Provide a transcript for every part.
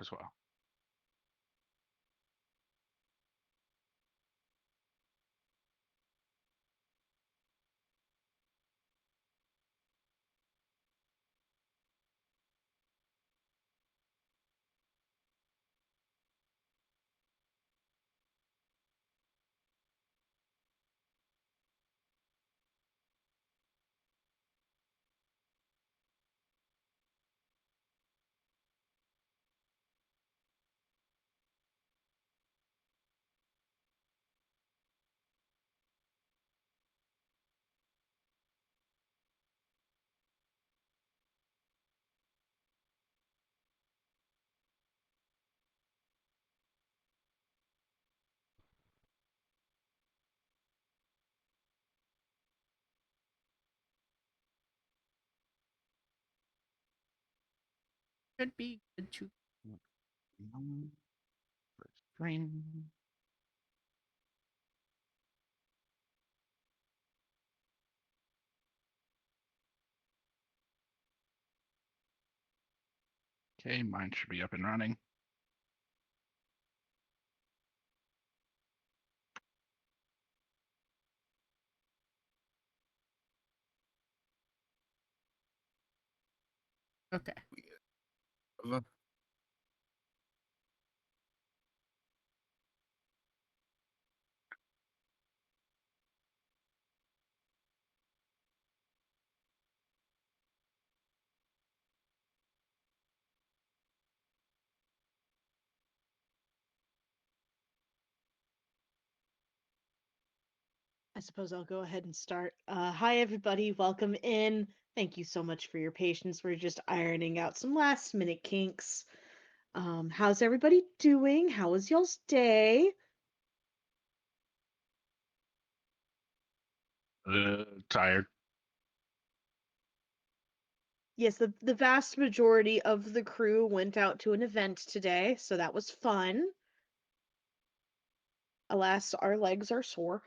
as well. Should be good to first screen. Okay, mine should be up and running. Okay. I suppose I'll go ahead and start. Hi, everybody. Welcome in. Thank you so much for your patience. We're just ironing out some last minute kinks. How's everybody doing? How was y'all's day? Tired. Yes, the vast majority of the crew went out to an event today, so that was fun. Alas, our legs are sore.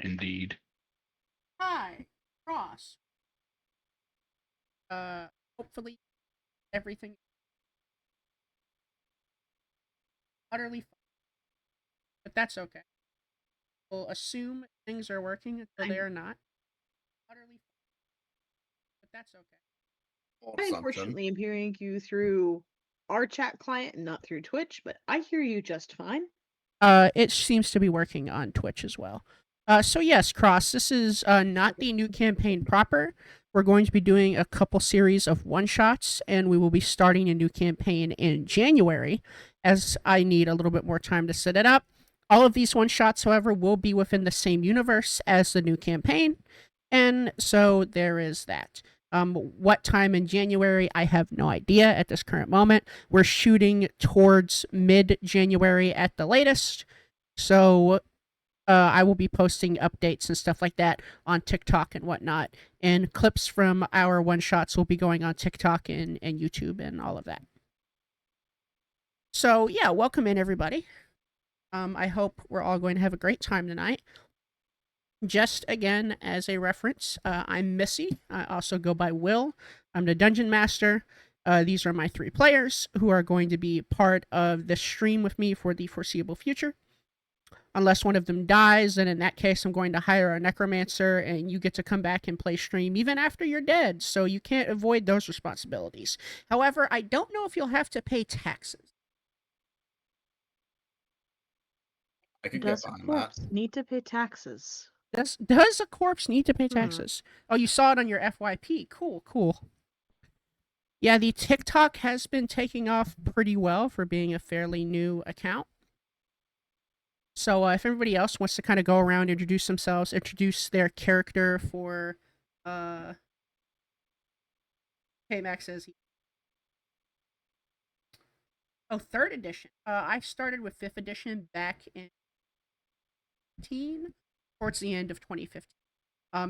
Indeed. Hi, Ross. Hopefully everything utterly fine, but that's okay. We'll assume things are working until they are not. Utterly fine, but that's okay. I unfortunately am hearing you through our chat client and not through Twitch, but I hear you just fine. It seems to be working on Twitch as well. So yes, Cross, this is not the new campaign proper. We're going to be doing a couple series of one-shots, and we will be starting a new campaign in January, as I need a little bit more time to set it up. All of these one-shots, however, will be within the same universe as the new campaign, and so there is that. What time in January, I have no idea at this current moment. We're shooting towards mid January at the latest. So I will be posting updates and stuff like that on TikTok and whatnot. And clips from our one shots will be going on TikTok and YouTube and all of that. So yeah, welcome in everybody. I hope we're all going to have a great time tonight. Just again, as a reference, I'm Missy. I also go by Will. I'm the Dungeon Master. These are my three players who are going to be part of the stream with me for the foreseeable future. Unless one of them dies, then in that case, I'm going to hire a necromancer and you get to come back and play stream even after you're dead, so you can't avoid those responsibilities. However, I don't know if you'll have to pay taxes. I can Does get a behind corpse that. need to pay taxes? Does a corpse need to pay taxes? Oh, you saw it on your FYP. Cool, cool. Yeah, the TikTok has been taking off pretty well for being a fairly new account. So if everybody else wants to kind of go around, introduce themselves, introduce their character for, uh, hey Max says he. Oh, third edition. I started with fifth edition back in 2015, towards the end of 2015.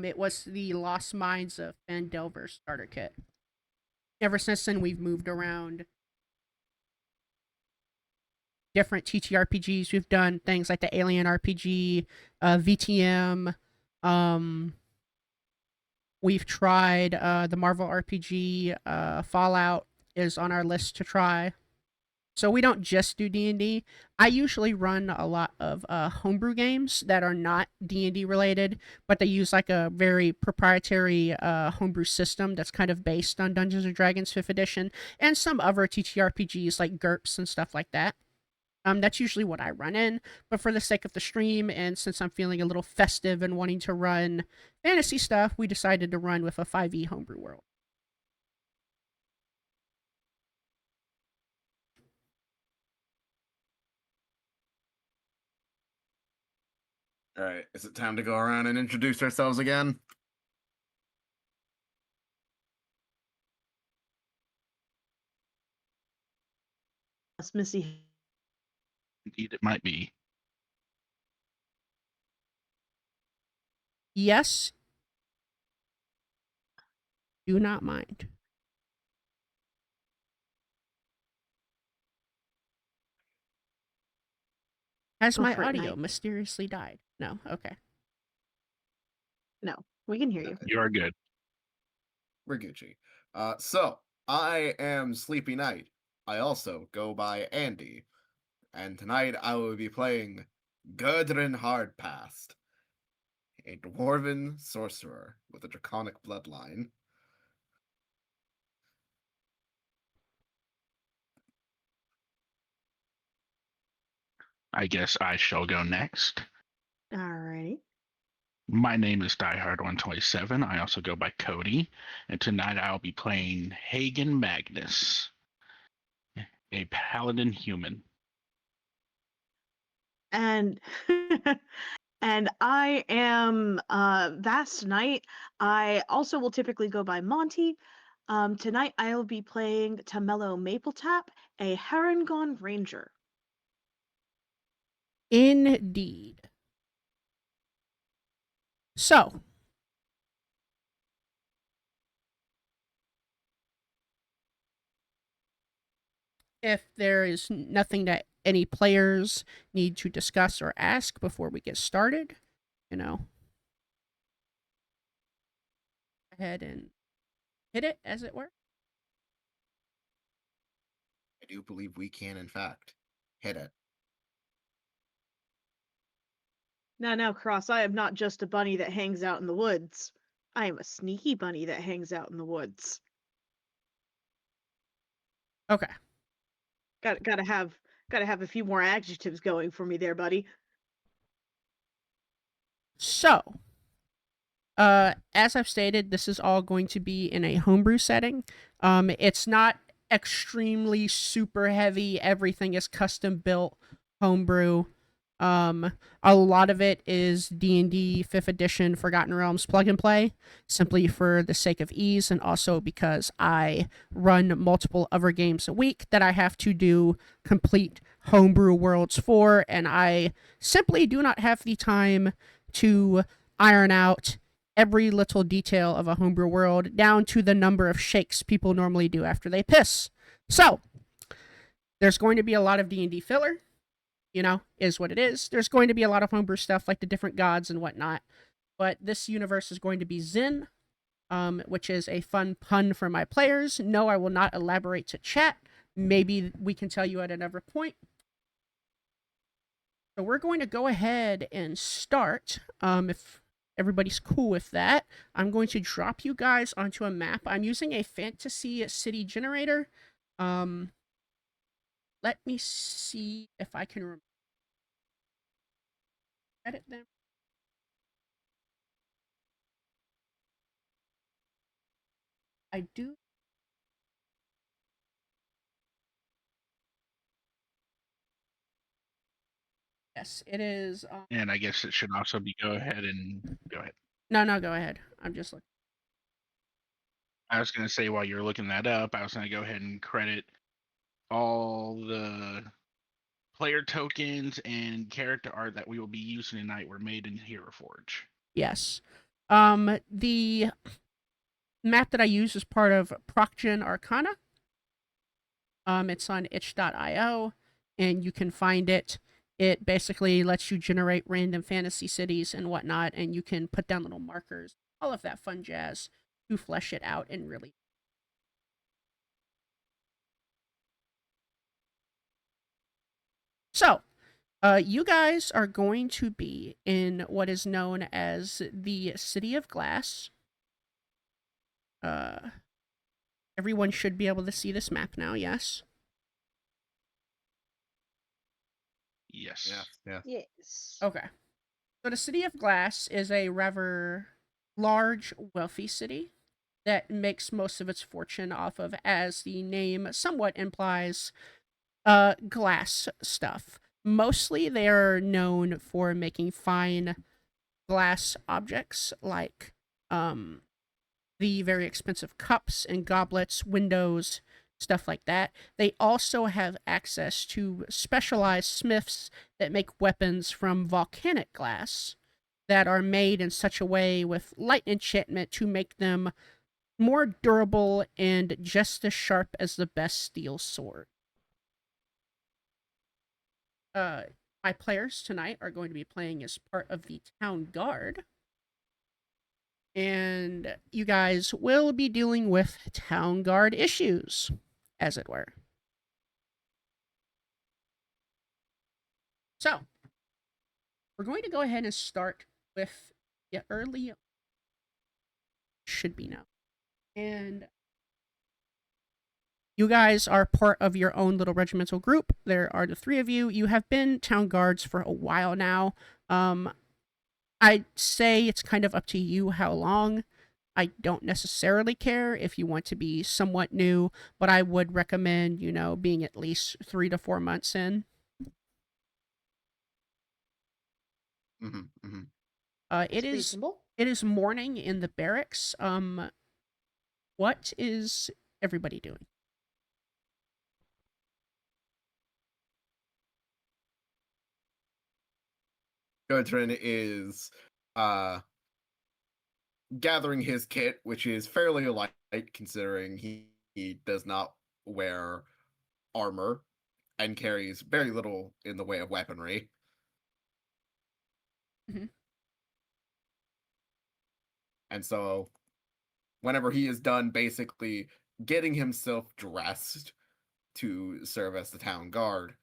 It was the Lost Minds of Phandelver starter kit. Ever since then, we've moved around. different TTRPGs. We've done things like the Alien RPG, VTM. We've tried the Marvel RPG. Fallout is on our list to try. So we don't just do D&D. I usually run a lot of homebrew games that are not D&D related, but they use like a very proprietary homebrew system that's kind of based on Dungeons & Dragons 5th edition and some other TTRPGs like GURPS and stuff like that. That's usually what I run in, but for the sake of the stream and since I'm feeling a little festive and wanting to run fantasy stuff, we decided to run with a 5e homebrew world. All right, is it time to go around and introduce ourselves again? Yes, Missy. Indeed, it might be. Yes. Do not mind. Has Go my for it, audio Knight. mysteriously died? No. Okay. No, we can hear you. You are good. We're Gucci. So I am Sleepy Knight. I also go by Andy, and tonight I will be playing Gudrun Hardpast, a dwarven sorcerer with a draconic bloodline. I guess I shall go next. Alrighty. My name is Diehard127. I also go by Cody, and tonight I'll be playing Hagen Magnus, a paladin human. And and I am Vast Knight. I also will typically go by Monty. Tonight I will be playing Tamello Mapletap, a Harengon Ranger. Indeed. So, if there is nothing that any players need to discuss or ask before we get started, go ahead and hit it, as it were. I do believe we can, in fact, hit it. Now, Cross, I am not just a bunny that hangs out in the woods. I am a sneaky bunny that hangs out in the woods. Okay. Gotta have a few more adjectives going for me there, buddy. So, as I've stated, this is all going to be in a homebrew setting. It's not extremely super heavy. Everything is custom built homebrew. A lot of it is D&D 5th edition Forgotten Realms plug and play, simply for the sake of ease, and also because I run multiple other games a week that I have to do complete homebrew worlds for, and I simply do not have the time to iron out every little detail of a homebrew world down to the number of shakes people normally do after they piss. So, there's going to be a lot of D&D filler. Is what it is. There's going to be a lot of homebrew stuff like the different gods and whatnot. But this universe is going to be Zin, which is a fun pun for my players. No, I will not elaborate to chat. Maybe we can tell you at another point. So we're going to go ahead and start. If everybody's cool with that, I'm going to drop you guys onto a map. I'm using a fantasy city generator. Let me see if I can edit them. I do. Yes, it is. And I guess it should also be go ahead. No, go ahead. I'm just looking. I was going to say while you're looking that up, I was going to go ahead and credit all the player tokens and character art that we will be using tonight were made in Hero Forge. Yes. The map that I use is part of Procgen Arcana. It's on itch.io, and you can find it. It basically lets you generate random fantasy cities and whatnot, and you can put down little markers, all of that fun jazz to flesh it out and really. So, you guys are going to be in what is known as the City of Glass. Everyone should be able to see this map now, yes? Yes. Yeah. Yes. Okay. So the City of Glass is a rather large, wealthy city that makes most of its fortune off of, as the name somewhat implies, glass stuff. Mostly they are known for making fine glass objects like the very expensive cups and goblets, windows, stuff like that. They also have access to specialized smiths that make weapons from volcanic glass that are made in such a way with light enchantment to make them more durable and just as sharp as the best steel sword. My players tonight are going to be playing as part of the town guard, and you guys will be dealing with town guard issues, as it were. So, we're going to go ahead and start with the early should be now. And you guys are part of your own little regimental group. There are the three of you. You have been town guards for a while now. I'd say it's kind of up to you how long. I don't necessarily care if you want to be somewhat new, but I would recommend, being at least 3 to 4 months in. Mm-hmm. It It's is reasonable. it is morning in the barracks. What is everybody doing? Gudrun is gathering his kit, which is fairly light considering he does not wear armor and carries very little in the way of weaponry. Mhm. And so, whenever he is done basically getting himself dressed to serve as the town guard,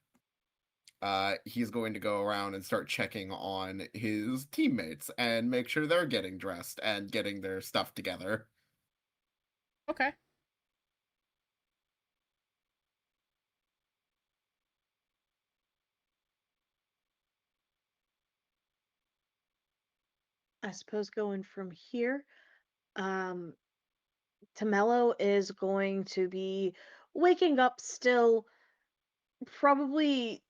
he's going to go around and start checking on his teammates and make sure they're getting dressed and getting their stuff together. Okay. I suppose going from here, um, Tamello is going to be waking up still, probably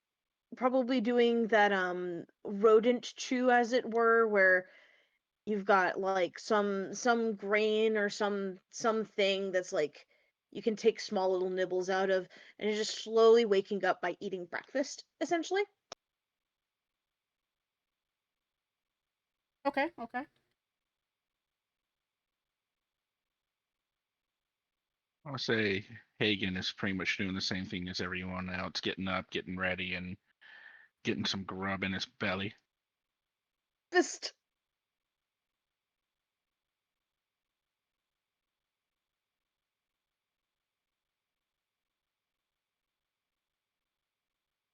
doing that rodent chew, as it were, where you've got like some grain or something that's like you can take small little nibbles out of, and you're just slowly waking up by eating breakfast, essentially. Okay. Okay. I'll say Hagen is pretty much doing the same thing as everyone else, getting up, getting ready, and getting some grub in his belly. Just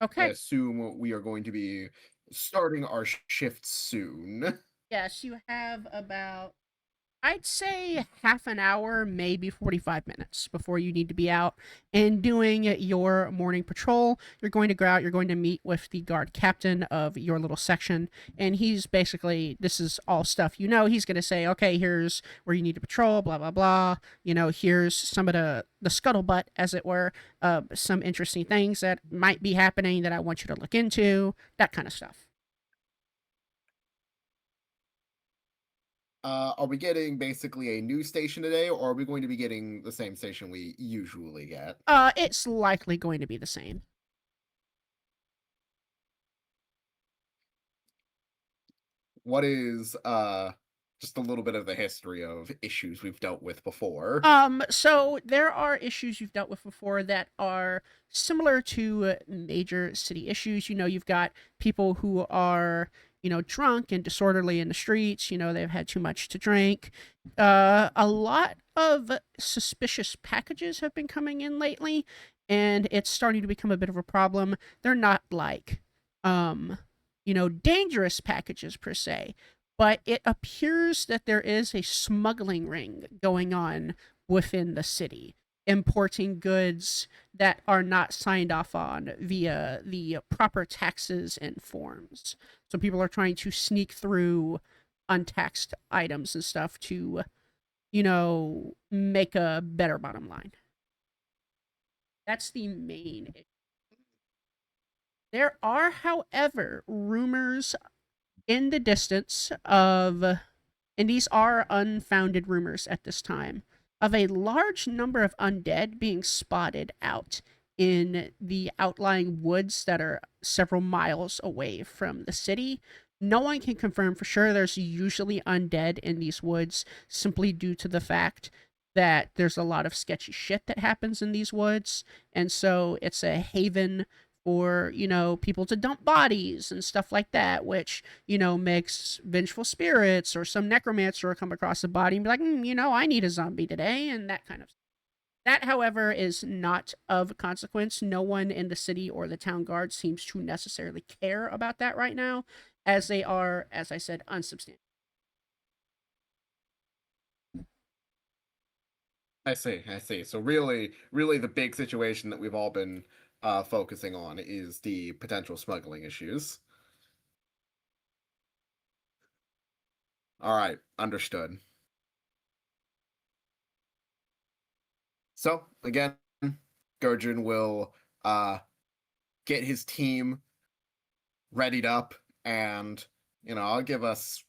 I Okay. assume we are going to be starting our shift soon. Yes, you have about, I'd say, half an hour, maybe 45 minutes before you need to be out and doing your morning patrol. You're going to go out, you're going to meet with the guard captain of your little section, and he's basically, this is all stuff he's going to say, okay, here's where you need to patrol, blah, blah, blah. Here's some of the scuttlebutt, as it were, some interesting things that might be happening that I want you to look into, that kind of stuff. Are we getting basically a new station today, or are we going to be getting the same station we usually get? It's likely going to be the same. What is just a little bit of the history of issues we've dealt with before. So there are issues you've dealt with before that are similar to major city issues. You've got people who are, drunk and disorderly in the streets. They've had too much to drink. A lot of suspicious packages have been coming in lately, and it's starting to become a bit of a problem. They're not like, dangerous packages per se, but it appears that there is a smuggling ring going on within the city, importing goods that are not signed off on via the proper taxes and forms. So people are trying to sneak through untaxed items and stuff to, make a better bottom line. That's the main issue. There are, however, rumors in the distance of, and these are unfounded rumors at this time, of a large number of undead being spotted out in the outlying woods that are several miles away from the city. No one can confirm for sure. There's usually undead in these woods simply due to the fact that there's a lot of sketchy shit that happens in these woods. And so it's a haven for, people to dump bodies and stuff like that, which, makes vengeful spirits or some necromancer come across a body and be like, I need a zombie today, and that kind of stuff. That, however, is not of consequence. No one in the city or the town guard seems to necessarily care about that right now, as they are, as I said, unsubstantiated. I see. So really the big situation that we've all been focusing on is the potential smuggling issues. All right, understood. So again, Gurdrin will get his team readied up, and I'll give us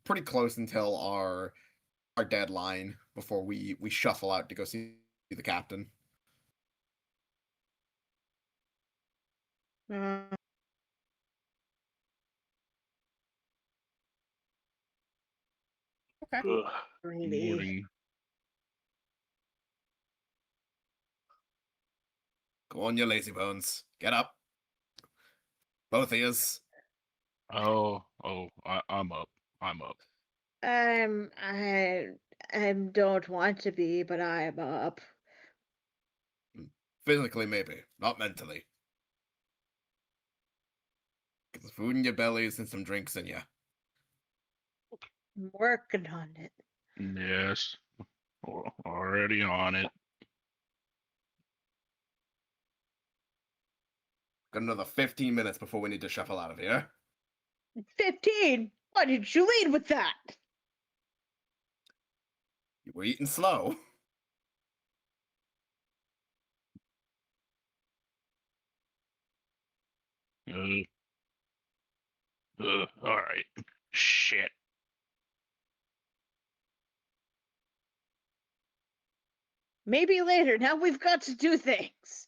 pretty close until our deadline before we shuffle out to go see the captain. Okay. Ugh, Really? morning. Go on, you lazy bones. Get up. Both of yous. I'm up. I'm up. I don't want to be, but I am up. Physically, maybe. Not mentally. Get some food in your bellies and some drinks in you. I'm working on it. Yes. Already on it. Got another 15 minutes before we need to shuffle out of here. 15? Why did you lead with that? You were eating slow. All right. Shit. Maybe later. Now we've got to do things.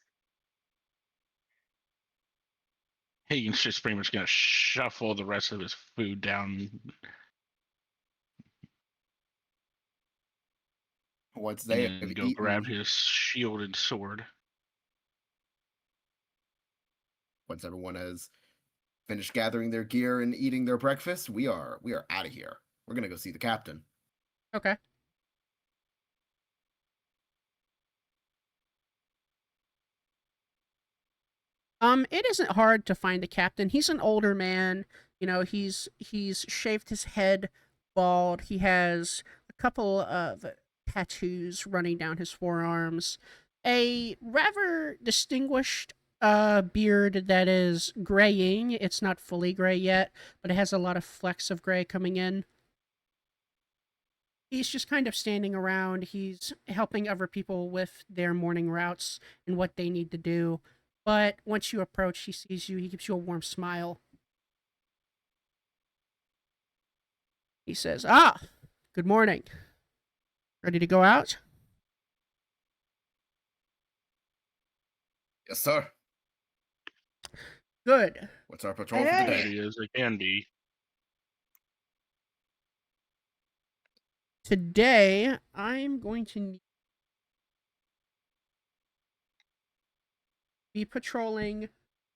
Hagen's just pretty much gonna shuffle the rest of his food down. Once they And have go eaten, grab his shielded sword. once everyone has finished gathering their gear and eating their breakfast, we are out of here. We're gonna go see the captain. Okay. It isn't hard to find the captain. He's an older man. He's shaved his head bald. He has a couple of tattoos running down his forearms. A rather distinguished beard that is graying. It's not fully gray yet, but it has a lot of flecks of gray coming in. He's just kind of standing around. He's helping other people with their morning routes and what they need to do. But once you approach, he sees you. He gives you a warm smile. He says, good morning. Ready to go out? Yes, sir. Good. What's our patrol for the Hey. day? Ready as it can be. today I'm going to be patrolling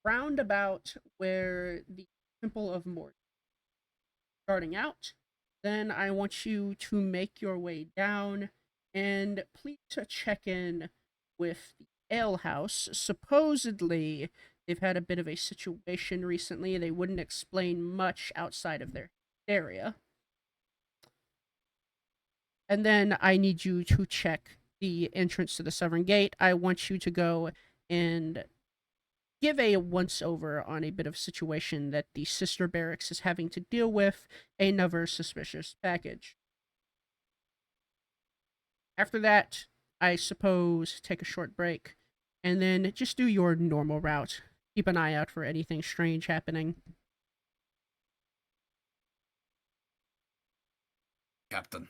roundabout where the Temple of Mort starting out. Then I want you to make your way down and please check in with the ale house. Supposedly, they've had a bit of a situation recently. They wouldn't explain much outside of their area. And then I need you to check the entrance to the Southern Gate. I want you to go and give a once over on a bit of situation that the sister barracks is having to deal with another suspicious package. After that, I suppose take a short break and then just do your normal route. Keep an eye out for anything strange happening. Captain.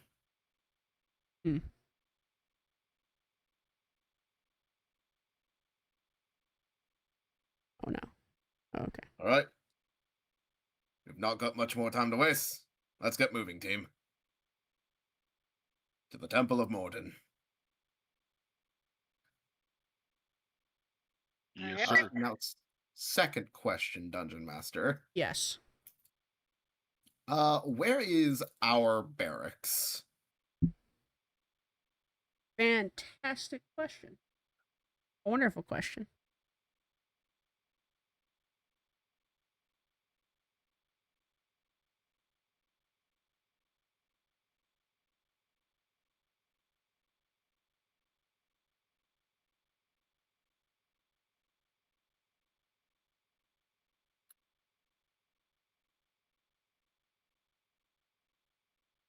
Oh no. Okay. All right. We've not got much more time to waste. Let's get moving, team. To the Temple of Morden. Yes, Alright. sir. Now, second question, Dungeon Master. Yes. Where is our barracks? Fantastic question. Wonderful question.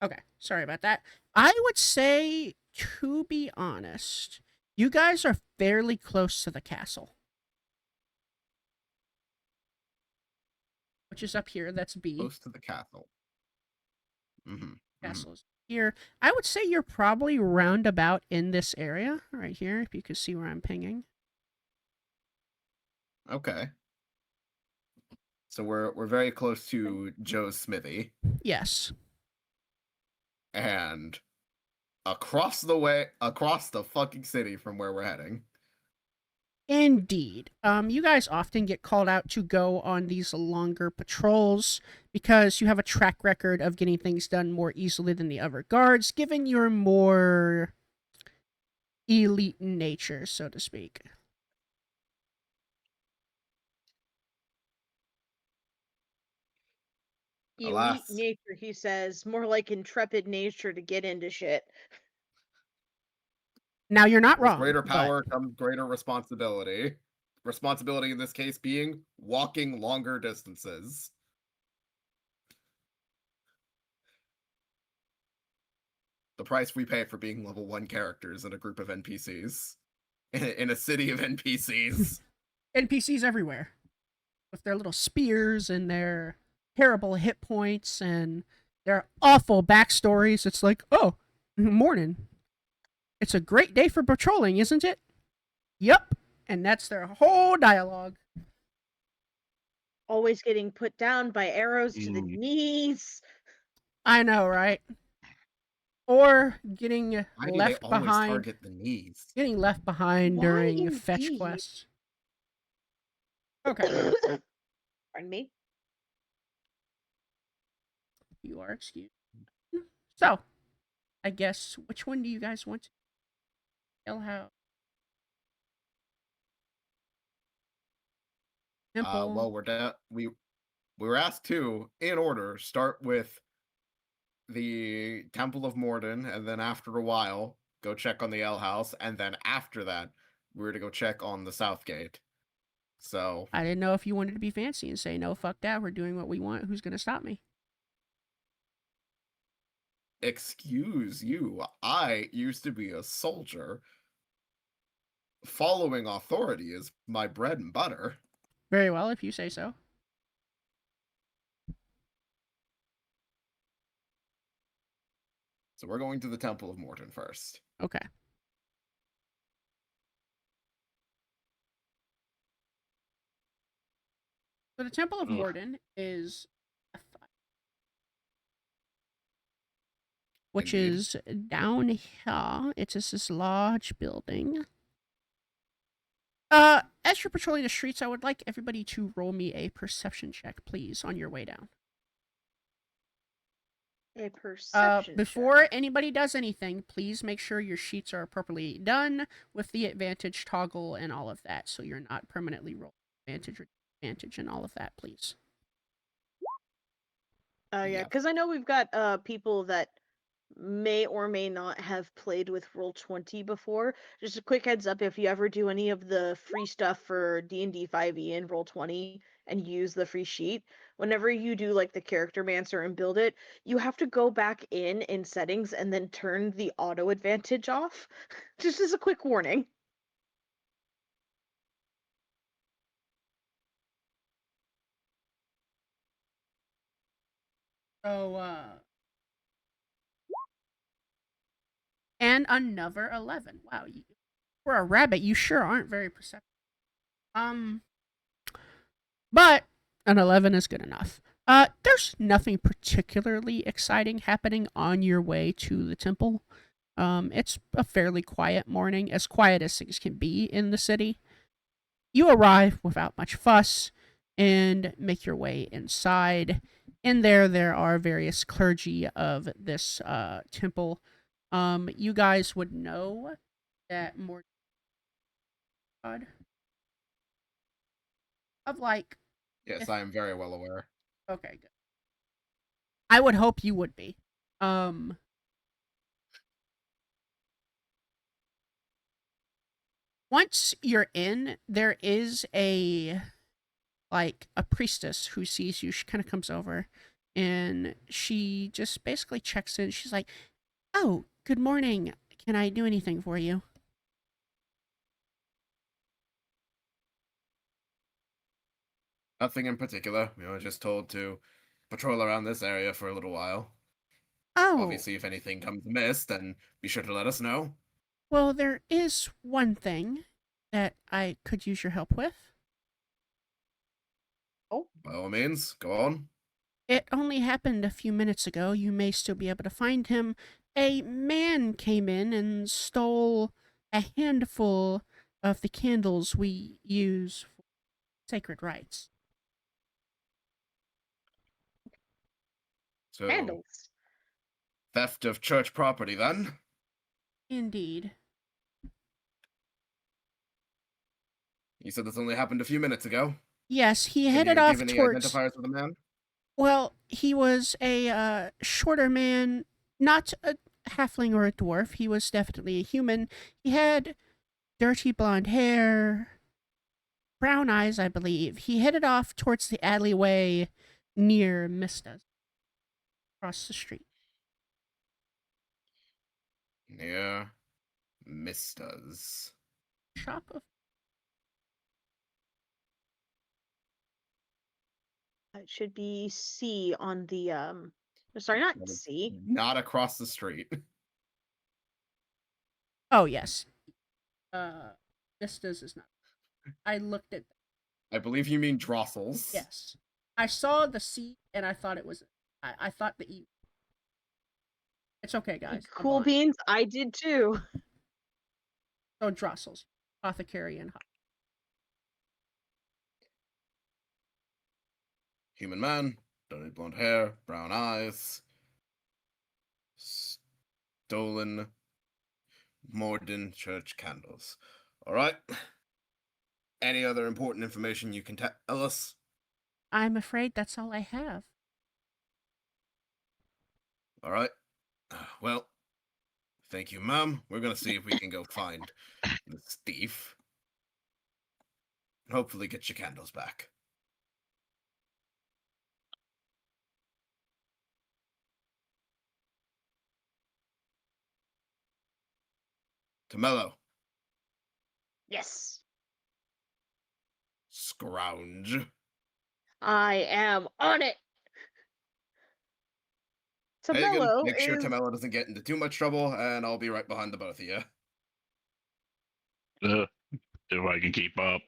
Okay, sorry about that. I would say, to be honest, you guys are fairly close to the castle, which is up here. That's B. Close to the castle. Mm-hmm. Castle is here. I would say you're probably roundabout in this area right here, if you can see where I'm pinging. Okay. So we're very close to Joe's smithy, Yes. and across the fucking city from where we're heading. Indeed. You guys often get called out to go on these longer patrols because you have a track record of getting things done more easily than the other guards, given your more elite nature, so to speak. Elite Alas. nature, he says, more like intrepid nature to get into shit. Now, you're not With wrong. greater but- power comes greater responsibility. Responsibility in this case being walking longer distances. The price we pay for being level 1 characters in a group of NPCs. In a city of NPCs. NPCs everywhere with their little spears and their terrible hit points and their awful backstories. It's like, oh, morning. It's a great day for patrolling, isn't it? Yep. And that's their whole dialogue. Always getting put down by arrows to the knees. I know, right? Or getting Why do they left always behind. target the knees? Getting left behind Why during fetch indeed? quests. Okay. Pardon me. You are excused. So, I guess, which one do you guys want to tell how? Simple. Well, we were asked to, in order, start with the Temple of Morden, and then after a while, go check on the Ale House, and then after that, we were to go check on the South Gate. So I didn't know if you wanted to be fancy and say, no, fuck that, we're doing what we want. Who's going to stop me? excuse you, I used to be a soldier. Following authority is my bread and butter. Very well, if you say so. So we're going to the Temple of Morden first. Okay. So the Temple of Ugh. Morden is which Indeed. is down here. It is this large building. As you're patrolling the streets, I would like everybody to roll me a perception check, please, on your way down. A perception Before check. anybody does anything, please make sure your sheets are properly done with the advantage toggle and all of that, so you're not permanently rolling advantage or disadvantage and all of that, please. Yeah, Yeah. because I know we've got people that may or may not have played with Roll20 before. Just a quick heads up, if you ever do any of the free stuff for D&D 5e and Roll20 and use the free sheet, whenever you do like the character mancer and build it, you have to go back in settings and then turn the auto advantage off. Just as a quick warning. So, and another 11. Wow, for a rabbit, you sure aren't very perceptive. But an 11 is good enough. There's nothing particularly exciting happening on your way to the temple. It's a fairly quiet morning, as quiet as things can be in the city. You arrive without much fuss and make your way inside. In there are various clergy of this temple. You guys would know that more God of like. Yes, If- I am very well aware. Okay, good. I would hope you would be. Once you're in, there is a priestess who sees you. She kind of comes over and she just basically checks in. She's like, "Oh, good morning. Can I do anything for you?" Nothing in particular. We were just told to patrol around this area for a little while. Oh, Obviously, if anything comes amiss, then be sure to let us know. well, there is one thing that I could use your help with. By all means, go on. It only happened a few minutes ago. You may still be able to find him. A man came in and stole a handful of the candles we use for sacred rites. So, Candles. theft of church property, then? Indeed. You said this only happened a few minutes ago. Yes, he Can headed you off give any towards. identifiers of the man? Well, he was a shorter man, not a halfling or a dwarf. He was definitely a human. He had dirty blonde hair, brown eyes, I believe. He headed off towards the alleyway near Mista's, across the street. Near Mista's. Shop of. It should be C on the sorry, not That is C. Not across the street. Oh yes. Mista's is not. I looked at. I believe you mean Drossel's. Yes, I saw the C and I thought it was. I thought the E. It's okay, guys. I'm Cool fine. beans. I did too. So Drossel's, apothecary and. Human man, dirty blonde hair, brown eyes. Stolen Morden church candles. Alright. Any other important information you can tell us? I'm afraid that's all I have. Alright. Well, thank you, ma'am. We're gonna see if we can go find this thief. And hopefully get your candles back. Tamello. Yes. Scrounge. I am on it. Hagen, Tamello make sure is Tamello doesn't get into too much trouble, and I'll be right behind the both of you. If I can keep up.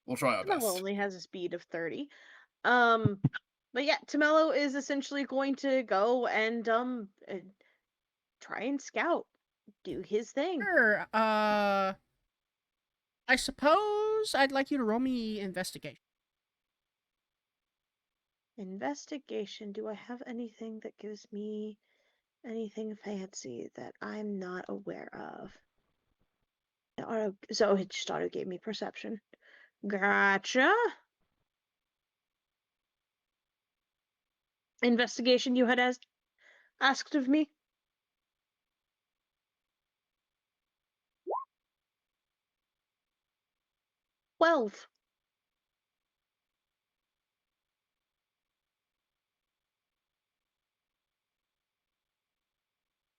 We'll try our Tamello best. only has a speed of 30. But yeah, Tamello is essentially going to go and try and scout, do his thing. Sure. I suppose I'd like you to roll me investigation. Investigation. Do I have anything that gives me anything fancy that I'm not aware of? So it just auto gave me perception. Gotcha. Investigation you had asked of me? Twelve.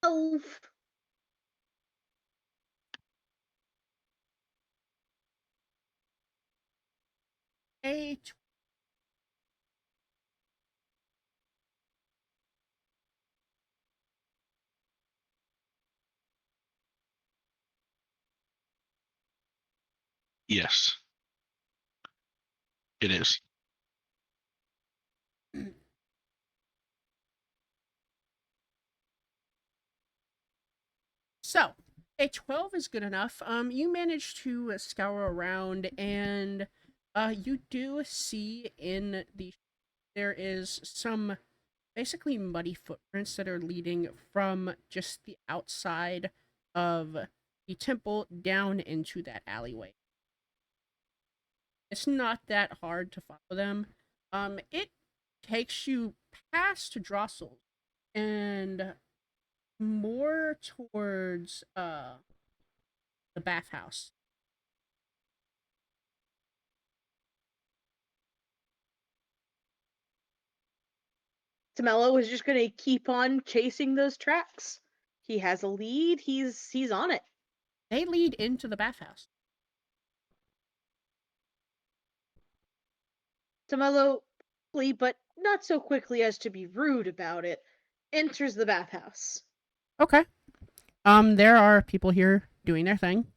12. Eight. Yes, it is. So, a 12 is good enough. You manage to scour around, and you do see there is some basically muddy footprints that are leading from just the outside of the temple down into that alleyway. It's not that hard to follow them. It takes you past Drossel and more towards the bathhouse. Tamello is just gonna keep on chasing those tracks. He has a lead. He's on it. They lead into the bathhouse. Tamello, but not so quickly as to be rude about it, enters the bathhouse. Okay. There are people here doing their thing.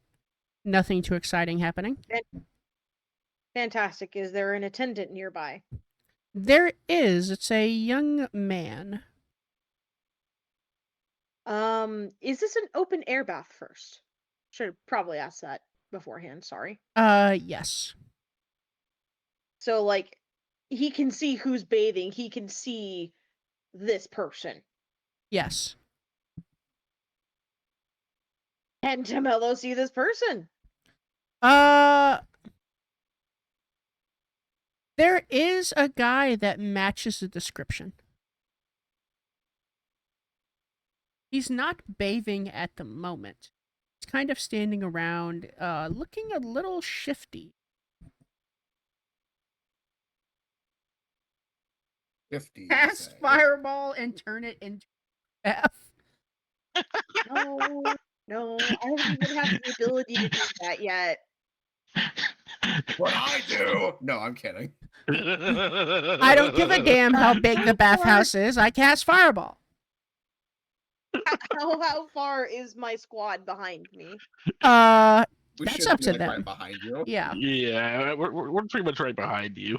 Nothing too exciting happening. Fantastic. Is there an attendant nearby? There is. It's a young man. Is this an open air bath first? Should have probably asked that beforehand, sorry. Yes. So, like, he can see who's bathing, he can see this person. Yes. Can Tamello see this person? There is a guy that matches the description. He's not bathing at the moment. He's kind of standing around, looking a little shifty. 50. you Cast say. fireball and turn it into F. No, I don't even have the ability to do that yet. What I do? No, I'm kidding. I don't give a damn how big the bathhouse is. I cast fireball. How far is my squad behind me? We That's should up be, to like, them. right behind you. Yeah. Yeah, we're pretty much right behind you.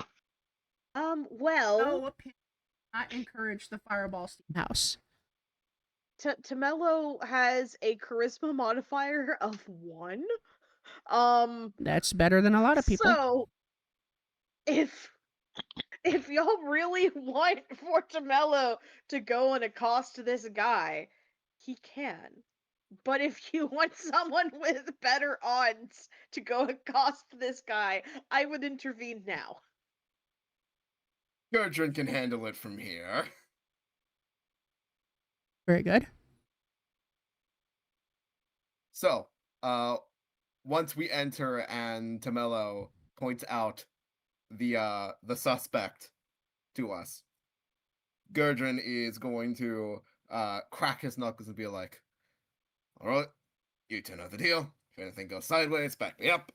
Well, I encourage the fireball steam house. Tamello has a charisma modifier of 1. That's better than a lot of people. So, if y'all really want for Tamello to go and accost this guy, he can. But if you want someone with better odds to go accost this guy, I would intervene now. Gurdrin can handle it from here. Very good. So, once we enter and Tamello points out the suspect to us, Gurdrin is going to crack his knuckles and be like, "All right, you two know the deal. If anything goes sideways, back me up."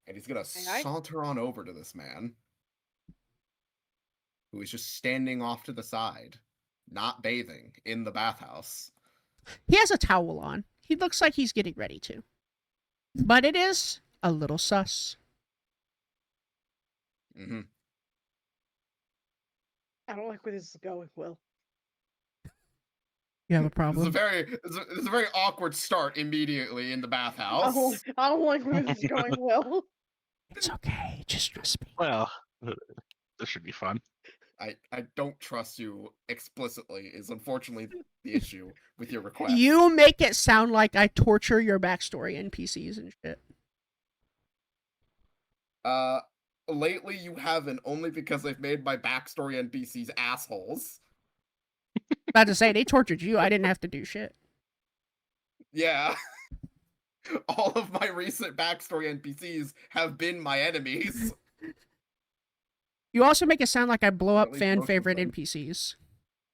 And he's gonna Aye. saunter on over to this man, who is just standing off to the side, not bathing in the bathhouse. He has a towel on. He looks like he's getting ready to. But it is a little sus. Mm-hmm. I don't like where this is going, Will. You have a It's a problem? it's a very awkward start immediately in the bathhouse. I don't like where this is going, Will. It's okay. Just trust me. Well, this should be fun. I don't trust you explicitly is unfortunately the issue with your request. You make it sound like I torture your backstory NPCs and shit. Lately you haven't, only because I've made my backstory NPCs assholes. About to say, they tortured you. I didn't have to do shit. Yeah. All of my recent backstory NPCs have been my enemies. You also make it sound like I blow At up least fan most of favorite them. NPCs.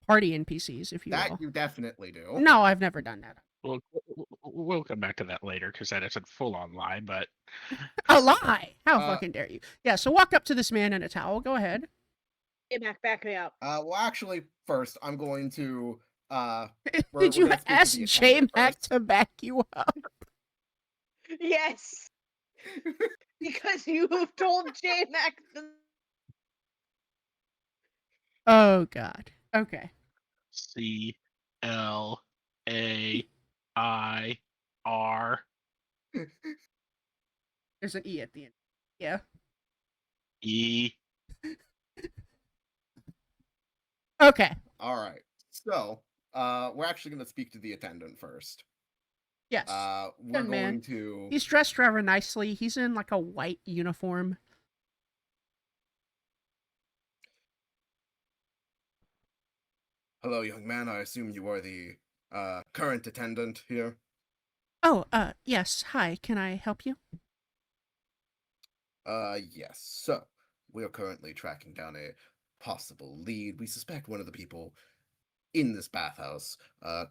Party NPCs, if you That will. you definitely do. No, I've never done that. We'll come back to that later because that is a full-on lie. But A lie! How Uh, fucking dare you? Yeah, so walk up to this man in a towel. Go ahead. Hey, Mac, back me up. Well, actually, first I'm going to we're Did you gonna speak to ask the J attendant Mac first. to back you up? Yes, because you have told J Mac. Oh god. Okay. CLAIR. There's an E at the end. Yeah. E. Okay. All right. So, we're actually going to speak to the attendant first. Yes. We're Good man. going to. He's dressed rather nicely. He's in like a white uniform. Hello, young man. I assume you are the current attendant here. Oh, yes. Hi. Can I help you? Yes. So, we are currently tracking down a possible lead. We suspect one of the people in this bathhouse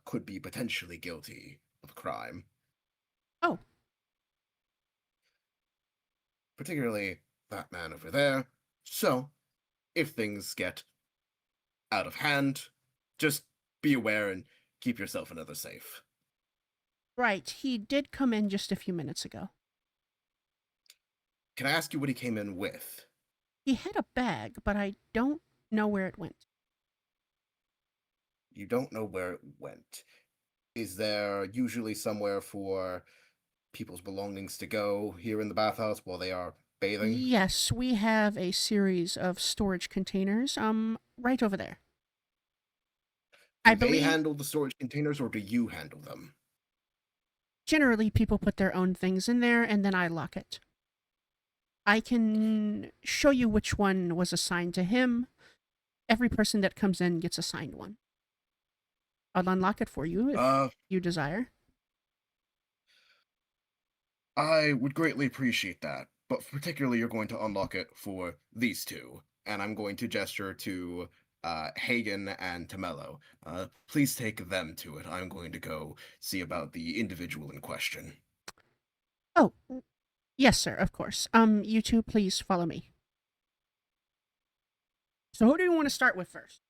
could be potentially guilty of a crime. Oh. Particularly that man over there. So, if things get out of hand, just be aware and keep yourself and others safe. Right. He did come in just a few minutes ago. Can I ask you what he came in with? He had a bag, but I don't know where it went. You don't know where it went. Is there usually somewhere for people's belongings to go here in the bathhouse while they are bathing? Yes, we have a series of storage containers. Right over there. I Do they believe handle the storage containers, or do you handle them? generally people put their own things in there and then I lock it. I can show you which one was assigned to him. Every person that comes in gets assigned one. I'll unlock it for you if you desire. I would greatly appreciate that, but particularly you're going to unlock it for these two, and I'm going to gesture to Hagen and Tamello. Please take them to it. I'm going to go see about the individual in question. Oh, yes, sir, of course. You two, please follow me. So who do you want to start with first?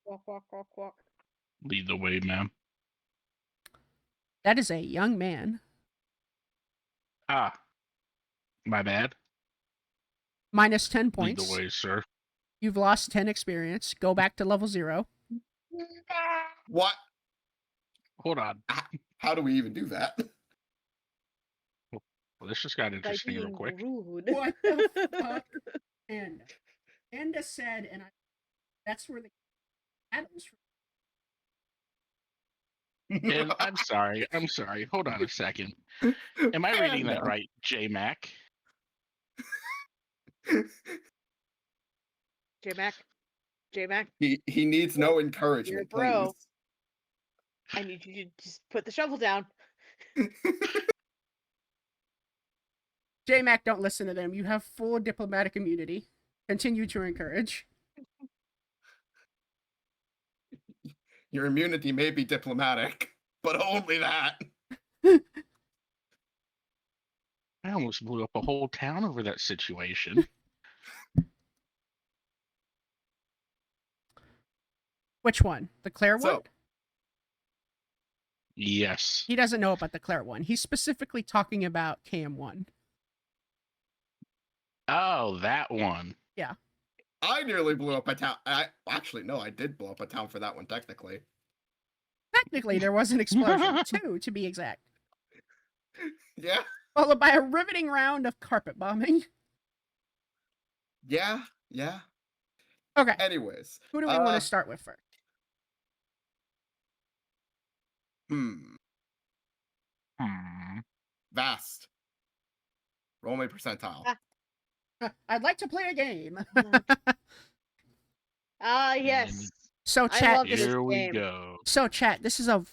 Walk. Lead the way, ma'am. That is a young man. Ah, my bad. Minus 10 Lead points. the way, sir. You've lost 10 experience. Go back to level 0. What? Hold on. How do we even do that? Well, this just got By interesting real being quick. rude. What the fuck? Panda said, and that's where the Adams from. And I'm sorry. Hold on a second. Am I reading that right, J Mac? J Mac, He needs no You're encouragement, bro. please. I need you to just put the shovel down. J-Mac, don't listen to them. You have full diplomatic immunity. Continue to encourage. Your immunity may be diplomatic, but only that. I almost blew up a whole town over that situation. Which one? The Claire one? So- Yes. He doesn't know about the Claire one. He's specifically talking about KM1. Oh, that one. I nearly blew up a town. Actually, no, I did blow up a town for that one, technically. Technically, there was an explosion, too, to be exact. Yeah, Followed by a riveting round of carpet bombing. yeah. Okay, Anyways, who do we want to start with first? Hmm. Vast. Roll me percentile. I'd like to play a game. Yes. So, I chat, love this Here we game. go. So, chat, this is a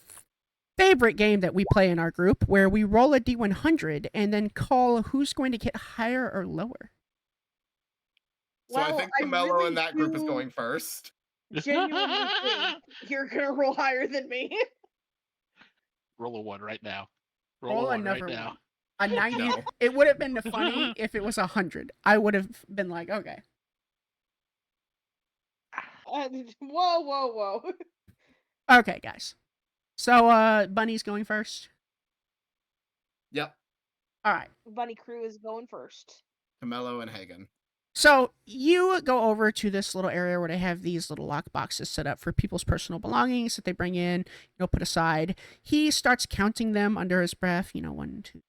favorite game that we play in our group where we roll a d100 and then call who's going to get higher or lower. So I Well, think I Camelo really in that group is do going first. Genuinely think you're gonna roll higher than me. Roll a 1 right now. Roll a 1 another right now. one. A 90. No. It would have been funny if it was 100. I would have been like, okay. Whoa. Okay, guys. So, Bunny's going first. Yep. All right. Bunny Crew is going first. Camelo and Hagen. So you go over to this little area where they have these little lock boxes set up for people's personal belongings that they bring in, put aside. He starts counting them under his breath, 1, 2,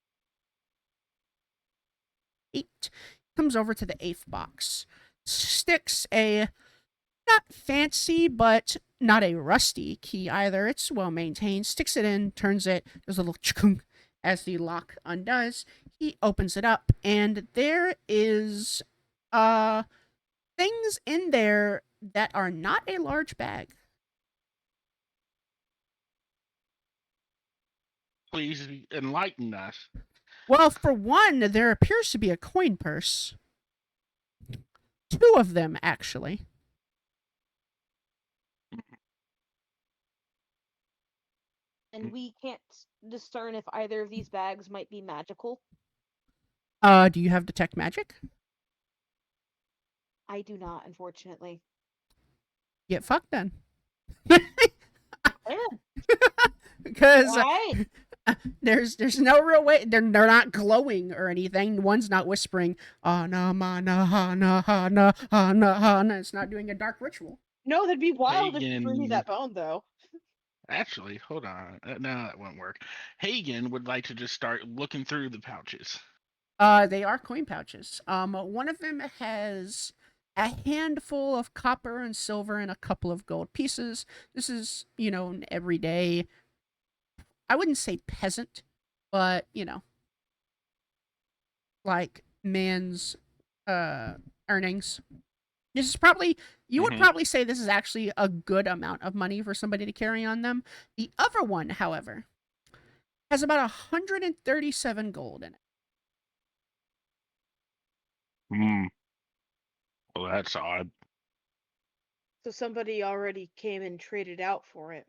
8. Comes over to the 8th box. Sticks a not fancy, but not a rusty key either. It's well maintained. Sticks it in, turns it. There's a little chunk as the lock undoes. He opens it up, and there is things in there that are not a large bag. Please enlighten us. Well, for one, there appears to be a coin purse. 2 of them, actually. And we can't discern if either of these bags might be magical. Do you have detect magic? I do not, unfortunately. Get fucked then. Yeah. Because Right. there's no real way. They're not glowing or anything. One's not whispering, na ma na ha na ha na ha na ha na. It's not doing a dark ritual. No, that'd be wild if you threw me Hagen. that bone, though. Actually, hold on. No, that won't work. Hagen would like to just start looking through the pouches. They are coin pouches. One of them has a handful of copper and silver and a couple of gold pieces. This is, an everyday, I wouldn't say peasant, but, like man's earnings. This is probably, you would probably say this is actually a good amount of money for somebody to carry on them. The other one, however, has about 137 gold in it. Well, that's odd. So somebody already came and traded out for it.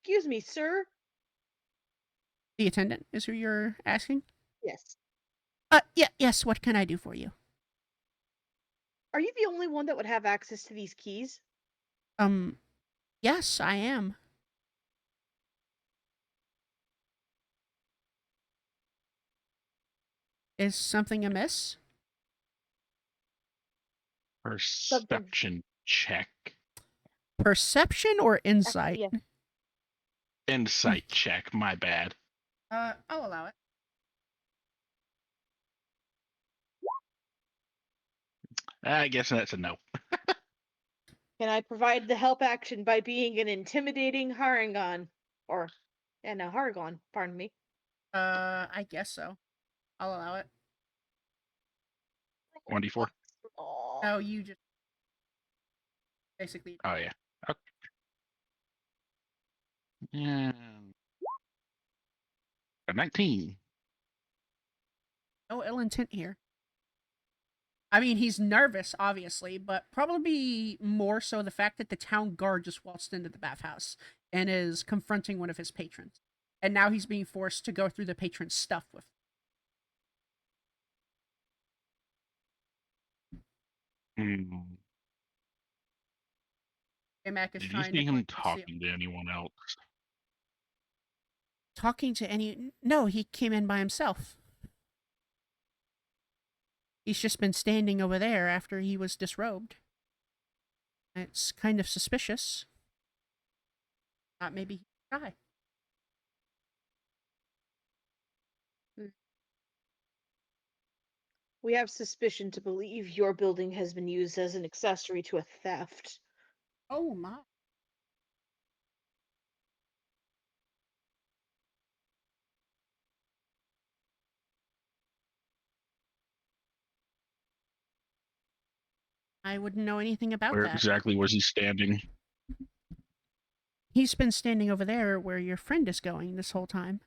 Excuse me, sir? The attendant is who you're asking? Yes. Yes, what can I do for you? Are you the only one that would have access to these keys? Yes, I am. Is something amiss? Perception check. Perception or insight? Yeah. Insight check, my bad. I'll allow it. I guess that's a no. Can I provide the help action by being an intimidating Harangon? Haragon, pardon me. I guess so. I'll allow it. 1d4. Aw. No, you just basically. Oh, yeah. Okay. Yeah. A 19. No ill intent here. I mean, he's nervous, obviously, but probably more so the fact that the town guard just waltzed into the bathhouse and is confronting one of his patrons. And now he's being forced to go through the patron's stuff with Mac is Did you trying see to him point to see- talking to anyone else? Talking to any... No, he came in by himself. He's just been standing over there after he was disrobed. It's kind of suspicious. Thought maybe he'd die. We have suspicion to believe your building has been used as an accessory to a theft. Oh my. I wouldn't know anything about Where that. exactly was he standing? He's been standing over there where your friend is going this whole time.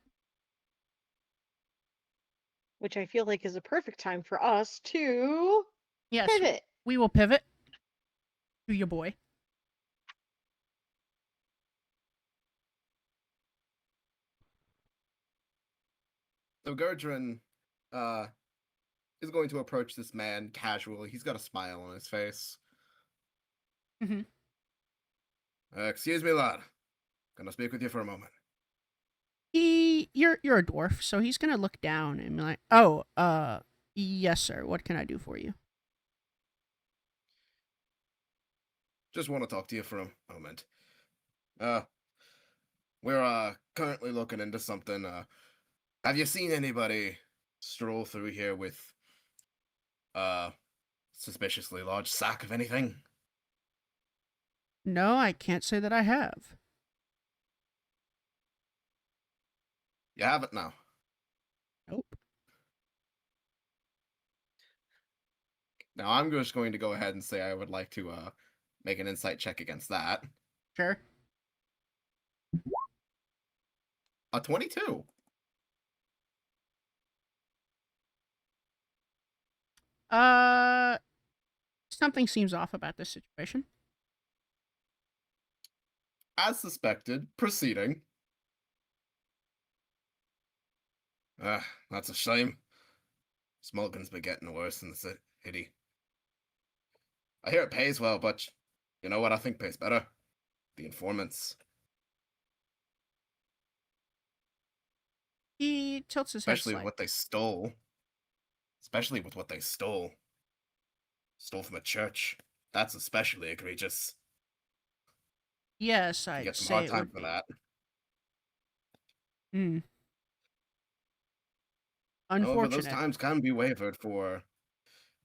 Which I feel like is a perfect time for us to Yes, pivot. we will pivot to your boy. So Gurdrin is going to approach this man casually. He's got a smile on his face. Mhm. Excuse me, lad. Gonna speak with you for a moment. You're a dwarf, so he's gonna look down and be like, "Oh, yes, sir. What can I do for you?" Just want to talk to you for a moment. We're currently looking into something. Have you seen anybody stroll through here with suspiciously large sack of anything? No, I can't say that I have. You haven't now. Nope. Now I'm just going to go ahead and say I would like to make an insight check against that. Sure. A 22. Something seems off about this situation. As suspected, proceeding. That's a shame. Smulkin's been getting worse in the city. I hear it pays well, but you know what I think pays better? The informants. He tilts his head Especially slightly. what they stole. Especially with what they stole. Stole from a church. That's especially egregious. Yes, You I'd get some say hard it time would for be. that. Hmm. However, those Unfortunate. times can be wavered for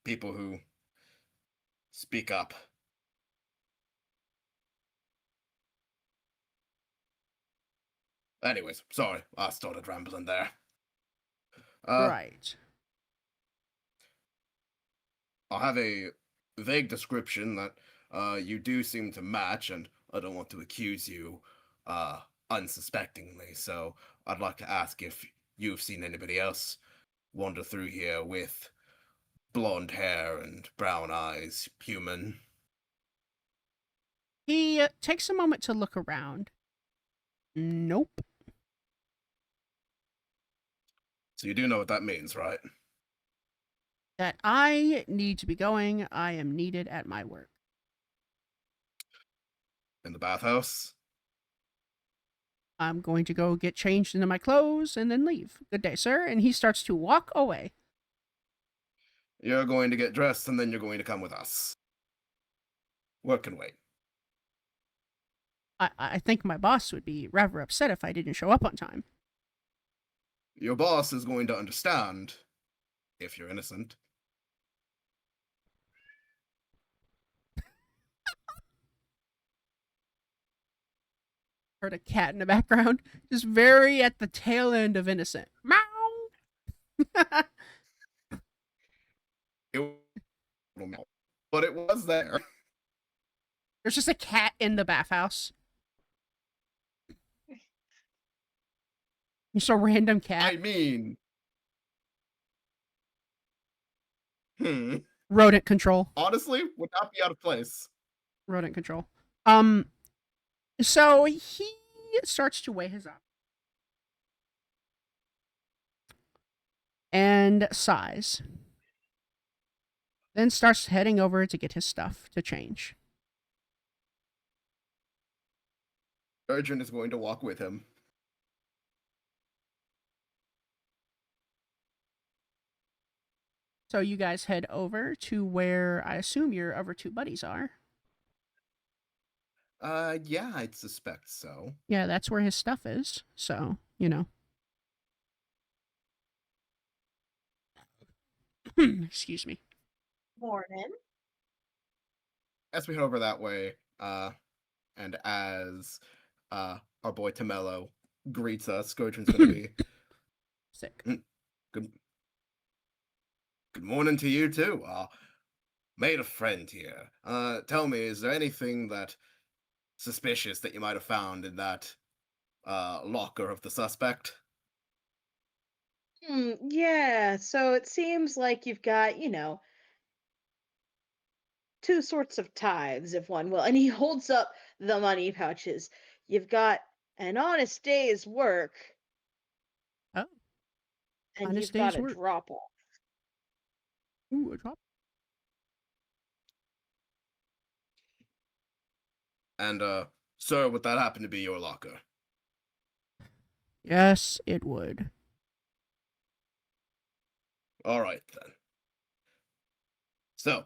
people who speak up. Anyways, sorry, I started rambling there. Right. I'll have a vague description that you do seem to match, and I don't want to accuse you unsuspectingly, so I'd like to ask if you've seen anybody else wander through here with blonde hair and brown eyes, human. He takes a moment to look around. Nope. So you do know what that means, right? That I need to be going. I am needed at my work. In the bathhouse? I'm going to go get changed into my clothes and then leave. Good day, sir. And he starts to walk away. You're going to get dressed and then you're going to come with us. Work can wait. I think my boss would be rather upset if I didn't show up on time. Your boss is going to understand if you're innocent. Heard a cat in the background, just very at the tail end of innocent. Meow. It, but it was there. There's just a cat in the bathhouse. Just a random cat. I mean, Rodent control. honestly, would not be out of place. Rodent control. So he starts to weigh his up. And sighs. Then starts heading over to get his stuff to change. Urgent is going to walk with him. So you guys head over to where I assume your other two buddies are. Yeah, I'd suspect so. Yeah, that's where his stuff is. So, you know. Excuse me. Morning. As we head over that way, and as our boy Tamello greets us, Scourgeon's gonna be Sick. good good morning to you too. Made a friend here. Tell me, is there anything that suspicious that you might have found in that locker of the suspect? Yeah, so it seems like you've got, two sorts of tithes, if one will. And he holds up the money pouches. You've got an honest day's work, Oh, and honest you've got day's a work. drop off. Ooh, a drop. And sir, would that happen to be your locker? Yes, it would. All right then. So,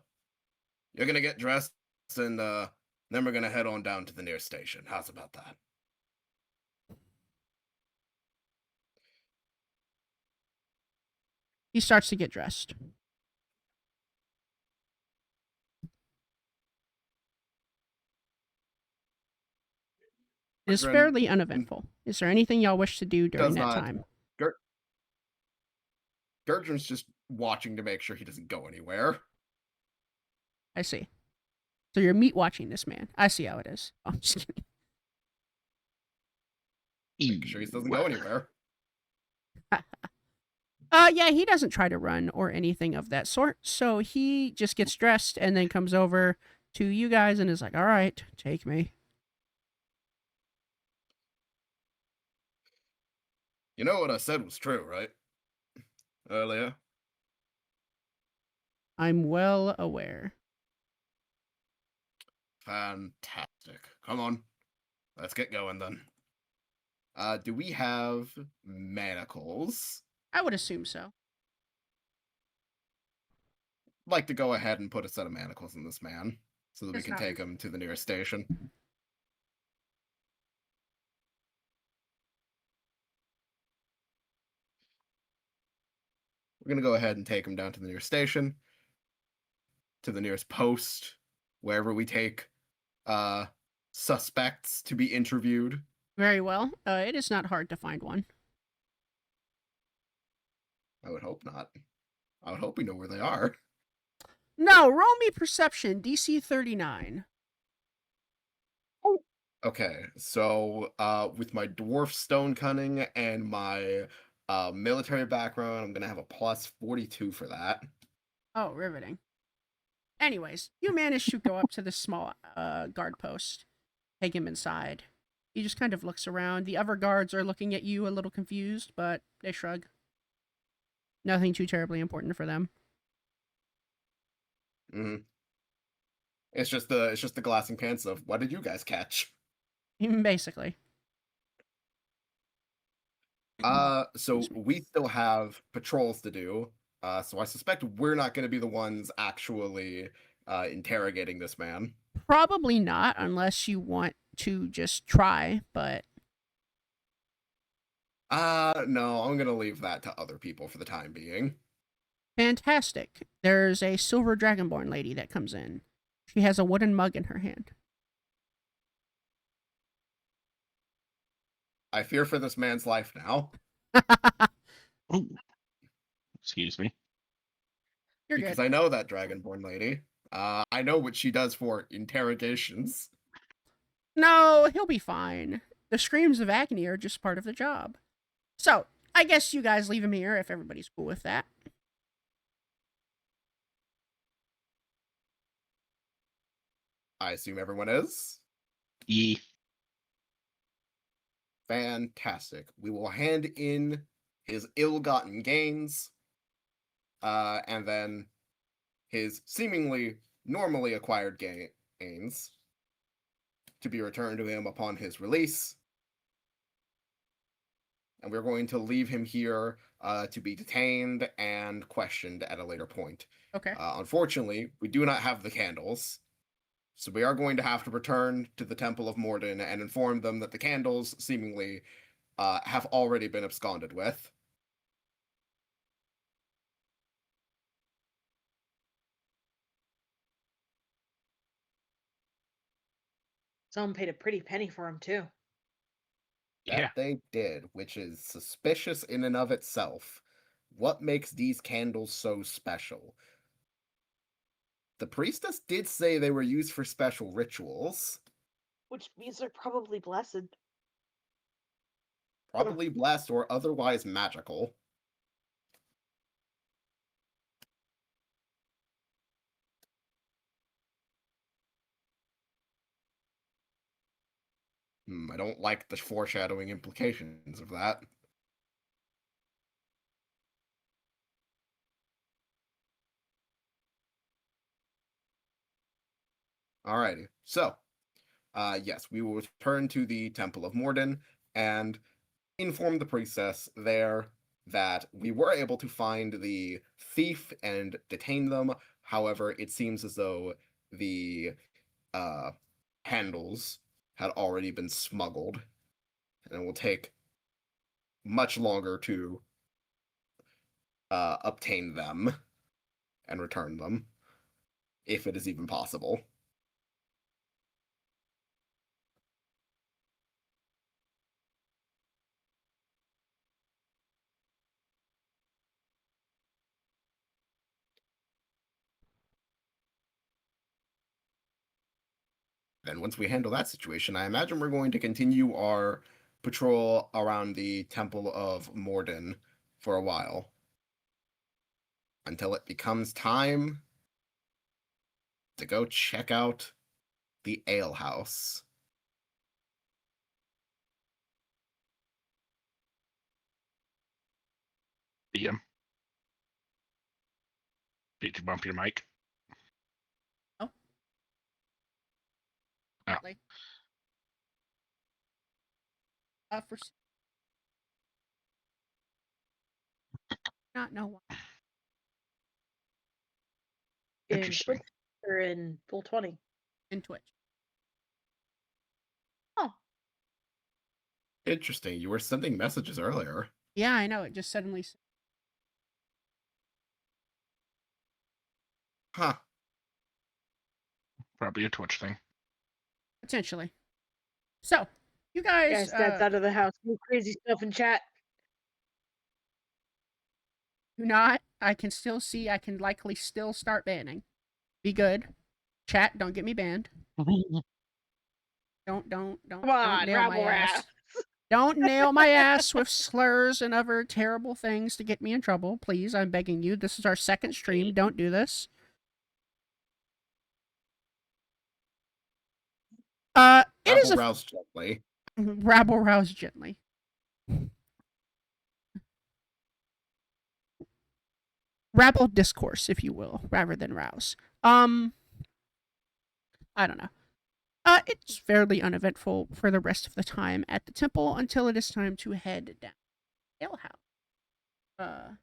you're gonna get dressed, and then we're gonna head on down to the nearest station. How's about that? He starts to get dressed. It is Gren fairly uneventful. Is there anything y'all wish to do during does that not. time? Gurgen's just watching to make sure he doesn't go anywhere. I see. So you're meat watching this man. I see how it is. Oh, I'm just kidding. Making sure he doesn't go anywhere. Yeah, he doesn't try to run or anything of that sort. So he just gets dressed and then comes over to you guys and is like, "All right, take me." You know what I said was true, right? Earlier. I'm well aware. Fantastic. Come on. Let's get going then. Do we have manacles? I would assume so. I'd like to go ahead and put a set of manacles in this man so that we It's can not- take him to the nearest station. We're going to go ahead and take him down to the nearest station, to the nearest post, wherever we take suspects to be interviewed. Very well. It is not hard to find one. I would hope not. I would hope we know where they are. No, roll me perception, DC 39. Okay, so with my dwarf stone cunning and my military background, I'm gonna have a plus 42 for that. Oh, riveting. Anyways, you manage to go up to the small guard post, take him inside. He just kind of looks around. The other guards are looking at you a little confused, but they shrug. Nothing too terribly important for them. hmm It's just the glassing pants of what did you guys catch? Basically. So Excuse me. we still have patrols to do. So I suspect we're not going to be the ones actually interrogating this man. Probably not, unless you want to just try, but No, I'm gonna leave that to other people for the time being. fantastic. There's a silver dragonborn lady that comes in. She has a wooden mug in her hand. I fear for this man's life now Ooh. Excuse me. You're because good. I know that dragonborn lady. I know what she does for interrogations. No, he'll be fine. The screams of agony are just part of the job. So, I guess you guys leave him here if everybody's cool with that. I assume everyone is. E. Fantastic. We will hand in his ill-gotten gains, and then his seemingly normally acquired gains to be returned to him upon his release. and we're going to leave him here to be detained and questioned at a later point. Okay. Unfortunately, we do not have the candles, so we are going to have to return to the Temple of Morden and inform them that the candles seemingly have already been absconded with. Someone paid a pretty penny for him too. That Yeah. they did, which is suspicious in and of itself. What makes these candles so special? The priestess did say they were used for special rituals. Which means they're probably blessed. Probably blessed or otherwise magical. I don't like the foreshadowing implications of that. Alrighty, so, yes, we will return to the Temple of Morden and inform the priestess there that we were able to find the thief and detain them. However, it seems as though the handles had already been smuggled, and it will take much longer to obtain them and return them, if it is even possible. Then once we handle that situation, I imagine we're going to continue our patrol around the Temple of Morden for a while. Until it becomes time to go check out the ale house. DM. Did you bump your mic? Oh. Oh. Like, for not know why. In Interesting. Twitch or in full 20. In Twitch. Oh, Interesting. You were sending messages earlier. Yeah, I know. It just suddenly. Huh. Probably a Twitch thing. Potentially. So, you guys. that's out of the house. Do crazy stuff in chat. Do not. I can still see. I can likely still start banning. Be good. Chat, don't get me banned. Don't Come don't on, nail my rabble ass. rat. Don't nail my ass with slurs and other terrible things to get me in trouble. Please, I'm begging you. This is our second stream. Don't do this. It is a Rouse gently. rabble rouse gently. Rabble discourse, if you will, rather than rouse. I don't know. It's fairly uneventful for the rest of the time at the temple until it is time to head down to Ale House.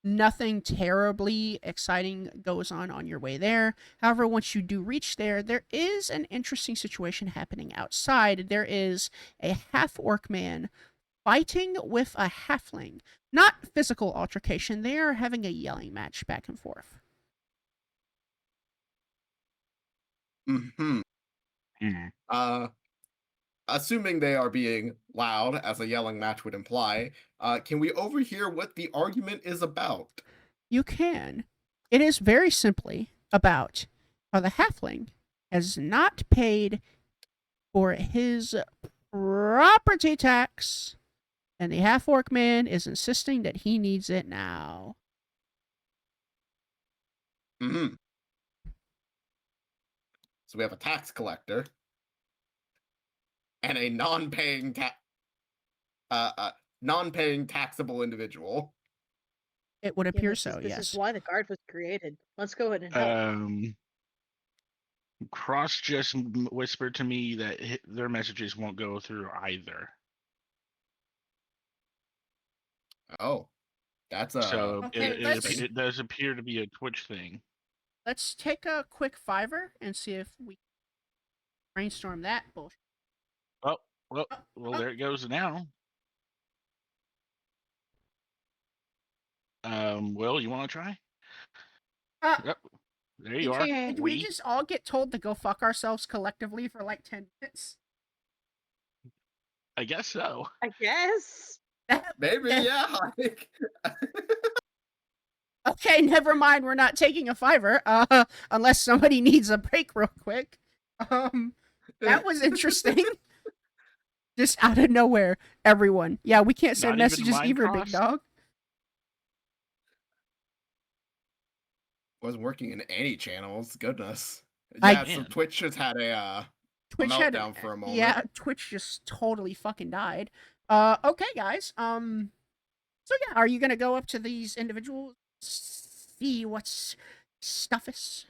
Nothing terribly exciting goes on your way there. However, once you do reach there, there is an interesting situation happening outside. There is a half-orc man fighting with a halfling. Not physical altercation. They are having a yelling match back and forth. Mm-hmm. Hmm. Assuming they are being loud, as a yelling match would imply, can we overhear what the argument is about? You can. It is very simply about how the halfling has not paid for his property tax, and the half-orc man is insisting that he needs it now. Mm-hmm. So we have a tax collector and a non-paying non-paying taxable individual. It would Yeah, appear this so, is, this yes. is why the guard was created. Let's go ahead and help. Cross just whispered to me that their messages won't go through either. Oh, that's So Okay, let's- it does appear to be a Twitch thing. Let's take a quick Fiverr and see if we brainstorm that bullshit. Oh, well, Oh. there it goes now. Will, you want to try? Yep. There you are. Did we just all get told to go fuck ourselves collectively for like 10 minutes? I guess so. I guess. Maybe, yeah. Okay, never mind. We're not taking a Fiverr, unless somebody needs a break real quick. That was interesting. Just out of nowhere, everyone. Yeah, we can't send Not even messages line either, big cross? dog. Wasn't working in any channels. Goodness. I- Yeah, so Man. Twitch just had a Twitch had meltdown for a moment. Yeah, Twitch just totally fucking died. Okay, guys. So yeah, are you gonna go up to these individuals, see what's stuffus?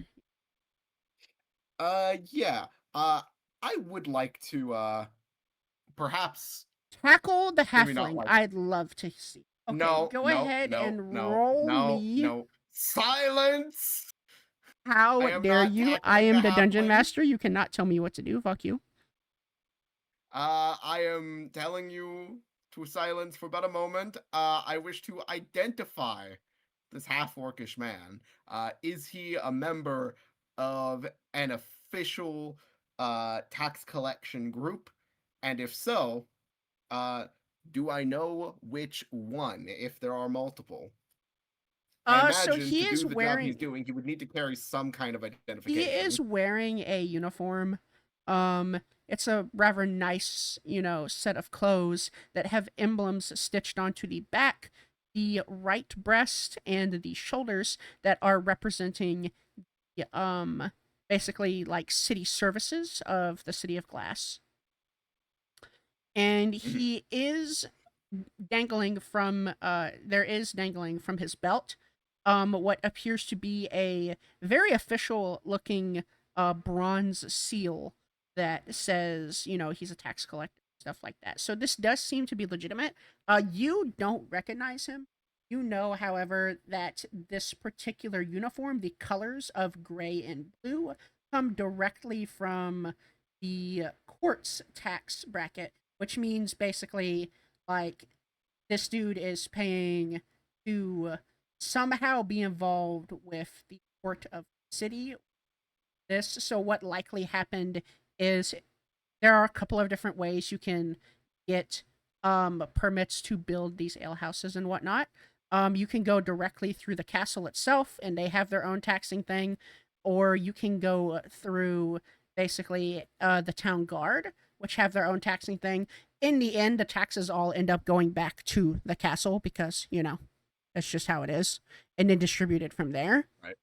Yeah. I would like to perhaps Tackle the Maybe not halfling. like- I'd love to see. Okay, go no, ahead no, and no, roll no, me. no. Silence. How I am dare not you? I tackling am the the dungeon halfling. master. You cannot tell me what to do. Fuck you. I am telling you to silence for about a moment. I wish to identify this half-orcish man. Is he a member of an official tax collection group? And if so, do I know which one, if there are multiple? I So imagine he to is do the job wearing he's doing, he would need to carry some kind of he identification. is wearing a uniform. It's a rather nice, set of clothes that have emblems stitched onto the back, the right breast, and the shoulders that are representing, basically like city services of the City of Glass. And he is dangling from his belt what appears to be a very official looking bronze seal that says, he's a tax collector, stuff like that. So this does seem to be legitimate. You don't recognize him. You know, however, that this particular uniform, the colors of gray and blue, come directly from the court's tax bracket, which means basically like this dude is paying to somehow be involved with the court of the city. So what likely happened is there are a couple of different ways you can get permits to build these alehouses and whatnot. You can go directly through the castle itself, and they have their own taxing thing, or you can go through basically the town guard, which have their own taxing thing. In the end, the taxes all end up going back to the castle because, that's just how it is, and then distributed from there. Right.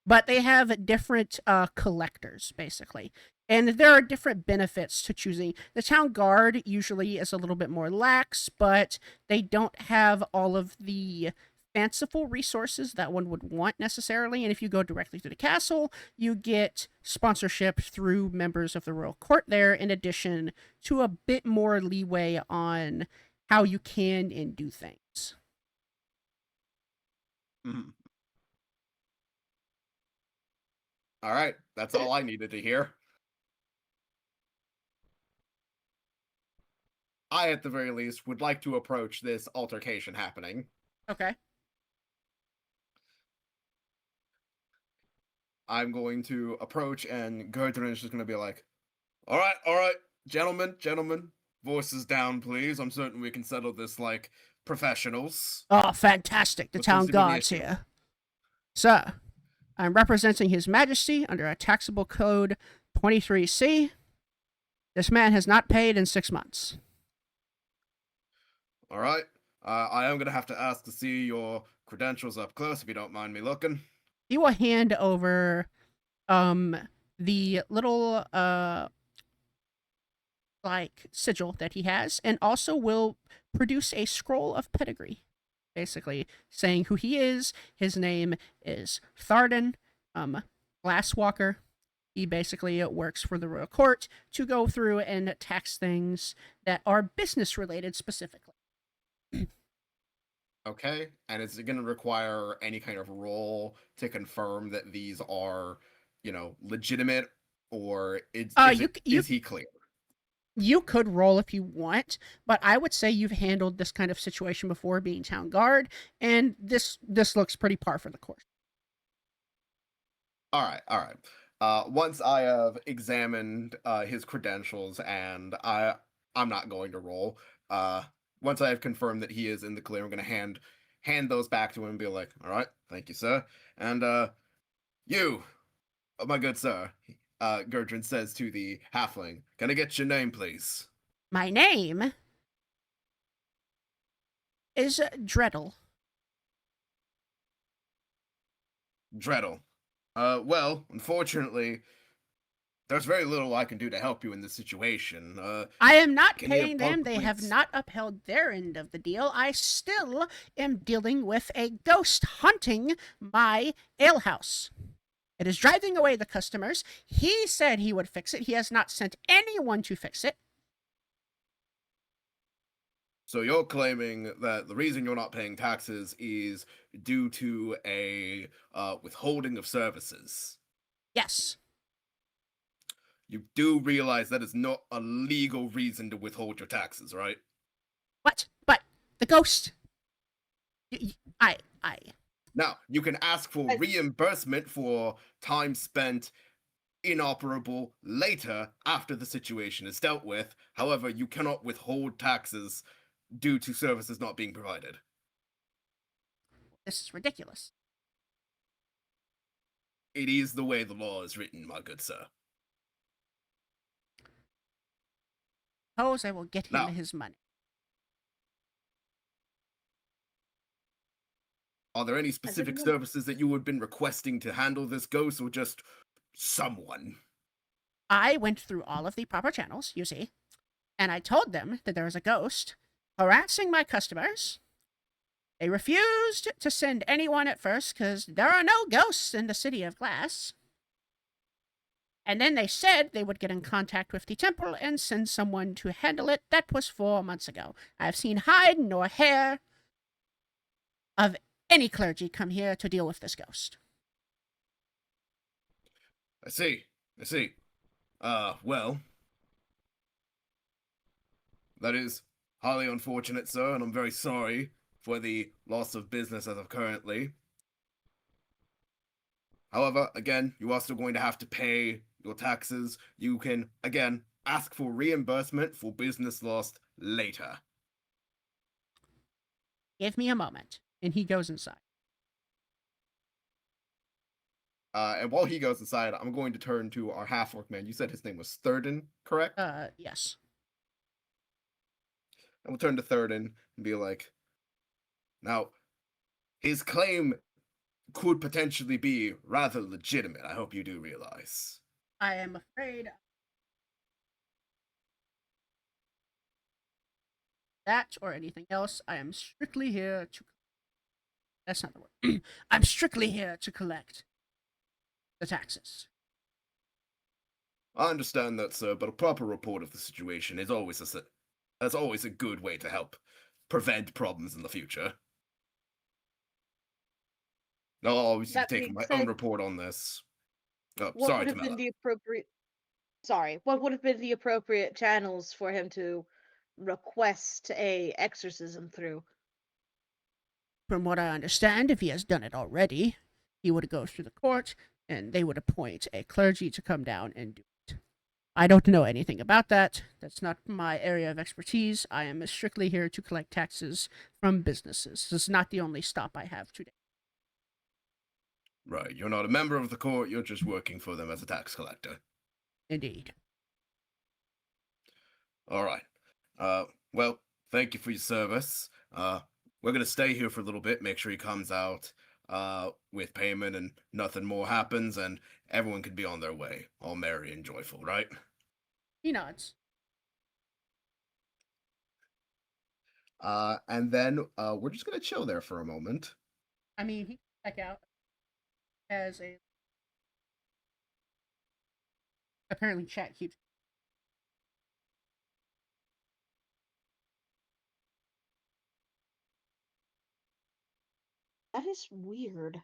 But they have different collectors, basically. And there are different benefits to choosing. The town guard usually is a little bit more lax, but they don't have all of the fanciful resources that one would want necessarily. And if you go directly to the castle, you get sponsorship through members of the royal court there, in addition to a bit more leeway on how you can and do things. Mhm. All right, that's all I needed to hear. I, at the very least, would like to approach this altercation happening. Okay. I'm going to approach, and Gerdrin is just going to be like, all right, gentlemen, voices down, please. I'm certain we can settle this like professionals. Oh, fantastic. The What town seems to be the guard's issue? here. Sir, I'm representing His Majesty under a taxable code 23C. This man has not paid in 6 months. All right, I am going to have to ask to see your credentials up close, if you don't mind me looking. He will hand over the little like sigil that he has, and also will produce a scroll of pedigree, basically saying who he is. His name is Tharden Glasswalker. He basically works for the royal court to go through and tax things that are business related specifically. Okay, and is it going to require any kind of roll to confirm that these are, legitimate, or is he clear? You could roll if you want, but I would say you've handled this kind of situation before being town guard, and this looks pretty par for the course. All right, all right. Once I have examined his credentials, and I'm not going to roll. Once I have confirmed that he is in the clear, I'm going to hand those back to him and be like, "All right, thank you, sir." And you, my good sir, Gurdrin says to the halfling, "Can I get your name, please?" My name is Dreddle. Dreddle. Well, unfortunately, there's very little I can do to help you in this situation. I am not can you paying them. They have please? not upheld their end of the deal. I still am dealing with a ghost haunting my alehouse. It is driving away the customers. He said he would fix it. He has not sent anyone to fix it. So you're claiming that the reason you're not paying taxes is due to a withholding of services. Yes. You do realize that is not a legal reason to withhold your taxes, right? What? But the ghost. I. Now, you can ask for reimbursement for time spent inoperable later after the situation is dealt with. However, you cannot withhold taxes due to services not being provided. This is ridiculous. It is the way the law is written, my good sir. Suppose I will get him Now, his money. are there any specific services that you have been requesting to handle this ghost, or just someone? I went through all of the proper channels, you see, and I told them that there was a ghost harassing my customers. They refused to send anyone at first because there are no ghosts in the City of Glass. And then they said they would get in contact with the temple and send someone to handle it. That was 4 months ago. I've seen hide nor hair of any clergy come here to deal with this ghost. I see. Well, that is highly unfortunate, sir, and I'm very sorry for the loss of business as of currently. However, again, you are still going to have to pay your taxes. You can, again, ask for reimbursement for business lost later. Give me a moment. And he goes inside. And while he goes inside, I'm going to turn to our half-orc man. You said his name was Thurden, correct? Yes. And we'll turn to Thurden and be like, now, his claim could potentially be rather legitimate. I hope you do realize. I am afraid that or anything else. I am strictly here to... That's not the word. I'm strictly here to collect the taxes. I understand that, sir, but a proper report of the situation is always a good way to help prevent problems in the future. I'll always That take being my said, own report on this. Oh, what sorry, would have been Tamela. the appropriate? Sorry, what would have been the appropriate channels for him to request a exorcism through? From what I understand, if he has done it already, he would go through the court and they would appoint a clergy to come down and do it. I don't know anything about that. That's not my area of expertise. I am strictly here to collect taxes from businesses. This is not the only stop I have today. Right, you're not a member of the court, you're just working for them as a tax collector. Indeed. Alright. Well, thank you for your service. We're gonna stay here for a little bit, make sure he comes out with payment and nothing more happens, and everyone can be on their way, all merry and joyful, right? He nods. And then we're just gonna chill there for a moment. I mean, he can check out as a... Apparently chat keeps... That is weird.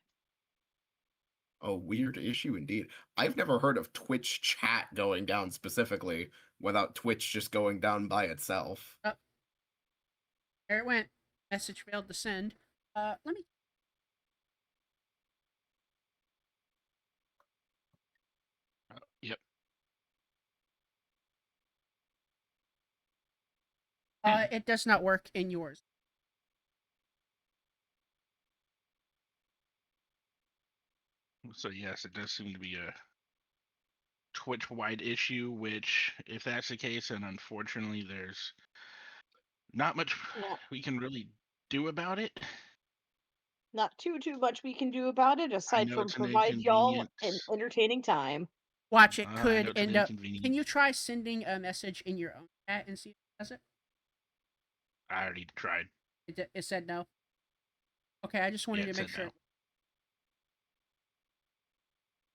A weird issue indeed. I've never heard of Twitch chat going down specifically without Twitch just going down by itself. There it went. Message failed to send. Let me. Yep. It does not work in yours. So yes, it does seem to be a Twitch-wide issue. Which, if that's the case, then unfortunately, there's not much Yeah. we can really do about it. Not too much we can do about it aside know from it's an provide y'all an inconvenience. entertaining time. Watch, it I know could it's an end up. inconvenience. Can you try sending a message in your own chat and see if it does it? I already tried. It said no. Okay, I just wanted Yeah, it to make said sure. no.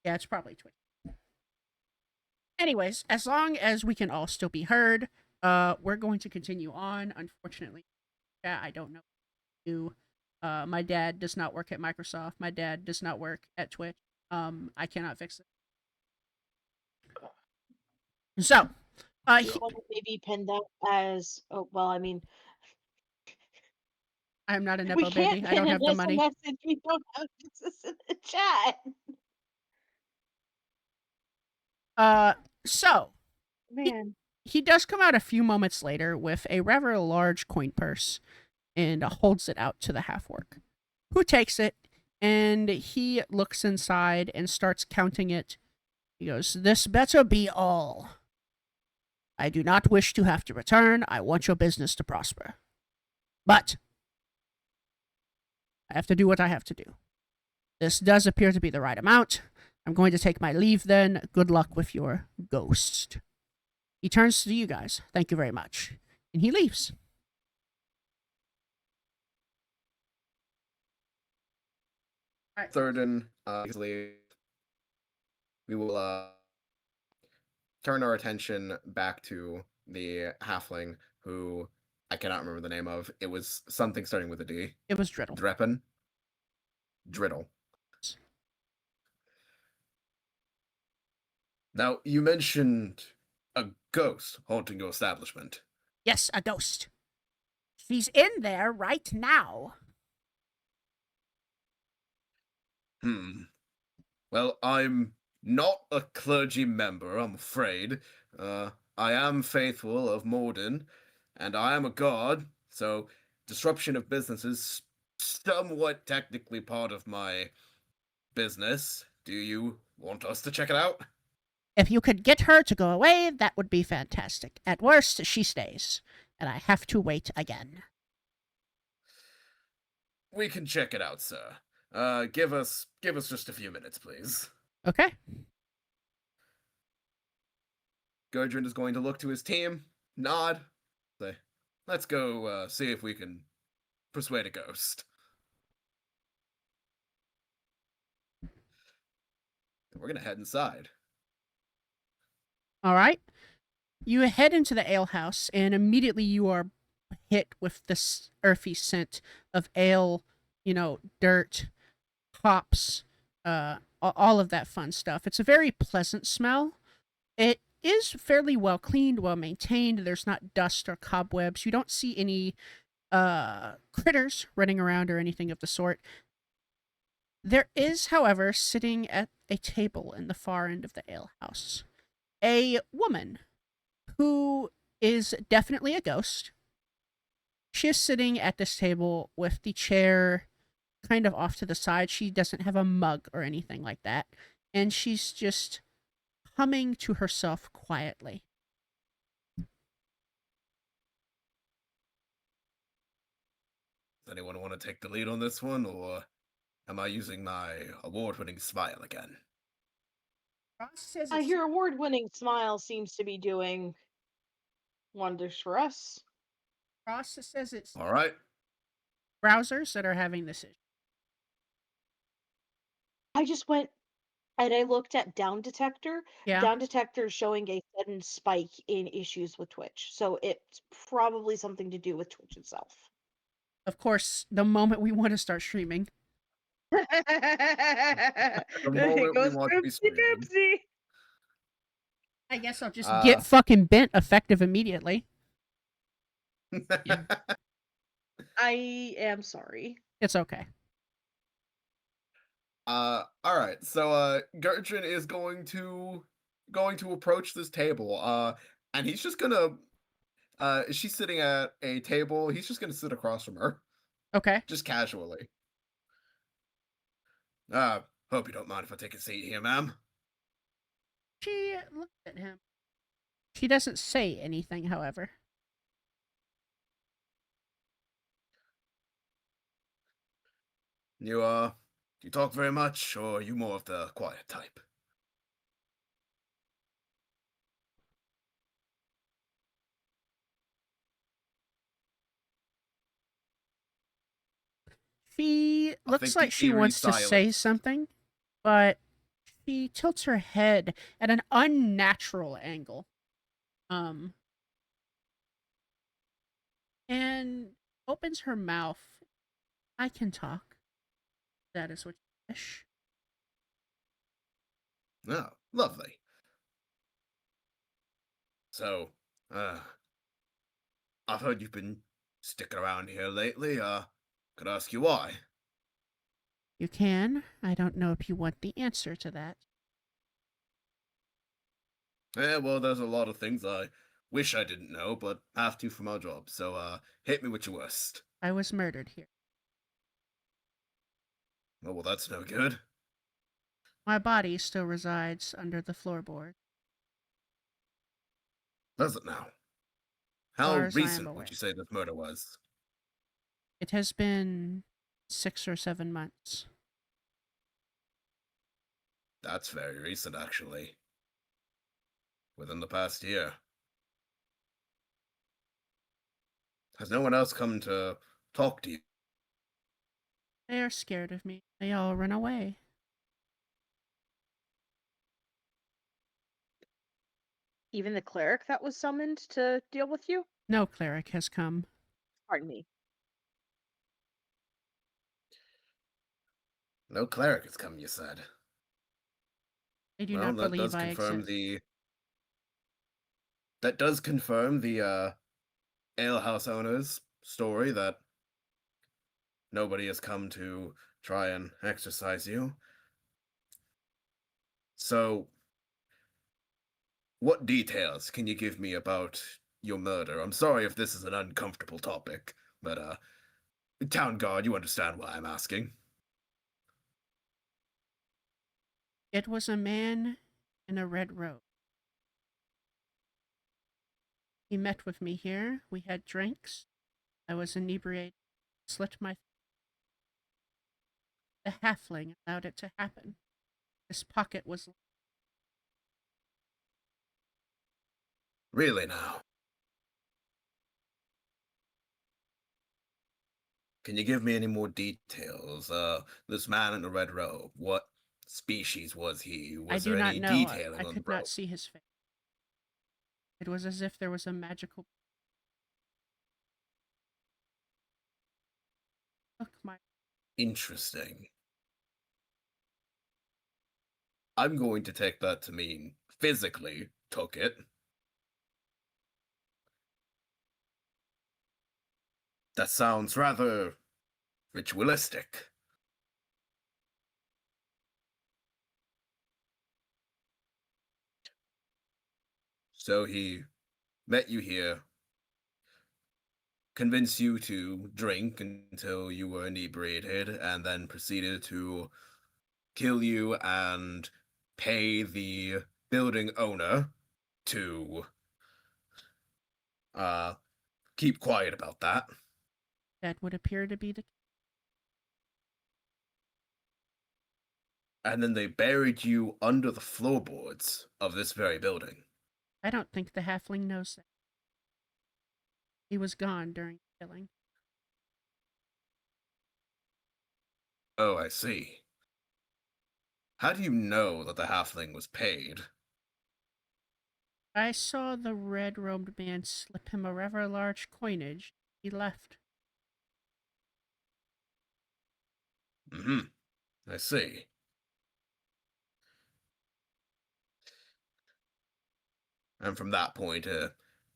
Yeah, it's probably Twitch. Anyways, as long as we can all still be heard, we're going to continue on. Unfortunately, yeah, I don't know what to do. My dad does not work at Microsoft. My dad does not work at Twitch. I cannot fix it. So, You want to maybe pin that as I mean, I'm not a we nepo can't baby. I pin don't it have the as a money. message. We don't have access in the chat. So Man, he does come out a few moments later with a rather large coin purse and holds it out to the half orc, who takes it and he looks inside and starts counting it. He goes, "This better be all. I do not wish to have to return. I want your business to prosper. But I have to do what I have to do. This does appear to be the right amount. I'm going to take my leave then. Good luck with your ghost." He turns to you guys. "Thank you very much." And he leaves. Thirden, we will turn our attention back to the halfling who I cannot remember the name of. It was something starting with a D. It was Driddle. Dreppen? Driddle. Now, you mentioned a ghost haunting your establishment. Yes, a ghost. She's in there right now. Well, I'm not a clergy member, I'm afraid. I am faithful of Morden, and I am a god, so disruption of business is somewhat technically part of my business. Do you want us to check it out? If you could get her to go away, that would be fantastic. At worst, she stays, and I have to wait again. We can check it out, sir. Give us just a few minutes, please. Okay. Gudrun is going to look to his team, nod, say, "Let's go see if we can persuade a ghost." We're gonna head inside. All right. You head into the alehouse, and immediately you are hit with this earthy scent of ale, dirt, hops, all of that fun stuff. It's a very pleasant smell. It is fairly well cleaned, well maintained. There's not dust or cobwebs. You don't see any critters running around or anything of the sort. There is, however, sitting at a table in the far end of the alehouse, a woman who is definitely a ghost. She is sitting at this table with the chair kind of off to the side. She doesn't have a mug or anything like that. And she's just humming to herself quietly. Does anyone want to take the lead on this one, or am I using my award-winning smile again? your award-winning smile seems to be doing wonders for us. Ross says it's All right. browsers that are having this issue. I just went and I looked at Down Detector. Yeah. Down Detector is showing a sudden spike in issues with Twitch. So it's probably something to do with Twitch itself. Of course, the moment we want to start streaming. The It moment we goes want to be oopsie screaming. doopsie. I guess I'll just Uh, get fucking bent effective immediately. I am sorry. It's okay. All right. So Gertrude is going to approach this table. And he's just gonna she's sitting at a table. He's just gonna sit across from her, Okay. just casually. Hope you don't mind if I take a seat here, ma'am. She looks at him. She doesn't say anything, however. You do you talk very much, or are you more of the quiet type? She I looks think like the she eerie wants to say silence- something, but she tilts her head at an unnatural angle. And opens her mouth. I can talk. That is what you wish. Oh, lovely. So, I've heard you've been sticking around here lately. Could I ask you why? You can. I don't know if you want the answer to that. Well, there's a lot of things I wish I didn't know, but have to for my job. So, hit me with your worst. I was murdered here. Oh, well, that's no good. My body still resides under the floorboard. Does it now? How Far as I am recent aware. would you say this murder was? It has been 6 or 7 months. That's very recent, actually. Within the past year. Has no one else come to talk to you? They are scared of me. They all run away. Even the cleric that was summoned to deal with you? No cleric has come. Pardon me. No cleric has come, you said. They do Well, not that believe does I confirm exist. That does confirm the alehouse owner's story that nobody has come to try and exorcise you. So, what details can you give me about your murder? I'm sorry if this is an uncomfortable topic, but town guard, you understand why I'm asking. It was a man in a red robe. He met with me here. We had drinks. I was inebriated. Slit my. The halfling allowed it to happen. His pocket was. Really now? Can you give me any more details? This man in the red robe, what species was he? I Was do there not any know. detailing I on could the robe? not see his face. It was as if there was a magical. Look, my. Interesting. I'm going to take that to mean physically took it. That sounds rather ritualistic. So he met you here, convinced you to drink until you were inebriated, and then proceeded to kill you and pay the building owner to keep quiet about that. That would appear to be the. And then they buried you under the floorboards of this very building. I don't think the halfling knows that. He was gone during the killing. Oh, I see. How do you know that the halfling was paid? I saw the red-robed man slip him a rather large coinage. He left. Hmm. I see. And from that point,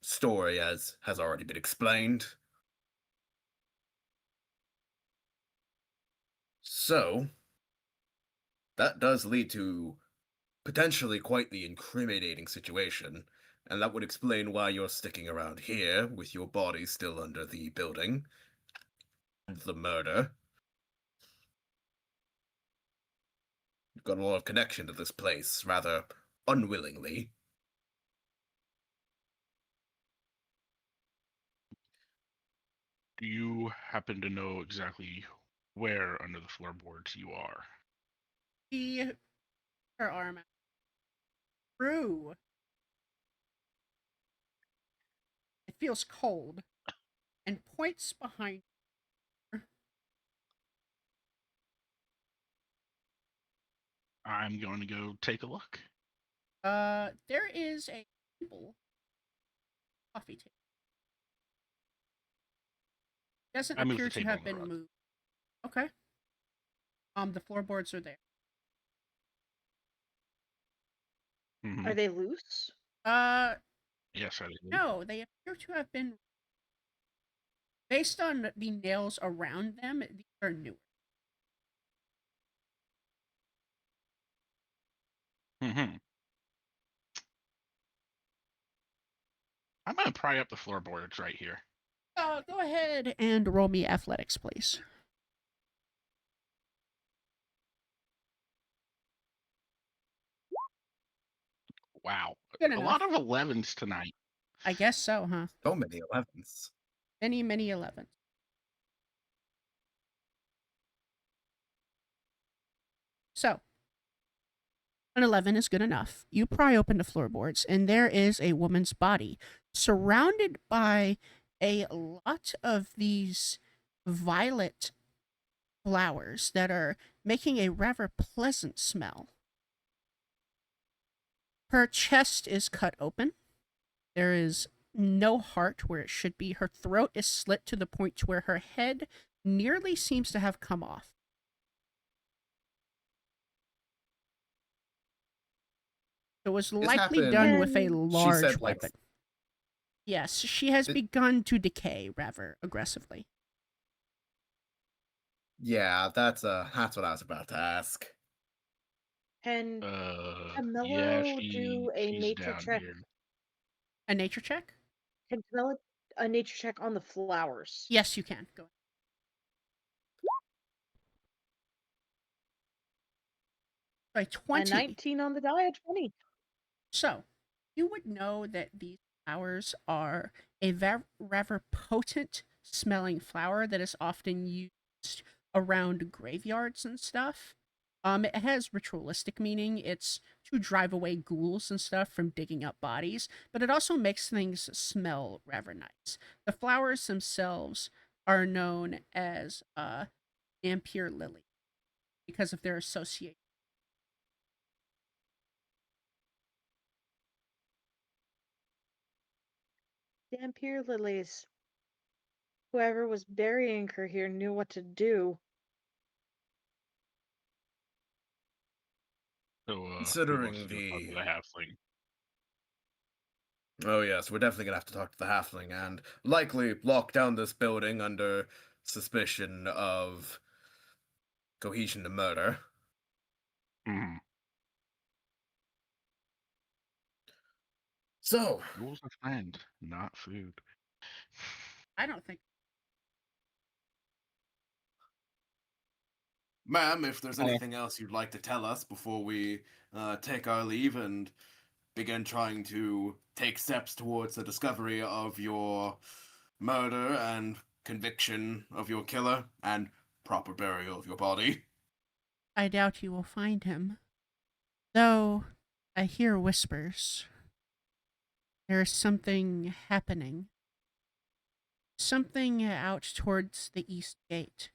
story has already been explained. So, that does lead to potentially quite the incriminating situation, and that would explain why you're sticking around here with your body still under the building. And the murder. You've got a lot of connection to this place, rather unwillingly. Do you happen to know exactly where under the floorboards you are? She her arm out. True. It feels cold and points behind her. I'm going to go take a look. There is a table, coffee table. Doesn't I moved appear the to table have on the been rug. moved. Okay. The floorboards are there. Mhm. Are they loose? Uh, Yes, I do. no, they appear to have been based on the nails around them. These are newer. Mhm. I'm going to pry up the floorboards right here. Go ahead and roll me athletics, please. Wow. Good A enough. lot of 11s tonight. I guess so, huh? So many 11s. Many, many 11s. So, an 11 is good enough. You pry open the floorboards, and there is a woman's body surrounded by a lot of these violet flowers that are making a rather pleasant smell. Her chest is cut open. There is no heart where it should be. Her throat is slit to the point to where her head nearly seems to have come off. It was This likely happened. done with a And She large said, like, weapon. Yes, she has It- begun to decay rather aggressively. yeah, that's what I was about to ask. can Yeah, Camillo do a she's nature down check? here. A nature check? Can Camilla a nature check on the flowers? Yes, you can. Go ahead. By A 20. 19 on the die, a 20. So, you would know that these flowers are a rather potent smelling flower that is often used around graveyards and stuff. It has ritualistic meaning. It's to drive away ghouls and stuff from digging up bodies, but it also makes things smell rather nice. The flowers themselves are known as Dampier lily because of their association. Dampier lilies. Whoever was burying her here knew what to do. So, who wants Considering to go talk to the the halfling? Oh yes, we're definitely gonna have to talk to the halfling and likely lock down this building under suspicion of cohesion to murder. Mhm. So, Rules of friend, not food. I don't think ma'am, if there's Oh. anything else you'd like to tell us before we take our leave and begin trying to take steps towards the discovery of your murder and conviction of your killer and proper burial of your body. I doubt you will find him. Though I hear whispers. There is something happening. Something out towards the east gate.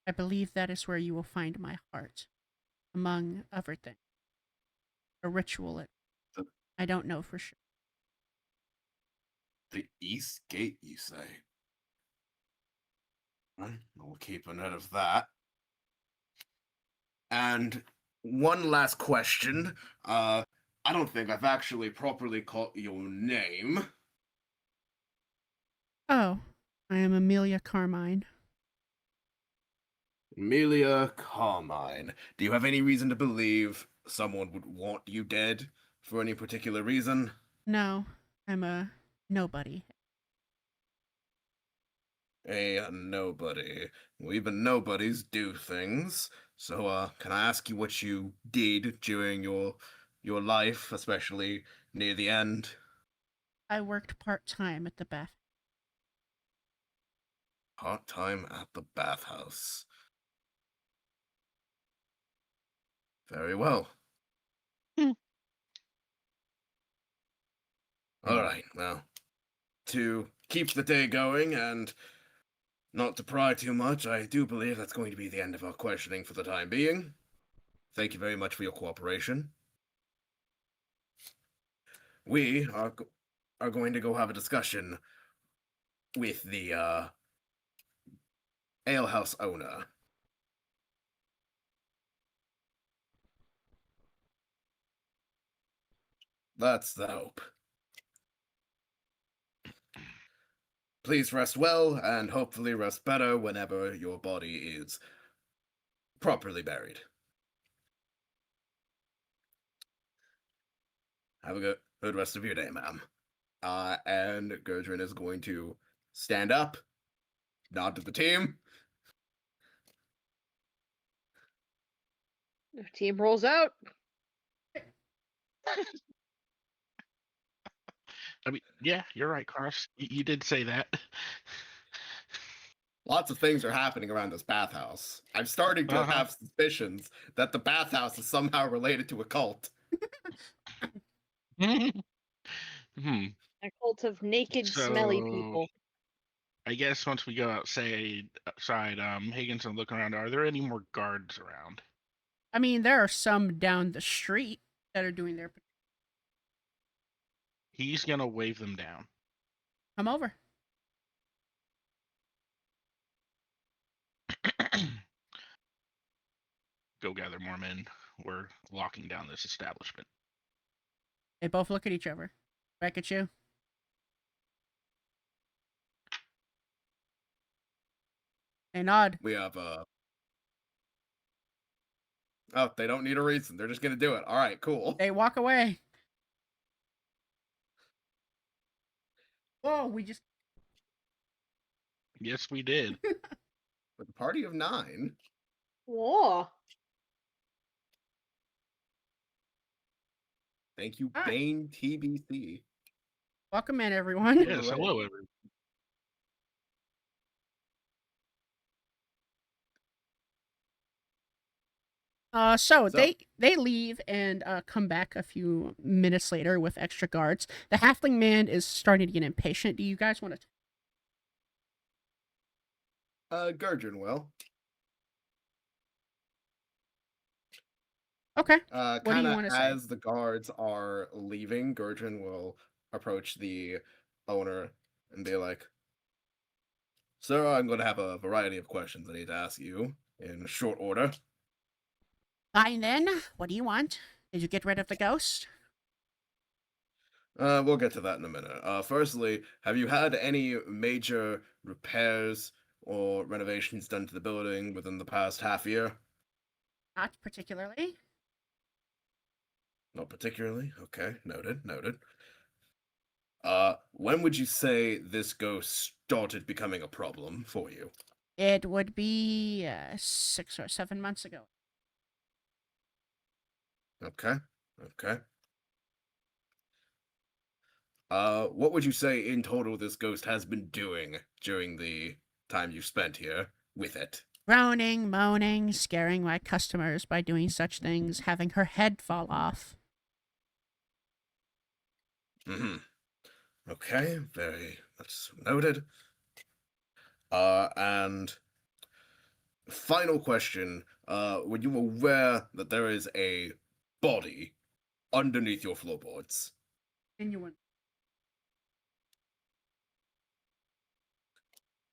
I believe that is where you will find my heart, among other things. A ritual. The- I don't know for sure. The East Gate, you say? I'll keep a note of that. And one last question. I don't think I've actually properly caught your name. Oh, I am Amelia Carmine. Amelia Carmine. Do you have any reason to believe someone would want you dead for any particular reason? No, I'm a nobody. A nobody. Well, even nobodies do things. So, can I ask you what you did during your life, especially near the end? I worked part-time at the bath. Part-time at the bathhouse. Very well. Hmm. All right, well, to keep the day going and not to pry too much, I do believe that's going to be the end of our questioning for the time being. Thank you very much for your cooperation. We are going to go have a discussion with the alehouse owner. That's the hope. Please rest well, and hopefully rest better whenever your body is properly buried. Have a good rest of your day, ma'am. And Gurdrin is going to stand up, nod to the team. The team rolls out. I mean, yeah, you're right, Cross. You did say that. Lots of things are happening around this bathhouse. I'm starting to Uh-huh. have suspicions that the bathhouse is somehow related to a cult. Hmm. A cult of naked, smelly So people. I guess once we go outside, Higgins and look around. Are there any more guards around? I mean, there are some down the street that are doing their. He's gonna wave them down. Come over. Go gather more men. We're locking down this establishment. They both look at each other. Back at you. They nod. We have oh, they don't need a reason. They're just gonna do it. All right, cool. They walk away. Whoa, we just. Yes, we did. With a party of 9. Whoa. Thank you, Ah. Bane TBC. Welcome in, everyone. Yes, hello, everyone. So So- they leave and come back a few minutes later with extra guards. The halfling man is starting to get impatient. Do you guys want to? Gurdrin will. Okay. Kind of What do you wanna say? as the guards are leaving, Gurdrin will approach the owner and be like, "Sir, I'm going to have a variety of questions I need to ask you in short order." Fine then. What do you want? Did you get rid of the ghost? We'll get to that in a minute. Firstly, have you had any major repairs or renovations done to the building within the past half year? Not particularly. Not particularly. Okay, noted, noted. When would you say this ghost started becoming a problem for you? It would be 6 or 7 months ago. Okay, okay. What would you say in total this ghost has been doing during the time you spent here with it? Groaning, moaning, scaring my customers by doing such things, having her head fall off. Mm-hmm. Okay, that's noted. And final question, were you aware that there is a body underneath your floorboards? Genuine.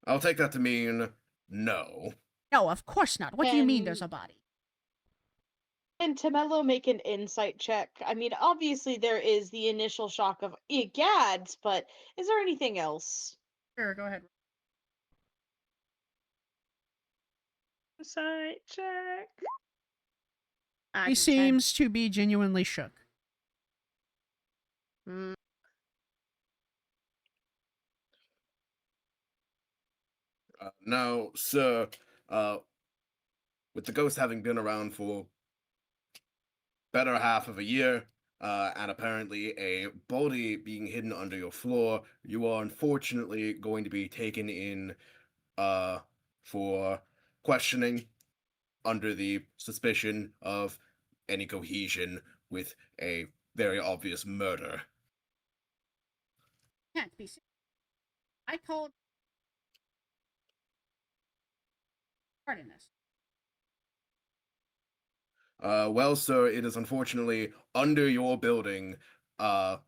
I'll take that to mean No. No, of course not. What do you mean there's And- a body? And Tamello make an insight check. I mean, obviously there is the initial shock of egads, but is there anything else? Sure, go ahead. Insight check. He seems to be genuinely shook. Mm. Now, sir, with the ghost having been around for better half of a year, and apparently a body being hidden under your floor, you are unfortunately going to be taken in for questioning under the suspicion of any cohesion with a very obvious murder. Can't be serious. I called part in this. Well, sir, it is unfortunately under your building. The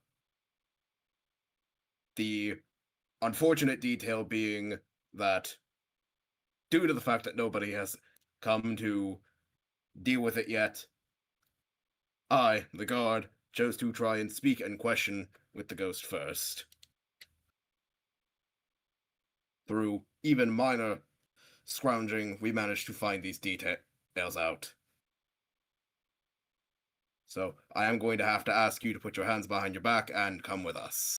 unfortunate detail being that due to the fact that nobody has come to deal with it yet, I, the guard, chose to try and speak and question with the ghost first. Through even minor scrounging, we managed to find these details out. So I am going to have to ask you to put your hands behind your back and come with us.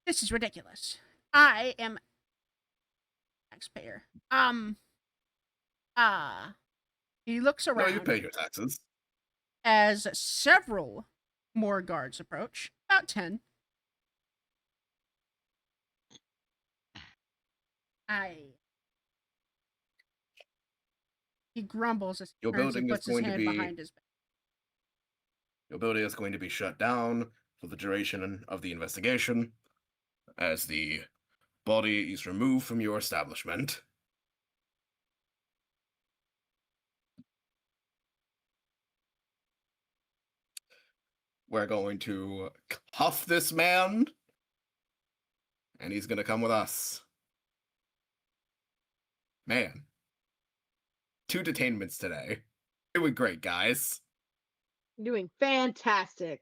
This is ridiculous. I am taxpayer. He looks No, around you pay your taxes. as several more guards approach. About 10. He grumbles as he Your turns building and is puts his going to hand be- behind his back. Your building is going to be shut down for the duration of the investigation, as the body is removed from your establishment. We're going to cuff this man, and he's going to come with us. Man, 2 detainments today. Doing great, guys. Doing fantastic.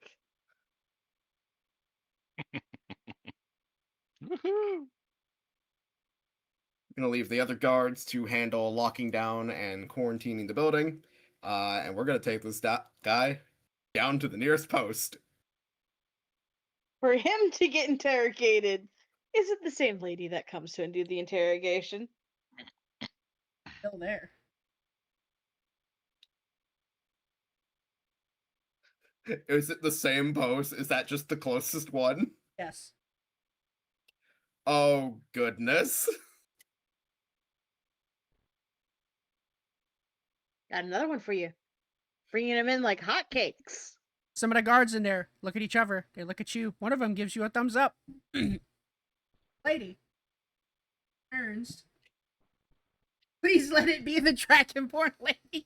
Woohoo! I'm going to leave the other guards to handle locking down and quarantining the building. And we're going to take this guy down to the nearest post. For him to get interrogated, is it the same lady that comes to and do the interrogation? Still there. Is it the same post? Is that just the closest one? Yes. Oh, goodness. Got another one for you. Bringing him in like hotcakes. Some of the guards in there look at each other. They look at you. One of them gives you a thumbs up. Lady turns. Please let it be the Dragonborn lady.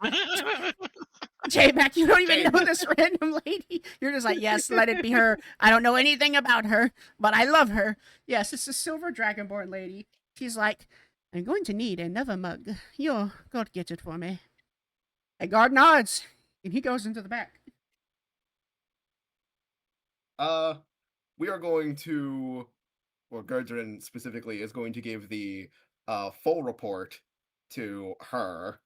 J-Mac, you don't even know this random lady. You're just like, yes, let it be her. I don't know anything about her, but I love her. Yes, it's a silver Dragonborn lady. She's like, I'm going to need another mug. You'll go get it for me. A guard nods, and he goes into the back. We are going to, or Gurdrin specifically is going to give the full report to her,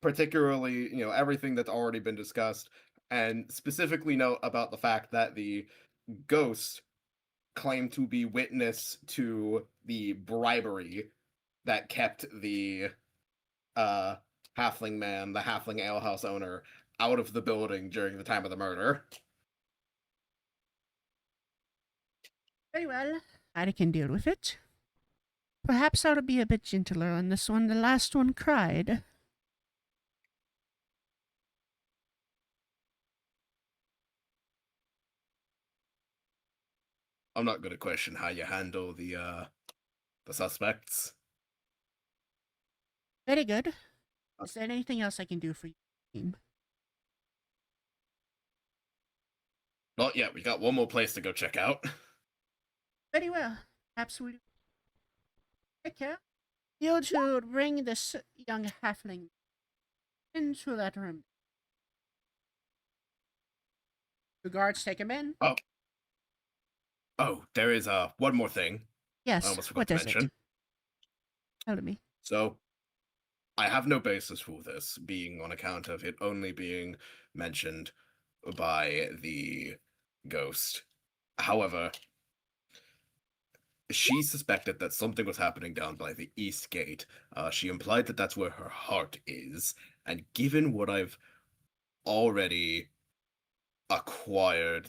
particularly, everything that's already been discussed, and specifically note about the fact that the ghost claimed to be witness to the bribery that kept the halfling man, the halfling alehouse owner, out of the building during the time of the murder. Very well. I can deal with it. Perhaps I ought to be a bit gentler on this one. The last one cried. I'm not going to question how you handle the suspects. Very good. Is there anything else I can do for you, team? Not yet. We got one more place to go check out. Very well. Absolutely. Take care. You two bring this young halfling into that room. The guards take him in. Oh, there is one more thing I Yes, almost forgot what to is mention. it? Tell me. So, I have no basis for this, being on account of it only being mentioned by the ghost. However, she suspected that something was happening down by the east gate. She implied that that's where her heart is, and given what I've already acquired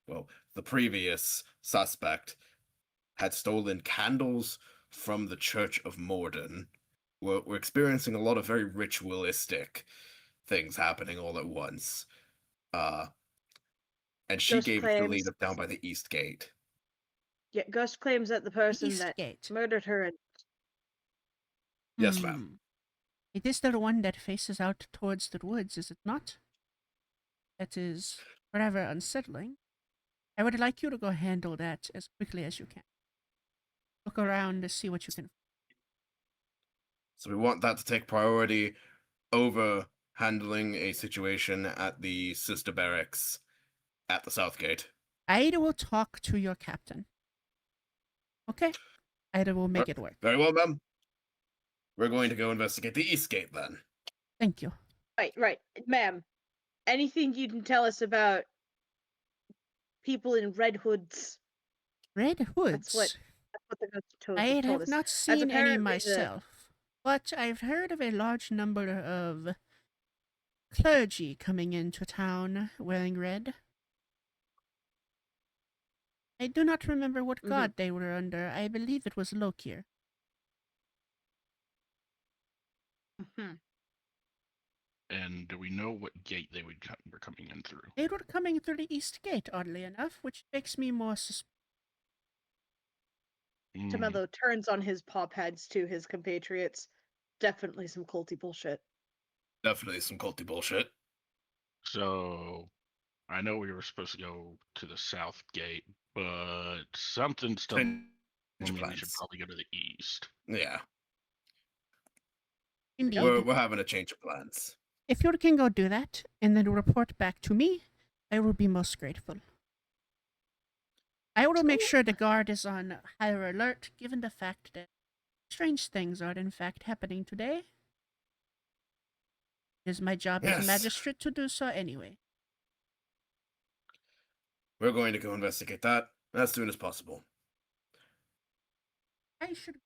well, the previous suspect had stolen candles from the Church of Morden. We're experiencing a lot of very ritualistic things happening all at once. And she Ghost gave us the lead claims. of down by the east gate. Yeah, Ghost claims that the person East that gate. murdered her and Yes, ma'am. It is the one that faces out towards the woods, is it not? That is rather unsettling. I would like you to go handle that as quickly as you can. Look around to see what you can. So we want that to take priority over handling a situation at the sister barracks at the south gate. Ida will talk to your captain. Okay? Ida will make it work. Very well, ma'am. We're going to go investigate the east gate then. Thank you. right, ma'am. Anything you can tell us about people in red hoods? Red hoods. That's what the ghost told I told have us. not seen any apparently myself, but I've heard of a large number of clergy coming into town wearing red. I do not remember what Mhm. god they were under. I believe it was Lokir. Mhm. And do we know what gate they were coming in through? They were coming through the east gate, oddly enough, which makes me more suspicious. Tomello turns on his paw pads to his compatriots. Definitely some culty bullshit. Definitely some culty bullshit. So I know we were supposed to go to the south gate, but something's telling Change me we plans. should probably go to the east. Yeah, Indeed. we're having a change of plans. If you can go do that, and then report back to me, I will be most grateful. I will make sure the guard is on higher alert, given the fact that strange things are in fact happening today. It is my job as Yes. a magistrate to do so anyway. We're going to go investigate that as soon as possible. I should.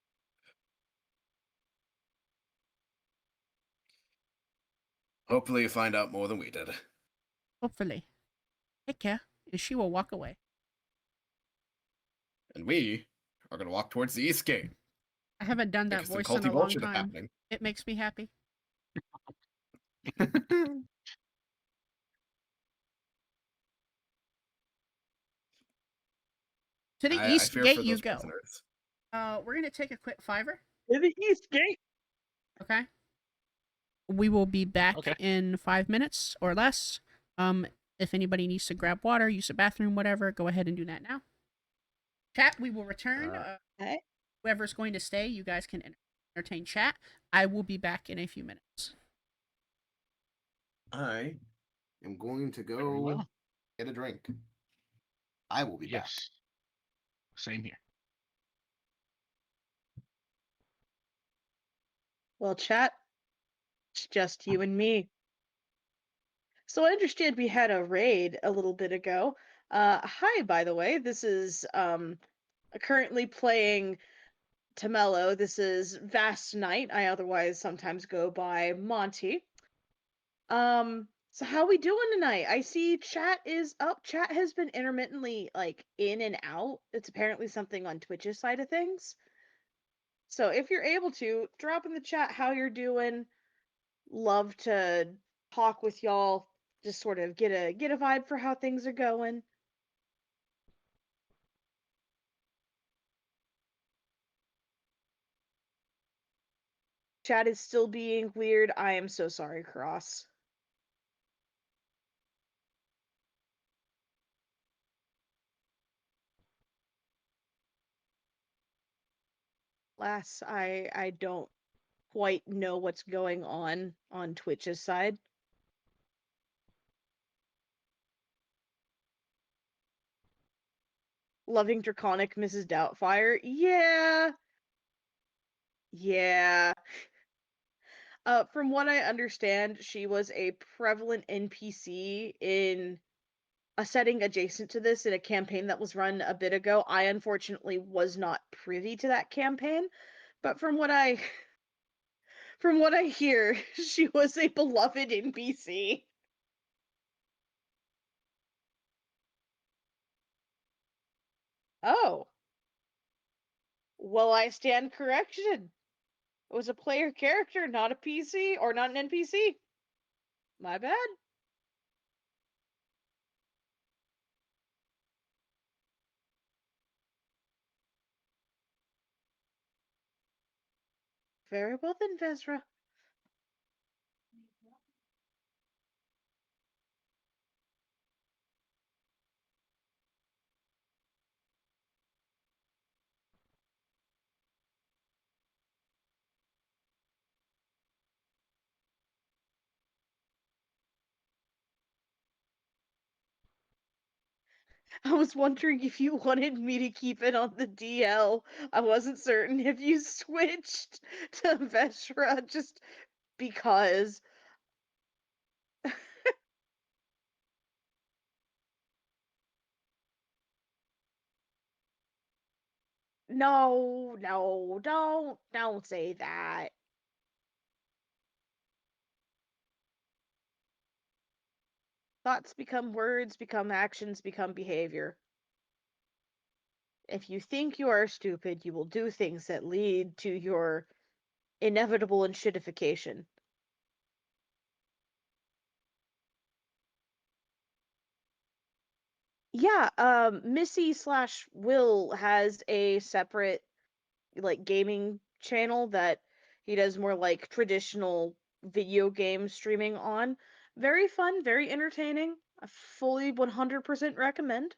Hopefully you find out more than we did. Hopefully. Take care, and she will walk away. And we are going to walk towards the east gate. I haven't done that Because some voice in culty a long bullshit is time. happening. It makes me happy. To the I east fear gate for you those go. prisoners. We're gonna take a quick fiver. To the east gate. Okay. We will be back Okay. in 5 minutes or less. If anybody needs to grab water, use the bathroom, whatever, go ahead and do that now. Chat, we will return. Okay. Whoever's going to stay, you guys can entertain chat. I will be back in a few minutes. I am going to Very go well. get a drink. I will be back. Yes. Same here. Well, chat, it's just you and me. So I understand we had a raid a little bit ago. Hi, by the way. This is currently playing Tomello. This is Vast Night. I otherwise sometimes go by Monty. So how we doing tonight? I see chat is up. Chat has been intermittently like in and out. It's apparently something on Twitch's side of things. So if you're able to, drop in the chat how you're doing. Love to talk with y'all. Just sort of get a vibe for how things are going. Chat is still being weird. I am so sorry, Cross. Lass, I don't quite know what's going on Twitch's side. Loving Draconic Mrs. Doubtfire. Yeah. Yeah. From what I understand, she was a prevalent NPC in a setting adjacent to this in a campaign that was run a bit ago. I unfortunately was not privy to that campaign, but from what I hear, she was a beloved NPC. Oh. Well, I stand correction. It was a player character, not a PC or not an NPC. My bad. Very well then, Vezra. I was wondering if you wanted me to keep it on the DL. I wasn't certain if you switched to Vezra just because. No, don't say that. Thoughts become words, become actions, become behavior. If you think you are stupid, you will do things that lead to your inevitable enshittification. Yeah, Missy slash Will has a separate like gaming channel that he does more like traditional video game streaming on. Very fun, very entertaining. I fully 100% recommend.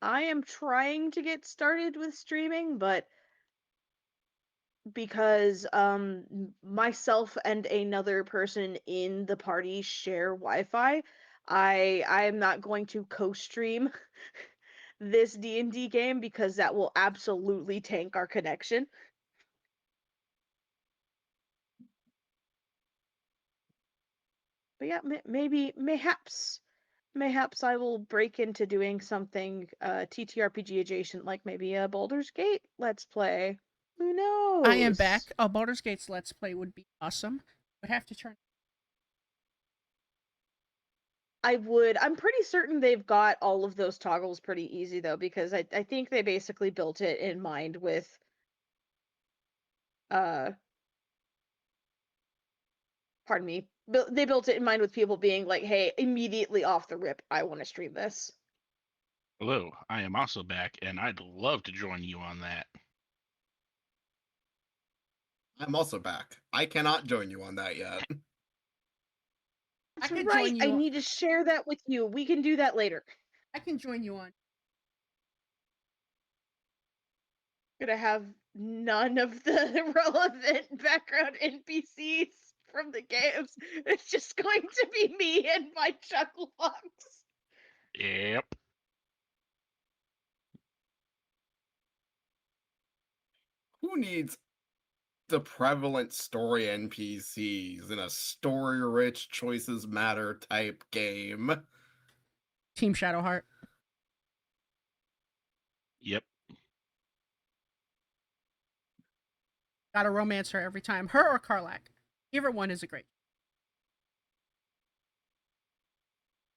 I am trying to get started with streaming, but because myself and another person in the party share Wi-Fi, I am not going to co-stream this D&D game because that will absolutely tank our connection. But yeah, mayhaps I will break into doing something TTRPG adjacent, like maybe a Baldur's Gate Let's Play. Who knows? I am back. A Baldur's Gate's Let's Play would be awesome. Would have to turn. I would. I'm pretty certain they've got all of those toggles pretty easy though, because I think they basically built it in mind with pardon me. They built it in mind with people being like, "Hey, immediately off the rip, I want to stream this." Hello, I am also back, and I'd love to join you on that. I'm also back. I cannot join you on that yet. That's could right. join you I on- need to share that with you. We can do that later. I can join you on. Gonna have none of the relevant background NPCs from the games. It's just going to be me and my chuckle box. Yep. Who needs the prevalent story NPCs in a story-rich choices matter type game? Team Shadowheart. Yep. Gotta romance her every time. Her or Karlach. Either one is a great.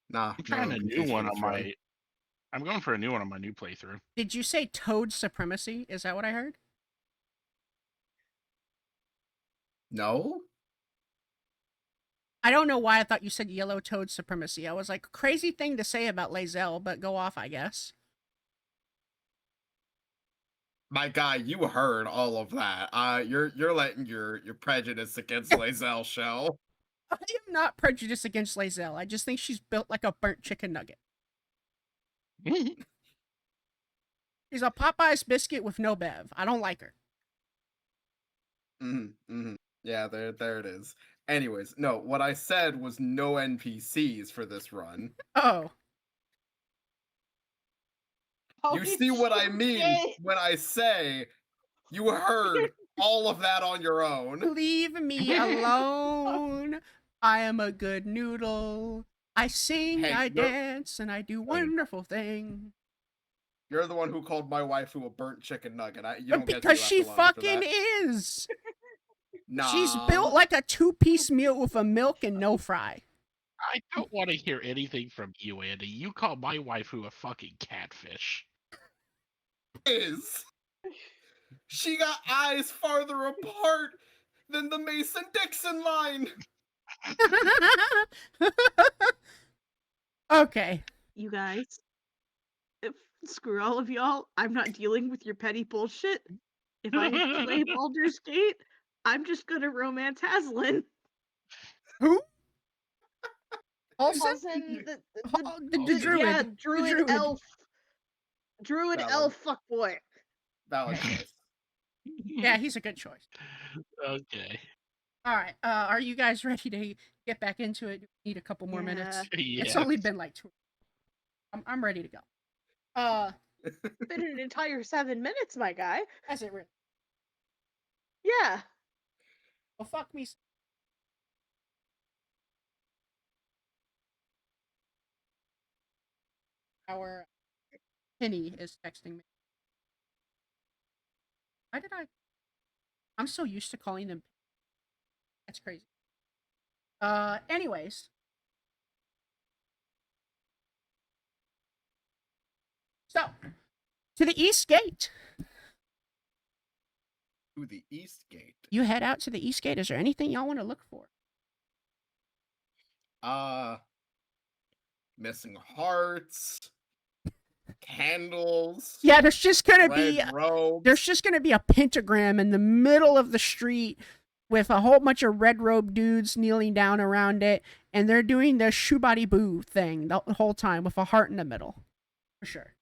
Nah, I'm trying no a new NPCs one for on this run. my. I'm going for a new one on my new playthrough. Did you say Toad Supremacy? Is that what I heard? No? I don't know why I thought you said Yellow Toad Supremacy. I was like, crazy thing to say about Lae'zel, but go off, I guess. My guy, you heard all of that. You're letting your prejudice against Lae'zel show. I am not prejudiced against Lae'zel. I just think she's built like a burnt chicken nugget. She's a Popeye's biscuit with no bev. I don't like her. Yeah, there it is. Anyways, no, what I said was no NPCs for this run. Oh, Oh, You see what I mean when I say you heard all of that on your own. leave me alone. I am a good noodle. I sing, Hey, I you're- dance, and I do wonderful things. You're the one who called my wife a burnt chicken nugget. You don't get to be Because left she alone after fucking that. is. Nah. She's built like a 2-piece meal with a milk and no fry. I don't want to hear anything from you, Andy. You call my waifu a fucking catfish. Is. She got eyes farther apart than the Mason-Dixon line. Okay. You guys, screw all of y'all. I'm not dealing with your petty bullshit. If I play Baldur's Gate, I'm just gonna romance Haslin. Who? Olsen? Paulson, The druid. Yeah, The druid elf. Druid Valid. elf fuckboy. Valid choice. Yeah, he's a good choice. Okay. All right. Are you guys ready to get back into it? Need a couple more minutes. Yeah. It's only been like 2. I'm ready to go. Been an entire 7 minutes, my guy. Has it really? Yeah. Well, fuck me. Our Penny is texting me. Why did I? I'm so used to calling them. That's crazy. Anyways. So, to the East Gate. To the East Gate. You head out to the East Gate. Is there anything y'all want to look for? Missing hearts, candles. Yeah, there's just gonna red be robes. there's just gonna be a pentagram in the middle of the street with a whole bunch of red robe dudes kneeling down around it, and they're doing the shubadi boo thing the whole time with a heart in the middle, for sure.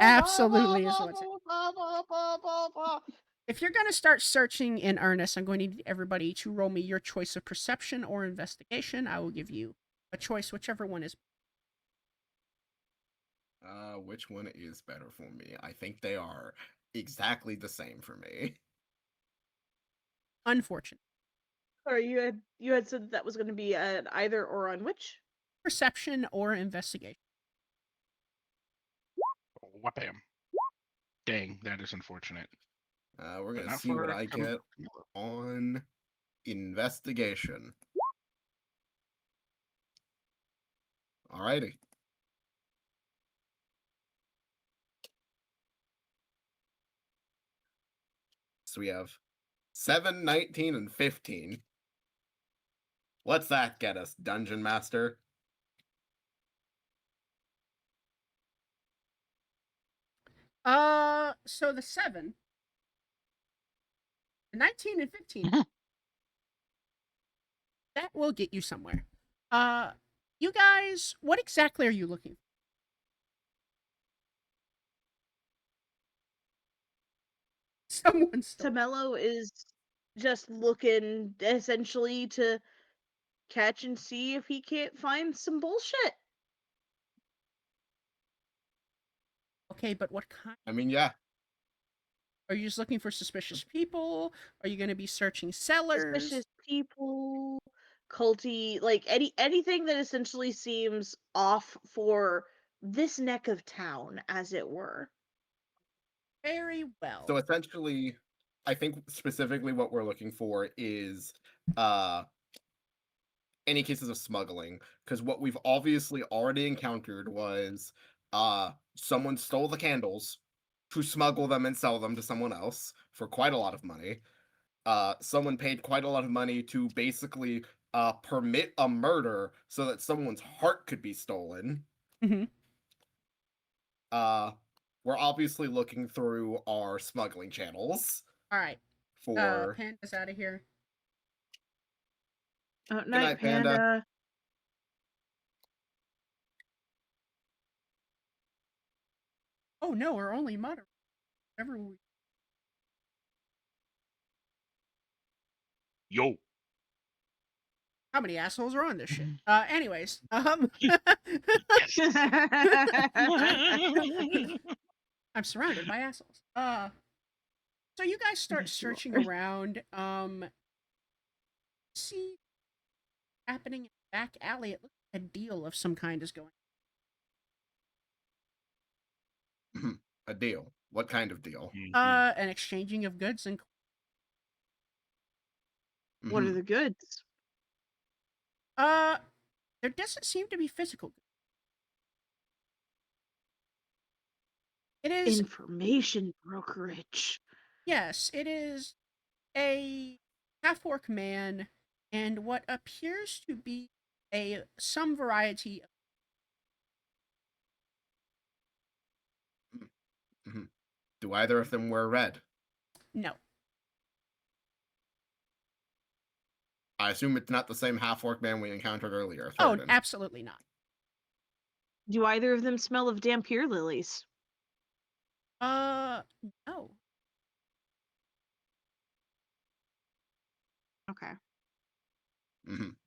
Absolutely is what's If you're going to start searching in earnest, I'm going to need everybody to roll me your choice of perception or investigation. I will give you a choice, whichever one is. Which one is better for me? I think they are exactly the same for me. Unfortunate. Sorry, you had said that was going to be an either or on which? Perception or investigation. Wham. Dang, that is unfortunate. We're But gonna not see what for I get on investigation. Alrighty. So we have 7, 19, and 15. What's that get us, Dungeon Master? So the 7, the 19 and 15, that will get you somewhere. You guys, what exactly are you looking for? Someone's still... Tamello is just looking essentially to catch and see if he can't find some bullshit. Okay, but what kind? I mean, yeah. Are you just looking for suspicious people? Are you going to be searching cellars? Suspicious people, culty, like anything that essentially seems off for this neck of town, as it were. Very well. So essentially, I think specifically what we're looking for is any cases of smuggling, because what we've obviously already encountered was someone stole the candles to smuggle them and sell them to someone else for quite a lot of money. Someone paid quite a lot of money to basically permit a murder so that someone's heart could be stolen. Mhm. We're obviously looking through our smuggling channels All right. for Panda's out of here. Oh, night, night, Panda. Panda. Oh no, we're only moderate. Whatever we... Yo. How many assholes are on this shit? Anyways, Yes. I'm surrounded by assholes. So you guys start Yes, you searching are. around. See happening in the back alley. It looks like a deal of some kind is going. A deal. What kind of deal? An exchanging of goods and What are Mhm. the goods? there doesn't seem to be physical goods. It is Information brokerage. yes, it is a half-orc man and what appears to be some variety of Do either of them wear red? no. I assume it's not the same half-orc man we encountered earlier. Oh, Thorin. absolutely not. Do either of them smell of Dampier lilies? No. Okay.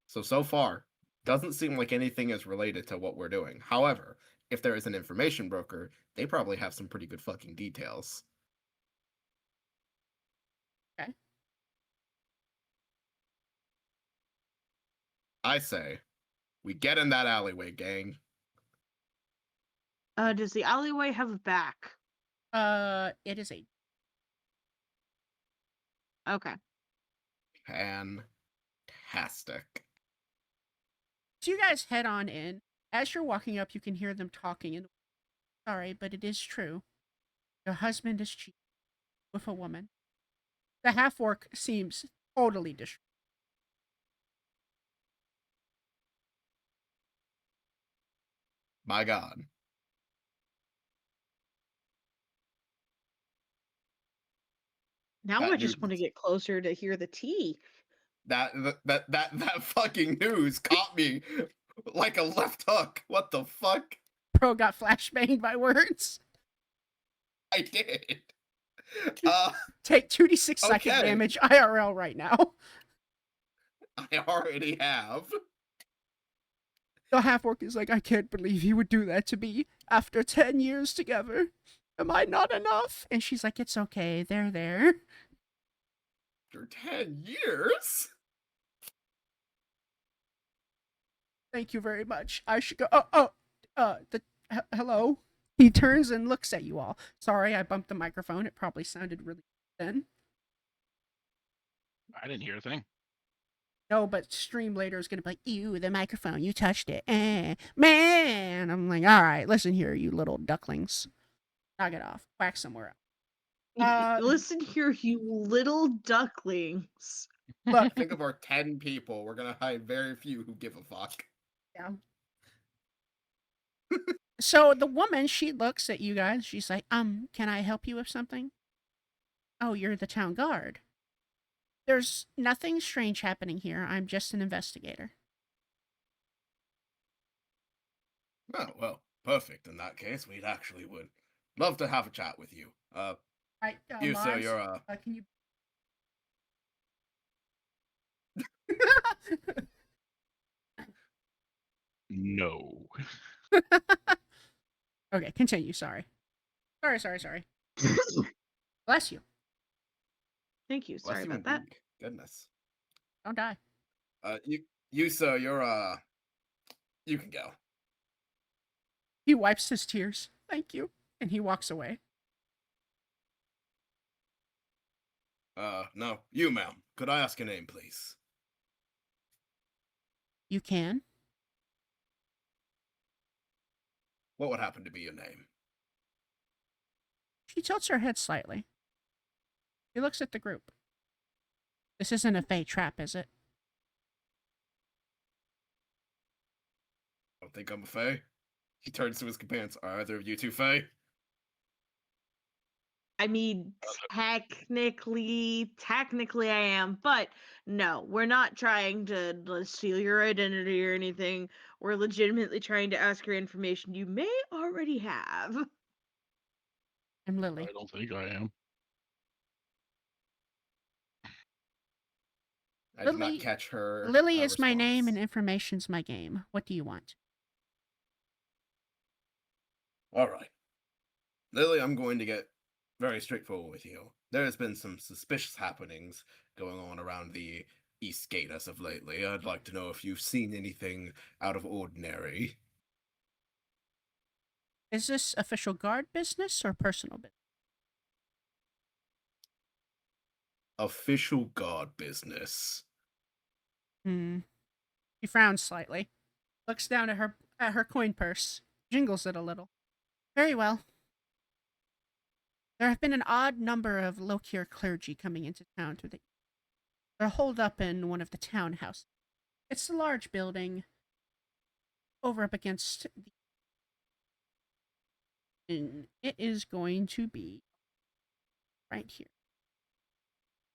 So far, doesn't seem like anything is related to what we're doing. However, if there is an information broker, they probably have some pretty good fucking details. Okay. I say, we get in that alleyway, gang. Does the alleyway have a back? It is a Okay. Fantastic. so you guys head on in. As you're walking up, you can hear them talking. And sorry, but it is true. Your husband is cheating with a woman. The half orc seems totally distraught. My God. Now That I just want to news- get closer to hear the tea. That fucking news caught me like a left hook. What the fuck? Pro got flashbanged by words. I did. Take 2d6 psychic Okay. damage IRL right now. I already have. The half orc is like, I can't believe he would do that to me after 10 years together. Am I not enough? And she's like, it's okay. They're there. After 10 years? Thank you very much. I should go. Hello? He turns and looks at you all. Sorry, I bumped the microphone. It probably sounded really thin. I didn't hear a thing. No, but stream later is going to be like, ew, the microphone, you touched it. Man. I'm like, all right, listen here, you little ducklings. Knock it off. Whack somewhere else. Listen here, you little ducklings. Look, Think of our 10 people. We're gonna hide very few who give a fuck. yeah. So the woman, she looks at you guys. She's like, can I help you with something? Oh, you're the town guard. There's nothing strange happening here. I'm just an investigator. Oh, well, perfect. In that case, we'd actually would love to have a chat with you. Right, You, sir, Mars, you're, can you... No. Okay, continue. Sorry. Sorry. Bless you. Thank you. Sorry bless you about that. indeed. Goodness. Don't die. You, sir, you're, you can go. He wipes his tears. Thank you. And he walks away. No, you, ma'am. Could I ask your name, please? You can? What would happen to be your name? She tilts her head slightly. He looks at the group. This isn't a Fey trap, is it? Don't think I'm a Fae? He turns to his companions. Are either of you two Fae? I mean, technically I am, but no, we're not trying to steal your identity or anything. We're legitimately trying to ask your information you may already have. I'm Lily. I don't think I am. I did Lily- not catch her. Lily is my name and response. information's my game. What do you want? All right, Lily, I'm going to get very straightforward with you. There has been some suspicious happenings going on around the East Gate as of lately. I'd like to know if you've seen anything out of ordinary. Is this official guard business or personal business? Official guard business. She frowns slightly, looks down at her coin purse, jingles it a little. Very well. There have been an odd number of Lokir clergy coming into town through the. They're holed up in one of the townhouses. It's a large building over up against the. And it is going to be right here.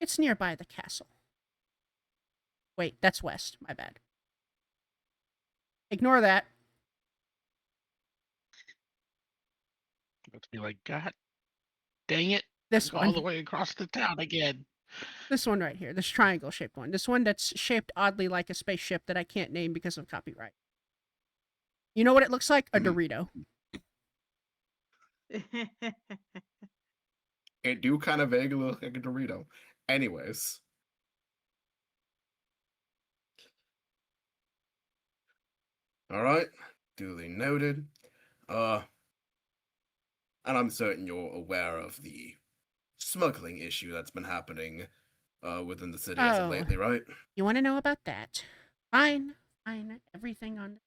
It's nearby the castle. Wait, that's west. My bad. Ignore that. Let's be like, God dang it. This It's all the one. way across the town again. This one right here. This triangle shaped one. This one that's shaped oddly like a spaceship that I can't name because of copyright. You know what it looks like? A Dorito. It do kind of vaguely look like a Dorito. Anyways. All right. Duly noted. And I'm certain you're aware of the smuggling issue that's been happening within the city as of Oh. lately, right? You want to know about that? Fine. Fine. Everything on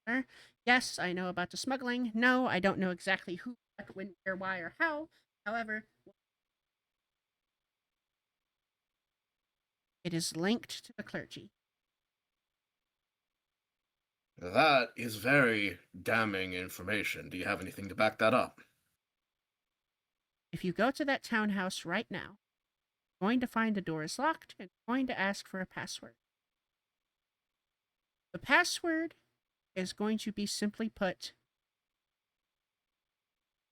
there. Yes, I know about the smuggling. No, I don't know exactly who, what, when, where, why, or how. However, it is linked to the clergy. That is very damning information. Do you have anything to back that up? If you go to that townhouse right now, you're going to find the door is locked and you're going to ask for a password. The password is going to be simply put,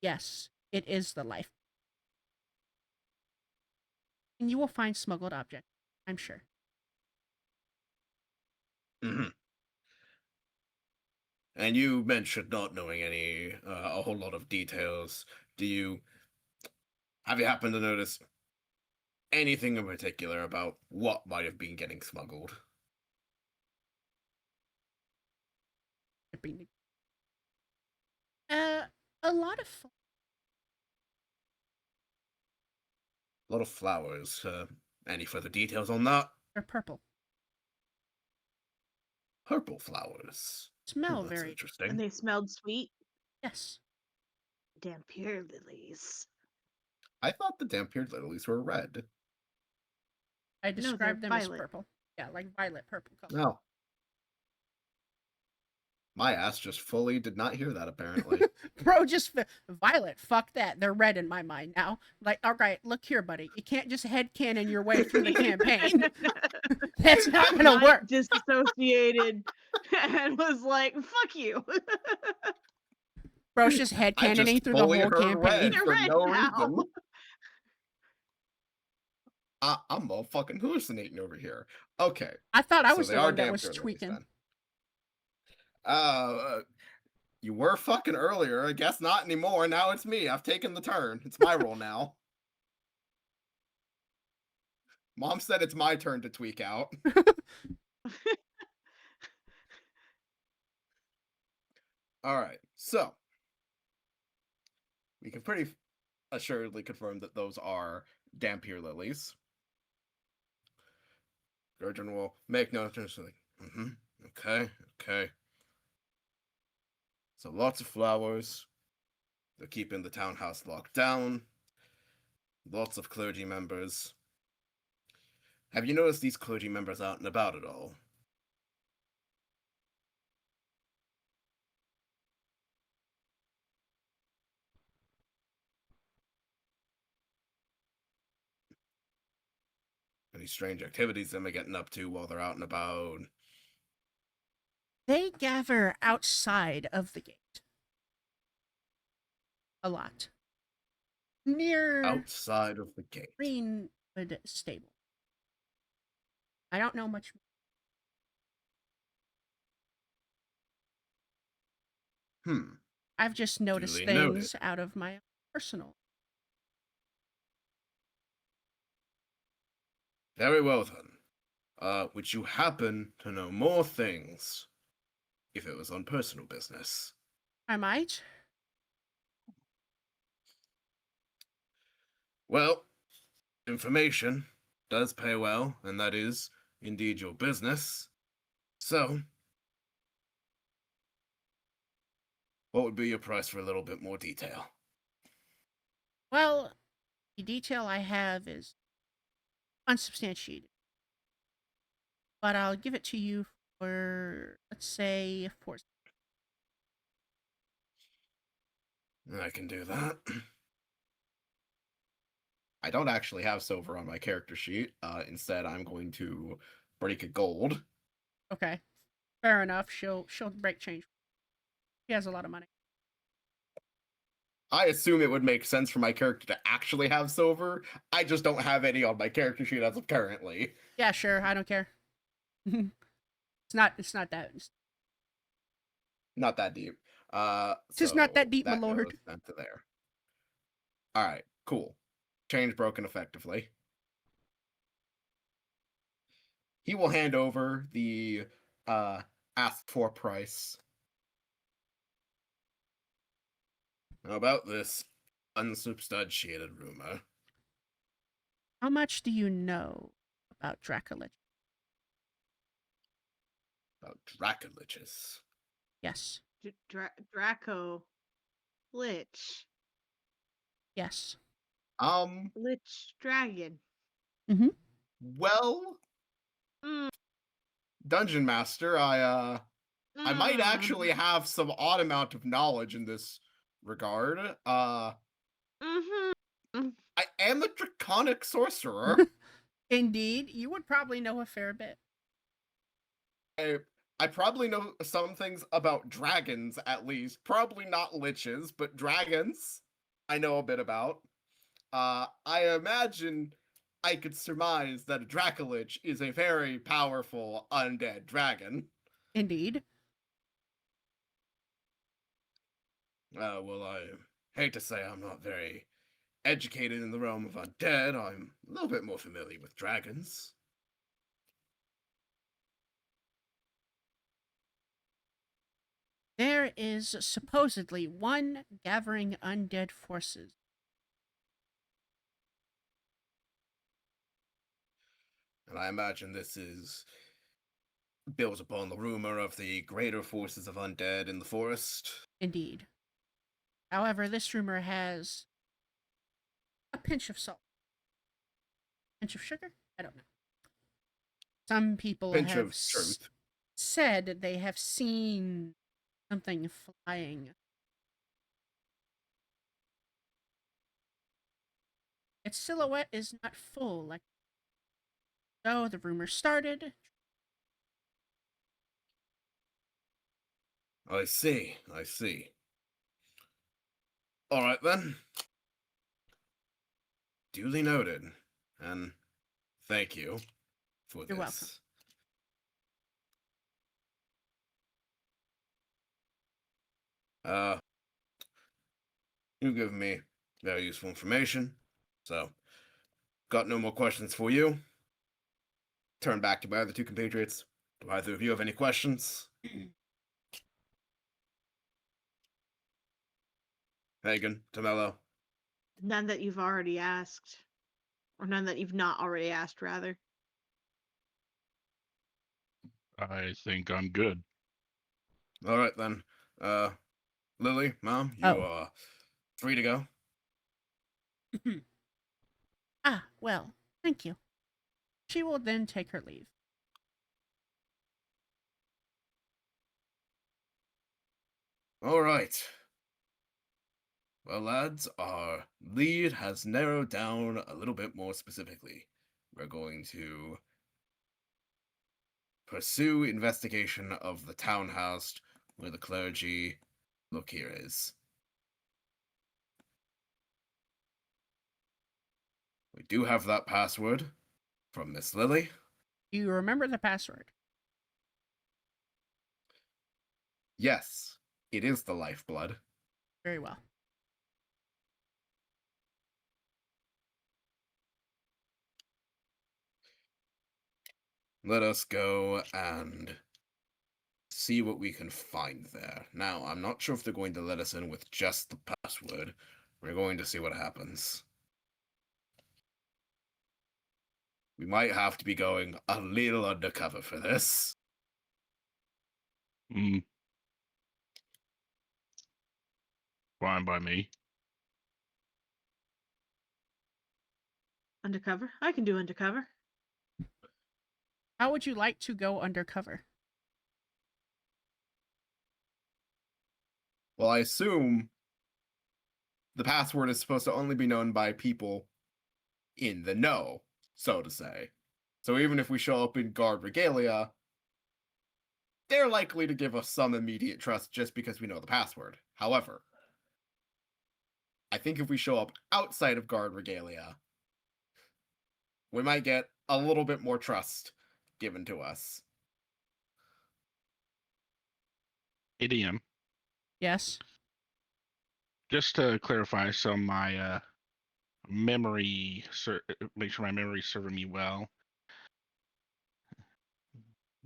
yes, it is the life. And you will find smuggled objects, I'm sure. Mm-hmm. And you mentioned not knowing a whole lot of details. Have you happened to notice anything in particular about what might have been getting smuggled? A lot of A lot of flowers. Any further details on that? they're purple. Purple flowers. Smell That's very interesting. And they smelled sweet. yes. Dampier lilies. I thought the dampier lilies were red. I they're described them as violet. purple. Yeah, like violet purple color. No. My ass just fully did not hear that, apparently. Bro, just violet. Fuck that. They're red in my mind now. Like, all right, look here, buddy. You can't just headcanon your way through the campaign. That's not gonna Mike work. Disassociated and was like, "Fuck you." Bro's just I headcanoning just through the fully whole heard campaign. red They're for red no now. reason. I'm all fucking hallucinating over here. Okay. I thought I so was they the are one that was dampier lilies tweaking. then. You were fucking earlier. I guess not anymore. Now it's me. I've taken the turn. It's my role now. Mom said it's my turn to tweak out. All right. So we can pretty assuredly confirm that those are dampier lilies. Gurdon will make note of like, okay, okay. So lots of flowers. They're keeping the townhouse locked down. Lots of clergy members. Have you noticed these clergy members out and about at all? any strange activities them getting up to while they're out and about? They gather outside of the gate. A lot. Near Outside of the gate. Greenwood Stable. I don't know much. I've just noticed Duly things noted. out of my personal. Very well then. Would you happen to know more things if it was on personal business? I might. Well, information does pay well, and that is indeed your business. So, what would be your price for a little bit more detail? Well, the detail I have is unsubstantiated. But I'll give it to you for, let's say, 4. I can do that. I don't actually have silver on my character sheet. Instead, I'm going to break a gold. Okay. Fair enough. She'll break change. She has a lot of money. I assume it would make sense for my character to actually have silver. I just don't have any on my character sheet as of currently. Yeah, sure. I don't care. It's not that. Not that deep. Tis not that deep, my that lord. goes down to there. All right, cool. Change broken effectively. He will hand over the asked for price. How about this unsubstantiated rumor? How much do you know about Dracolich? About Dracoliches. Yes. Draco. Lich. Yes. Lich dragon. Well, Dungeon Master, I might actually have some odd amount of knowledge in this regard. I am a draconic sorcerer. Indeed, you would probably know a fair bit. I probably know some things about dragons, at least. Probably not liches, but dragons I know a bit about. I imagine I could surmise that a Dracolich is a very powerful undead dragon. Indeed. Well, I hate to say I'm not very educated in the realm of undead. I'm a little bit more familiar with dragons. There is supposedly one gathering undead forces. And I imagine this is built upon the rumor of the greater forces of undead in the forest. Indeed. However, this rumor has a pinch of salt. Pinch of sugar? I don't know. Some people Pinch have of truth. said they have seen something flying. Its silhouette is not full, like so the rumor started. I see. All right then. Duly noted. And thank you for You're this. welcome. You've given me very useful information, so got no more questions for you. Turn back to my other two compatriots. Do either of you have any questions? Hagen, Tomello. None that you've already asked. Or none that you've not already asked, rather. I think I'm good. All right then. Lily, Mom, you are free to go. Well, thank you. She will then take her leave. All right. Well, lads, our lead has narrowed down a little bit more specifically. we're going to pursue investigation of the townhouse where the clergy look here is. We do have that password from Miss Lily. Do you remember the password? Yes, it is the lifeblood. Very well. Let us go and see what we can find there. Now, I'm not sure if they're going to let us in with just the password. We're going to see what happens. We might have to be going a little undercover for this. Mm. Fine by me. Undercover? I can do undercover. How would you like to go undercover? Well, I assume the password is supposed to only be known by people in the know, so to say. So even if we show up in guard regalia, they're likely to give us some immediate trust just because we know the password. However, I think if we show up outside of guard regalia, we might get a little bit more trust given to us. Idiom. Yes. Just to clarify, so my memory, make sure my memory's serving me well.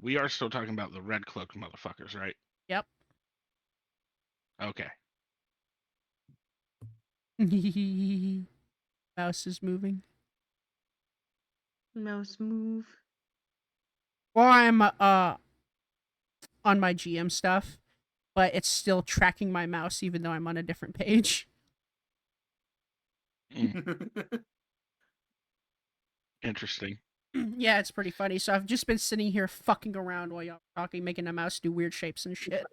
We are still talking about the red cloak motherfuckers, right? Yep. Okay. Mouse is moving. Mouse move. Well, I'm on my GM stuff, but it's still tracking my mouse even though I'm on a different page. Interesting. Yeah, it's pretty funny. So I've just been sitting here fucking around while y'all are talking, making the mouse do weird shapes and shit.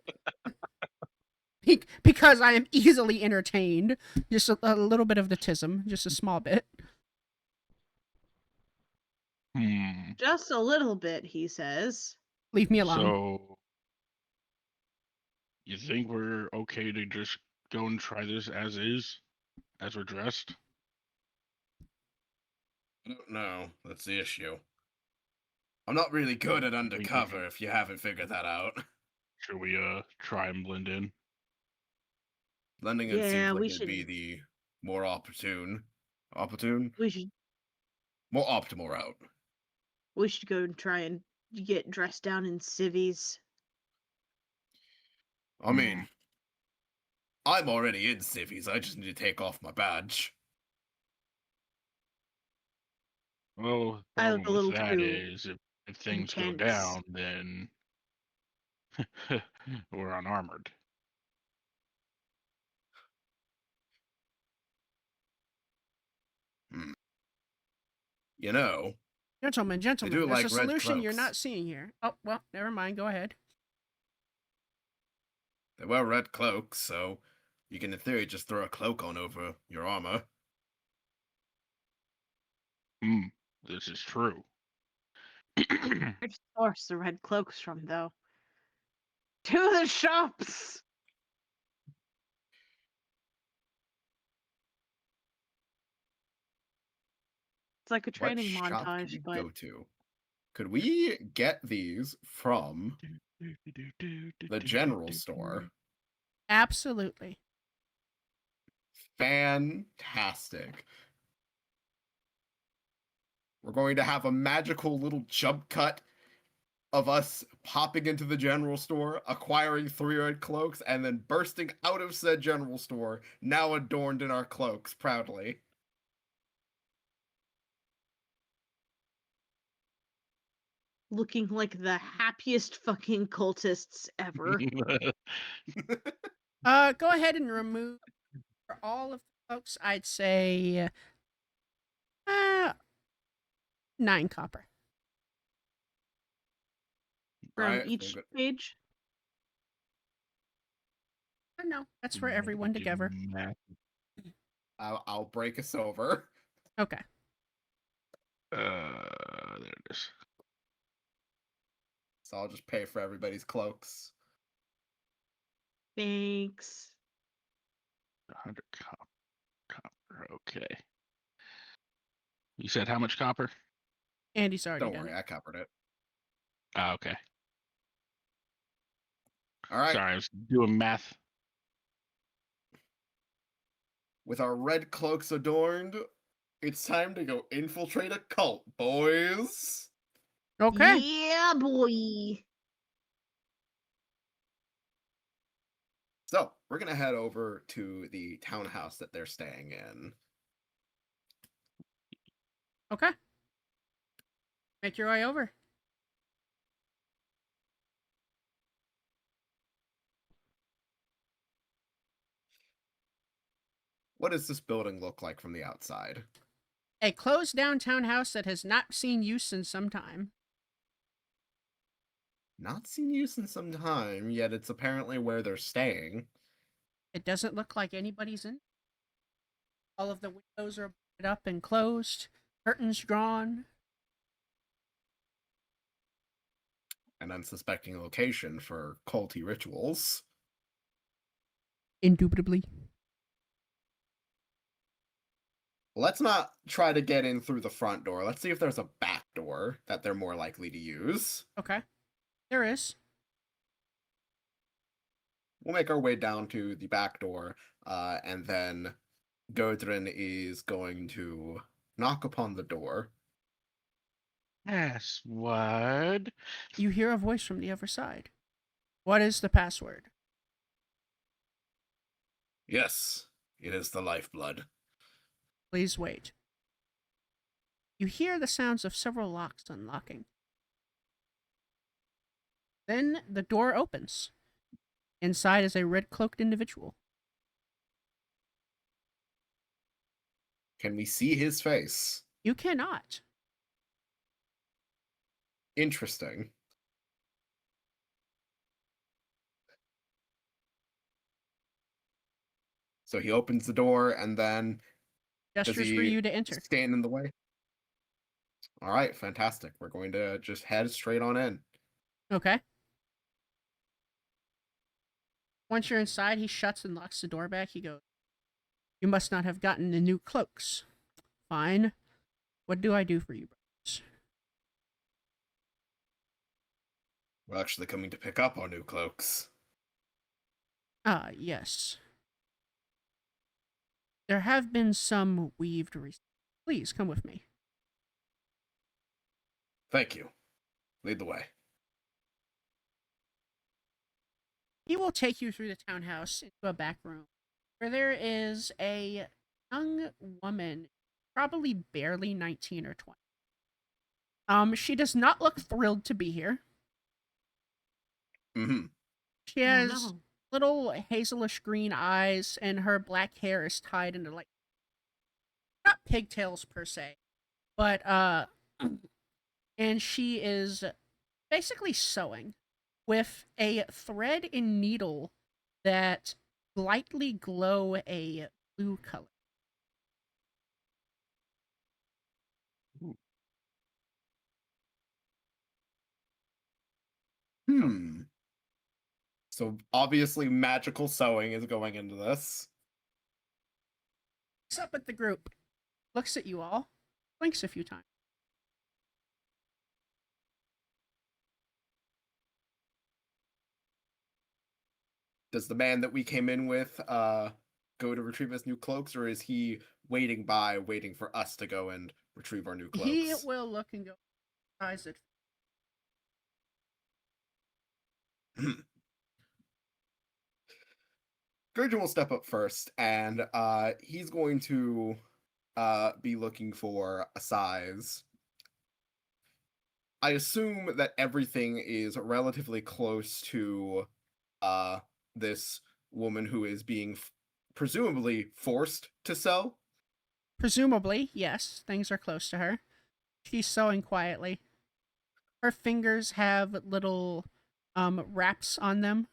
Because I am easily entertained. Just a little bit of the tism, just a small bit. Just a little bit, he says. Leave me alone. So, you think we're okay to just go and try this as is, as we're dressed? I don't know. That's the issue. I'm not really good at undercover if you haven't figured that out. Should we try and blend in? Blending in Yeah, seems like we it'd should- be the more opportune, We should more optimal route. go and try and get dressed down in civvies. I mean, I'm already in civvies. I just need to take off my badge. Well, the I look a problem little with that too is if things go intense. down, then we're unarmored. You know, Gentlemen, do there's like a red solution you're cloaks. not seeing here. Oh, well, never mind. Go ahead. they wear red cloaks, so you can, in theory, just throw a cloak on over your armor. This is true. Where to source the red cloaks from, though? To the shops! It's like a training What shop montage, could we but go to? Could we get these from the general store? Absolutely. Fantastic. We're going to have a magical little jump cut of us popping into the general store, acquiring 3 red cloaks, and then bursting out of said general store, now adorned in our cloaks, proudly. looking like the happiest fucking cultists ever. Go ahead and remove for all of the folks. I'd say 9 copper. From Alright, each good. page. No, that's for everyone together. I'll break us over. Okay. There it is. So I'll just pay for everybody's cloaks. Thanks. 100 copper. Okay. You said how much copper? Andy's already Don't done worry, it. I covered it. Ah, okay. All right. Sorry, I was doing math. With our red cloaks adorned, it's time to go infiltrate a cult, boys. Okay. Yeah, boy. So we're gonna head over to the townhouse that they're staying in. Okay. Make your way over. What does this building look like from the outside? A closed down townhouse that has not seen use in some time. Not seen use in some time, yet it's apparently where they're staying. It doesn't look like anybody's in. All of the windows are boarded up and closed. Curtains drawn. An unsuspecting location for culty rituals. Indubitably. Let's not try to get in through the front door. Let's see if there's a back door that they're more likely to use. Okay. There is. We'll make our way down to the back door, and then Godrin is going to knock upon the door. Password. You hear a voice from the other side. What is the password? Yes, it is the lifeblood. Please wait. You hear the sounds of several locks unlocking. Then the door opens. Inside is a red-cloaked individual. Can we see his face? You cannot. Interesting. So he opens the door and then does Gestures he for you to enter. stand in the way? All right, fantastic. We're going to just head straight on in. Okay. Once you're inside, he shuts and locks the door back. He goes, "You must not have gotten the new cloaks. Fine. What do I do for you, brothers?" We're actually coming to pick up our new cloaks. Ah, yes. There have been some weaved recently. Please come with me. Thank you. Lead the way. He will take you through the townhouse into a back room where there is a young woman, probably barely 19 or 20. She does not look thrilled to be here. Mm-hmm. She has little hazelish green eyes, and her black hair is tied into like not pigtails per se, but and she is basically sewing with a thread and needle that lightly glow a blue color. So obviously magical sewing is going into this. Looks up at the group, looks at you all, blinks a few times. Does the man that we came in with go to retrieve his new cloaks, or is he waiting for us to go and retrieve our new cloaks? He will look and go, eyes it. Gurgen will step up first, and he's going to be looking for a size. I assume that everything is relatively close to this woman who is being presumably forced to sew. Presumably, yes, things are close to her. She's sewing quietly. Her fingers have little wraps on them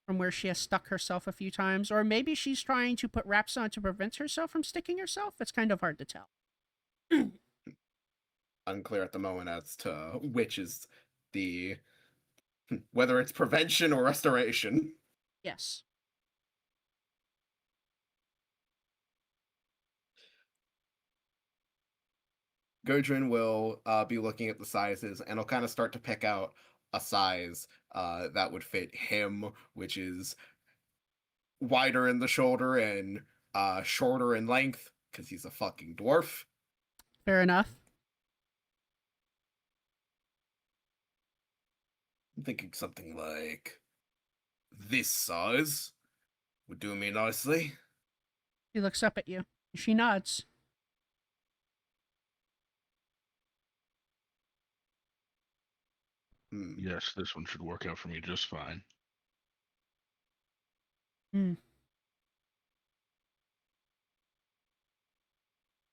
from where she has stuck herself a few times, or maybe she's trying to put wraps on to prevent herself from sticking herself. It's kind of hard to tell. unclear at the moment as to which is the whether it's prevention or restoration. Yes. Gudrun will be looking at the sizes and he'll kind of start to pick out a size that would fit him, which is wider in the shoulder and shorter in length because he's a fucking dwarf. Fair enough. I'm thinking something like this size would do me nicely. She looks up at you. She nods. Yes, this one should work out for me just fine.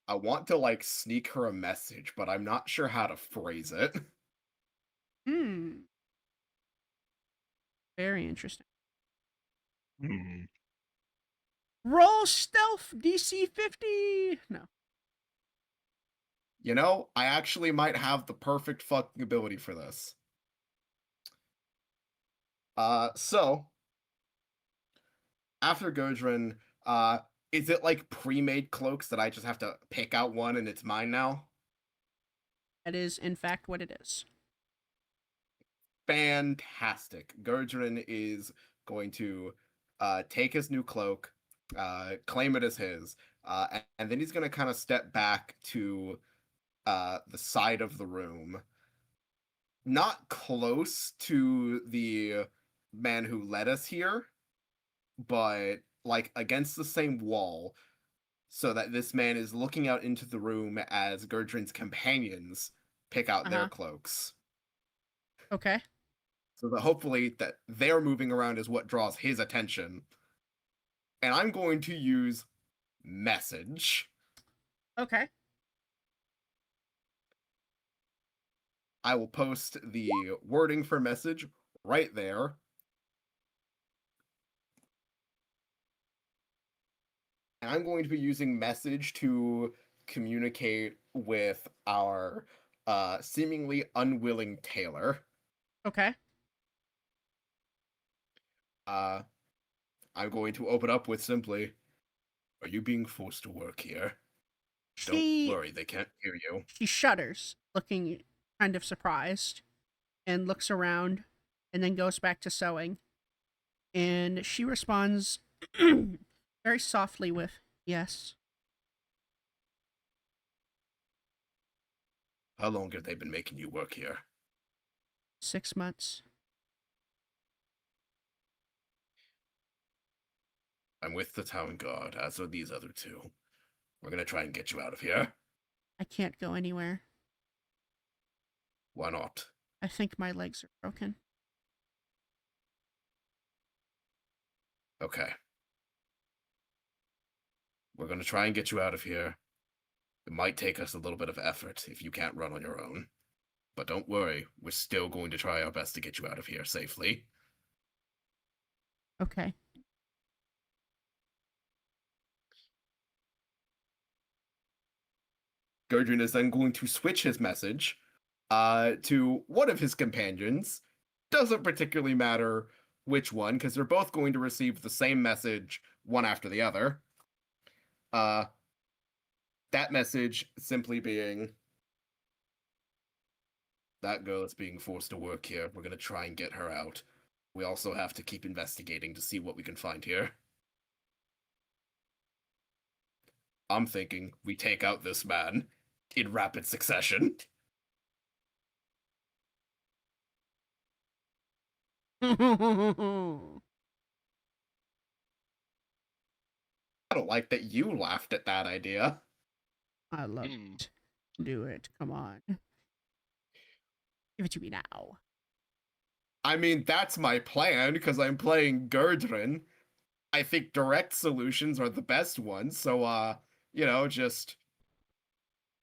I want to like sneak her a message, but I'm not sure how to phrase it. Very interesting. Hmm. Roll stealth DC 50. No. You know, I actually might have the perfect fucking ability for this. So after Gudrun, is it like pre-made cloaks that I just have to pick out one and it's mine now? That is, in fact, what it is. Fantastic. Gudrun is going to take his new cloak, claim it as his, and then he's going to kind of step back to the side of the room, not close to the man who led us here, but like against the same wall, so that this man is looking out into the room as Gudrun's companions pick out their cloaks. Okay. So that hopefully that they're moving around is what draws his attention. And I'm going to use message. Okay. I will post the wording for message right there. And I'm going to be using message to communicate with our seemingly unwilling tailor. Okay. I'm going to open up with simply, "Are you being forced to work here? Don't worry, they can't hear you." She shudders, looking kind of surprised, and looks around, and then goes back to sewing. And she responds very softly with, "Yes." How long have they been making you work here? 6 months. I'm with the town guard, as are these other two. We're gonna try and get you out of here. I can't go anywhere. Why not? I think my legs are broken. Okay. We're gonna try and get you out of here. It might take us a little bit of effort if you can't run on your own. But don't worry, we're still going to try our best to get you out of here safely. Okay. Gudrun is then going to switch his message to one of his companions. Doesn't particularly matter which one, because they're both going to receive the same message one after the other. That message simply being, "That girl is being forced to work here. We're going to try and get her out. We also have to keep investigating to see what we can find here. I'm thinking we take out this man in rapid succession." I don't like that you laughed at that idea. I love it. Do it. Come on. Give it to me now. I mean, that's my plan, because I'm playing Gudrun. I think direct solutions are the best ones, so, just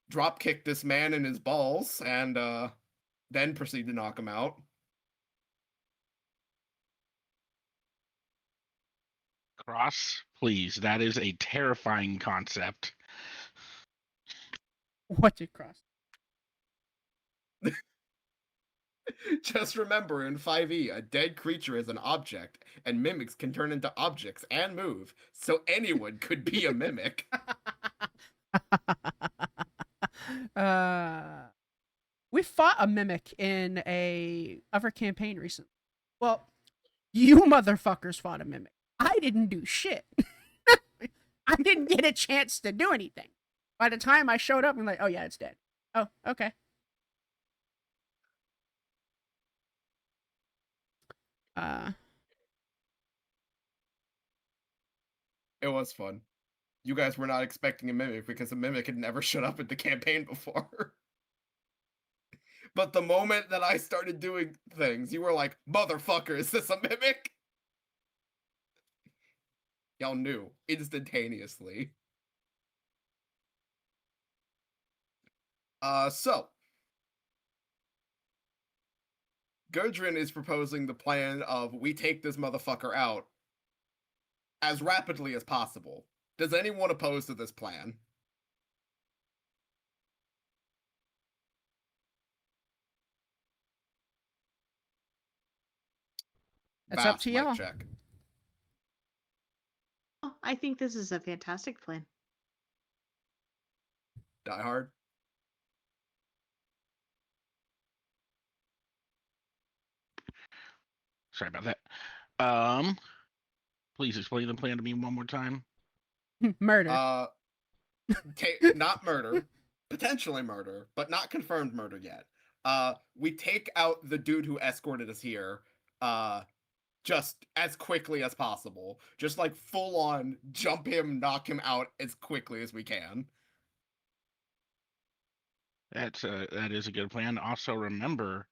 drop kick this man in his balls, and, then proceed to knock him out. Cross, please. That is a terrifying concept. What did Cross? Just remember, in 5e, a dead creature is an object, and mimics can turn into objects and move, so anyone could be a mimic. We fought a mimic in a other campaign recently. Well, you motherfuckers fought a mimic. I didn't do shit. I didn't get a chance to do anything. By the time I showed up, I'm like, oh yeah, it's dead. Oh, okay. It was fun. You guys were not expecting a mimic because a mimic had never showed up at the campaign before. But the moment that I started doing things, you were like, motherfucker, is this a mimic? Y'all knew instantaneously. So Gurdrin is proposing the plan of we take this motherfucker out as rapidly as possible. Does anyone oppose to this plan? That's up Vast to mic y'all. check. Oh, I think this is a fantastic plan. Die Hard. Sorry about that. Please explain the plan to me one more time. Murder. Not murder, potentially murder, but not confirmed murder yet. We take out the dude who escorted us here, just as quickly as possible. Just like full on jump him, knock him out as quickly as we can. That is a good plan. Also, remember,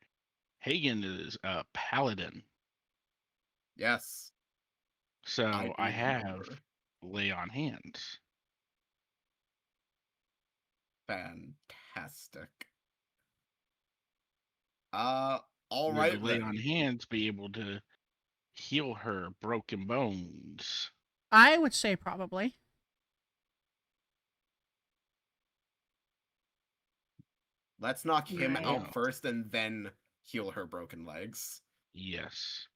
Hagen is a paladin, Yes. so I do have remember. lay on hands. Fantastic. All right. Would lay Then. on hands be able to heal her broken bones? I would say probably. Let's knock him Right. out first and then heal her broken legs. Yes.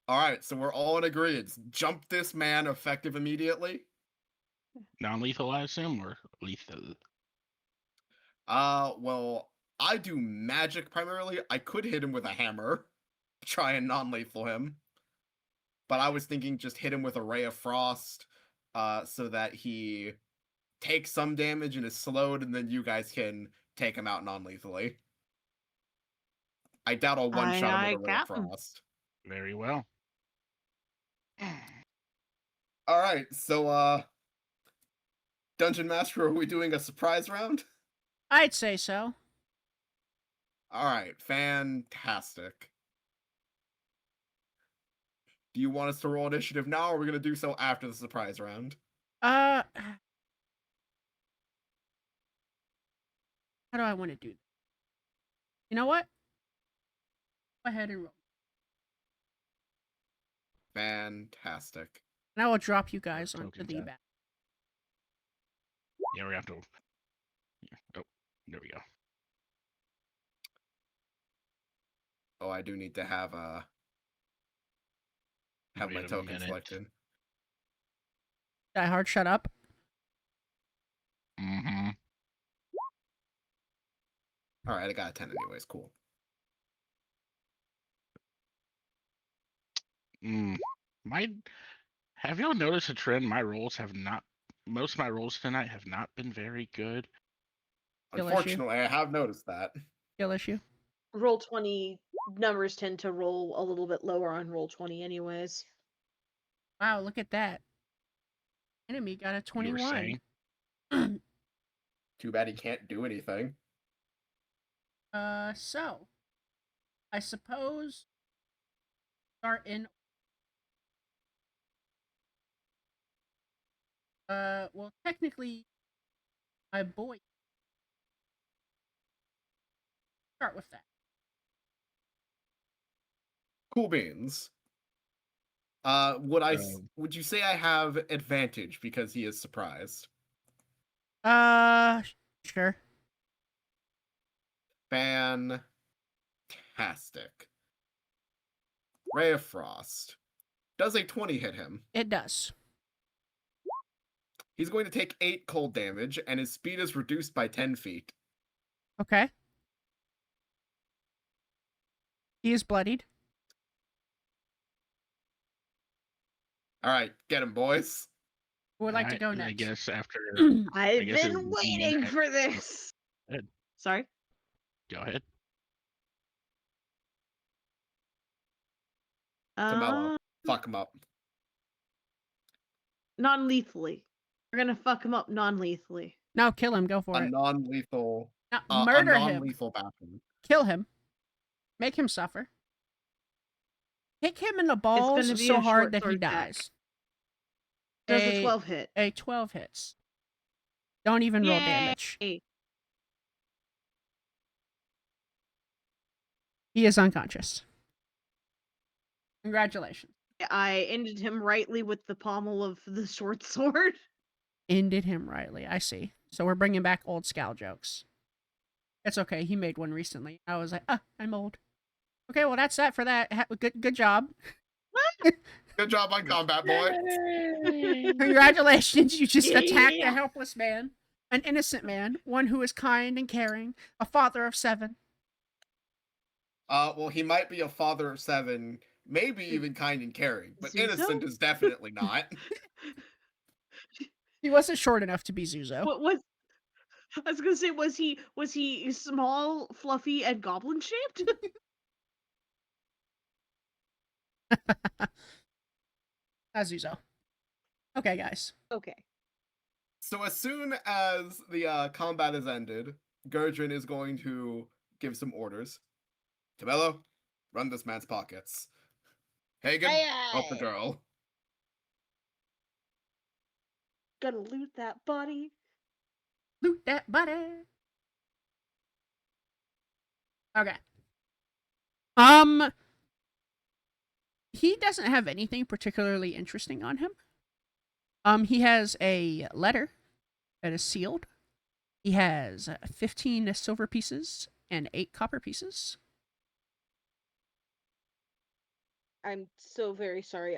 All right, so we're all in agreement. Jump this man effective immediately. Non-lethal, I assume, or lethal? Well, I do magic primarily. I could hit him with a hammer, try and non-lethal him. But I was thinking just hit him with a ray of frost, so that he takes some damage and is slowed, and then you guys can take him out non-lethally. I doubt I'll one-shot him with a ray of frost. Very well. All right, so Dungeon Master, are we doing a surprise round? I'd say so. All right, fantastic. Do you want us to roll initiative now, or are we going to do so after the surprise round? How do I want to do that? You know what? Go ahead and roll. Fantastic. And I will drop you guys onto Tokens the out. back. Yeah, we have to. Oh, there we go. Oh, I do need to have my Wait a token minute. selected. Die Hard, shut up. Mm-hmm. All right, I got a 10 anyways. Cool. Have y'all noticed a trend? My rolls have not. Most of my rolls tonight have not been very good. Skill issue. Unfortunately, I have noticed that. Skill issue. Roll 20 numbers tend to roll a little bit lower on roll 20 anyways. Wow, look at that. Enemy got a You were 21. saying? Too bad he can't do anything. So I suppose start in. Well, technically, my boy. Start with that. Cool beans. Would you say I have advantage because he is surprised? Sure. Fantastic. Ray of Frost. Does a 20 hit him? It does. He's going to take 8 cold damage, and his speed is reduced by 10 feet. Okay. He is bloodied. Alright, get him, boys. Who would like to Alright, go and next? I guess after. I've guess it been would be waiting next. for this. Good. Sorry. Go ahead. Tamello, fuck him up. Non-lethally. We're gonna fuck him up non-lethally. No, kill him. Go for A it. non-lethal, No, a murder him. non-lethal battle. Kill him. Make him suffer. Kick him in the balls gonna be so a hard short that he sword attack. dies. Does a 12 hit? A 12 hits. Don't even roll damage. Yay. He is unconscious. Congratulations. I ended him rightly with the pommel of the short sword. Ended him rightly. I see. So we're bringing back old Scal jokes. It's okay. He made one recently. I was like, I'm old. Okay, well that's that for that. Good job. Good job on combat, boy. Congratulations. You just attacked a Yeah. helpless man, an innocent man, one who is kind and caring, a father of 7. Well, he might be a father of 7, maybe even kind and caring, but Zuzo? innocent is definitely not. He wasn't short enough to be Zuzo. What was? I was gonna say, was he small, fluffy, and goblin shaped? As Zuzo. Okay, guys. Okay. So as soon as the combat is ended, Gurdrin is going to give some orders. Tamello, run this man's pockets. Hagen, help the girl. Gotta loot that body. Loot that buddy. Okay. He doesn't have anything particularly interesting on him. He has a letter that is sealed. He has 15 silver pieces and 8 copper pieces. I'm so very sorry.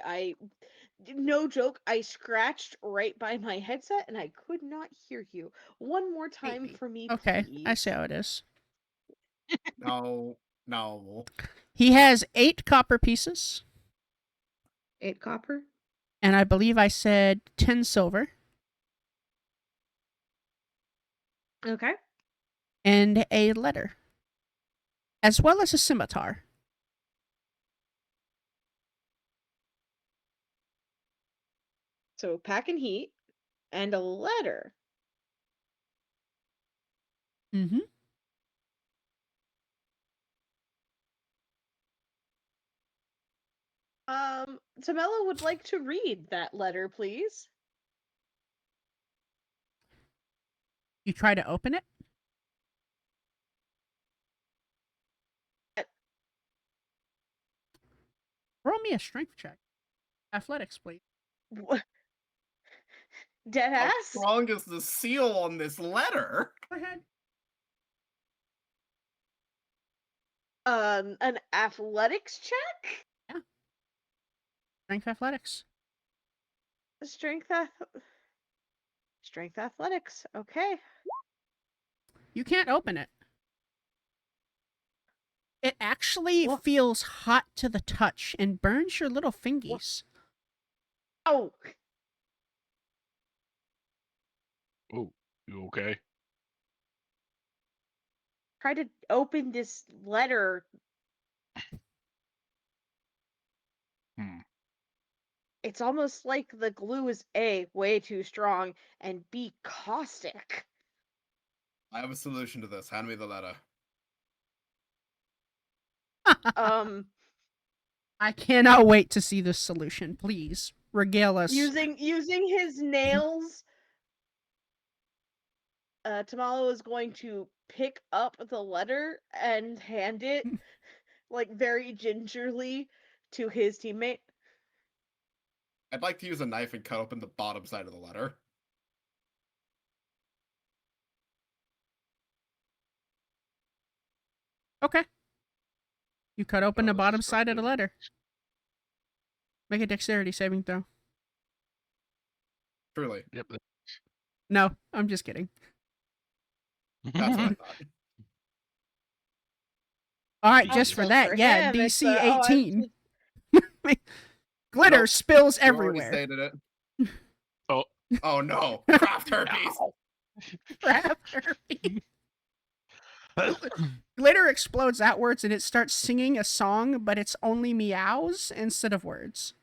No joke, I scratched right by my headset and I could not hear you. One more time for me, Okay, please. I see how it is. No. He has 8 copper pieces, 8 copper. and I believe I said 10 silver, Okay. and a letter, as well as a scimitar. So pack and heat and a letter. Mm-hmm. Tamello would like to read that letter, please. You try to open it? Roll me a strength check. Athletics, please. What? Dead How ass? strong is the seal on this letter? Go ahead. An athletics check? Strength athletics. Strength athletics. Okay. You can't open it. It actually What? feels hot to the touch and burns your little fingies. Oh, Oh, you okay? try to open this letter. It's almost like the glue is A, way too strong, and B, caustic. I have a solution to this. Hand me the letter. I cannot wait to see this solution. Please regale us. Using his nails, Tamello is going to pick up the letter and hand it, like, very gingerly to his teammate. I'd like to use a knife and cut open the bottom side of the letter. Okay. You cut open the let's bottom start side of the with- letter. Make a dexterity saving throw. Truly. Yep. No, I'm just kidding. That's what I thought. All right, Oh, just for Well, that, for yeah, him, it's, DC oh, I 18. see. Glitter Nope. spills You already everywhere. stated it. Oh. Oh no. Craft herpes. Ow. Crap, Herbie. Glitter explodes outwards and it starts singing a song, but it's only meows instead of words.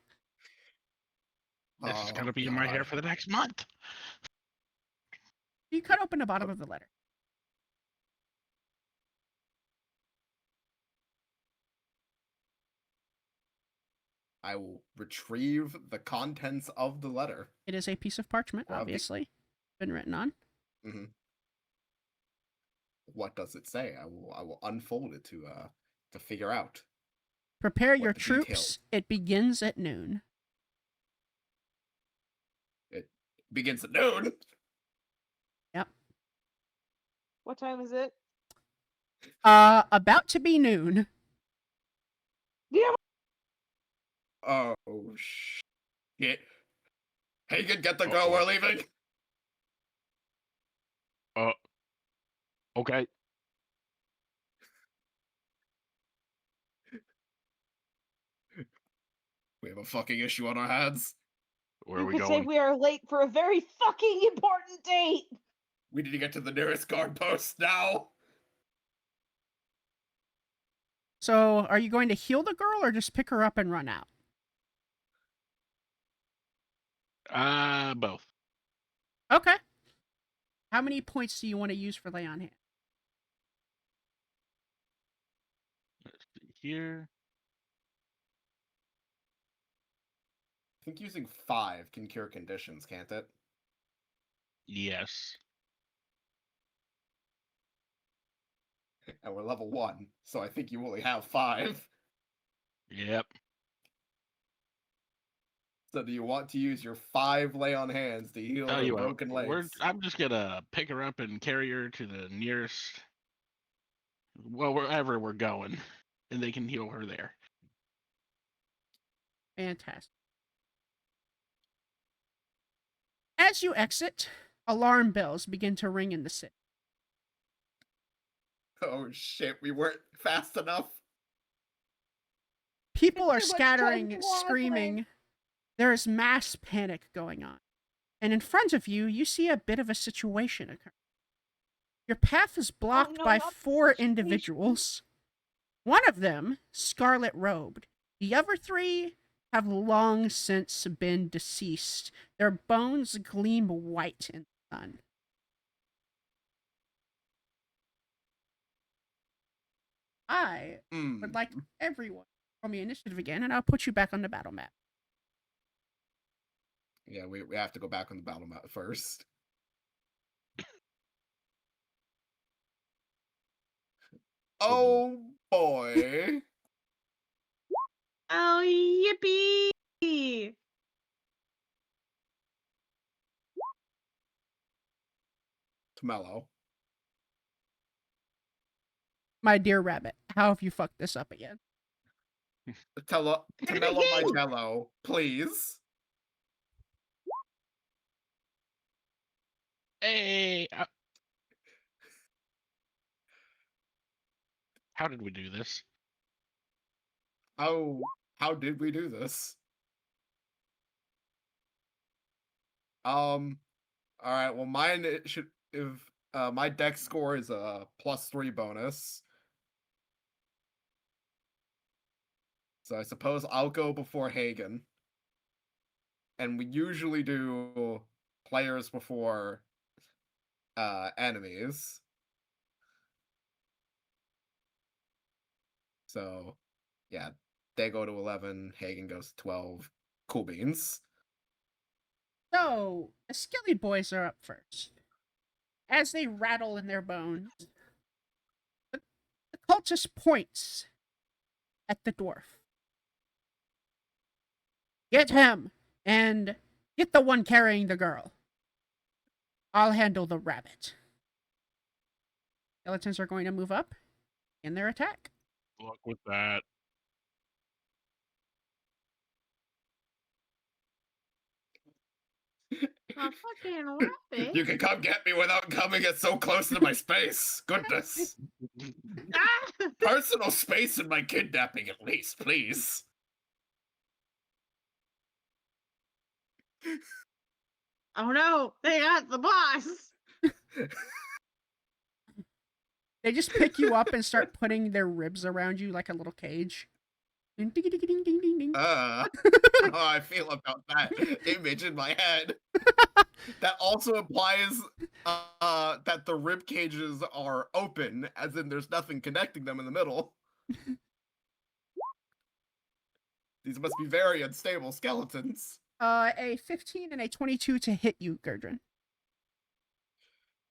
This is Oh, gonna be in my hair God. for the next month. You cut open the bottom of the letter. I will retrieve the contents of the letter. It is a piece of parchment, Well, obviously, been written on. Mm-hmm. What does it say? I will unfold it to figure out. Prepare What your the troops. details? It begins at noon. It begins at noon. What time is it? About to be noon. Yeah. Oh shit! Hagen, get the girl. We're leaving. Okay. We have a fucking issue on our hands. Where You are we could say going? we are late for a very fucking important date. We need to get to the nearest guard post now. So, are you going to heal the girl or just pick her up and run out? Both. Okay. How many points do you want to use for lay on hand? Let's see here. I think using 5 can cure conditions, can't it? Yes. And we're level 1, so I think you only have 5. Yep. So do you want to use your 5 lay on hands to heal Tell her you what, broken legs? I'm just gonna pick her up and carry her to the nearest, well, wherever we're going, and they can heal her there. Fantastic. As you exit, alarm bells begin to ring in the city. Oh shit, we weren't fast enough. People are Too much time scattering, to screaming. There is mass panic going on. And in front of you, you see a bit of a situation occur. Your path is blocked no, by not the 4 situation. individuals. One of them, scarlet robed. The other 3 have long since been deceased. Their bones gleam white in the sun. I would like everyone to roll me initiative again, and I'll put you back on the battle map. Yeah, we have to go back on the battle map first. Oh boy. Oh, yippee! Tomello. My dear rabbit, how have you fucked this up again? Tomello my jello, please. Hey, how did we do this? Oh, how did we do this? Alright, well mine it should if my dex score is a +3 bonus. So I suppose I'll go before Hagen. And we usually do players before enemies. So yeah, they go to 11, Hagen goes to 12. Cool beans. So, the Skilly boys are up first. As they rattle in their bones, the cultist points at the dwarf. Get him, and get the one carrying the girl. I'll handle the rabbit. Skeletons are going to move up. in their attack. Luck with that. Oh, fucking rabbit. You can come get me without coming so close to my space. Goodness. Ah! Personal space in my kidnapping, at least, please. Oh no, they got the boss. They just pick you up and start putting their ribs around you like a little cage. Ding, ding, ding, ding, ding, ding, ding. How I feel about that image in my head. That also implies that the rib cages are open, as in there's nothing connecting them in the middle. These must be very unstable skeletons. A 15 and a 22 to hit you, Gurdren.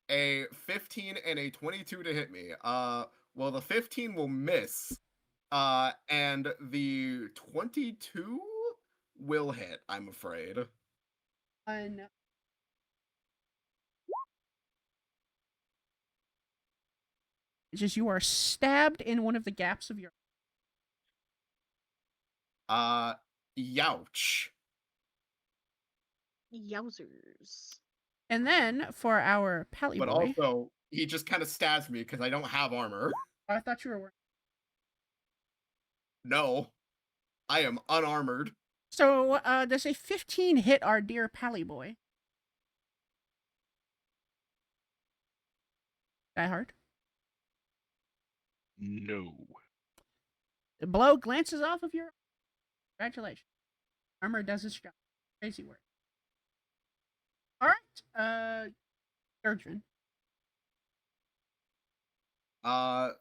A 15 and a 22 to hit me. Well, the 15 will miss. And the 22 will hit, I'm afraid. No. It's just you are stabbed in one of the gaps of your. Youch. Yowzers. And then for our Pally But boy. also, he just kind of stabs me because I don't have armor. I thought you were wearing. No, I am unarmored. So does a 15 hit our dear Pally boy? Die Hard. No. The blow glances off of your. Congratulations. Armor does its job. Crazy work. All right. Gurdren.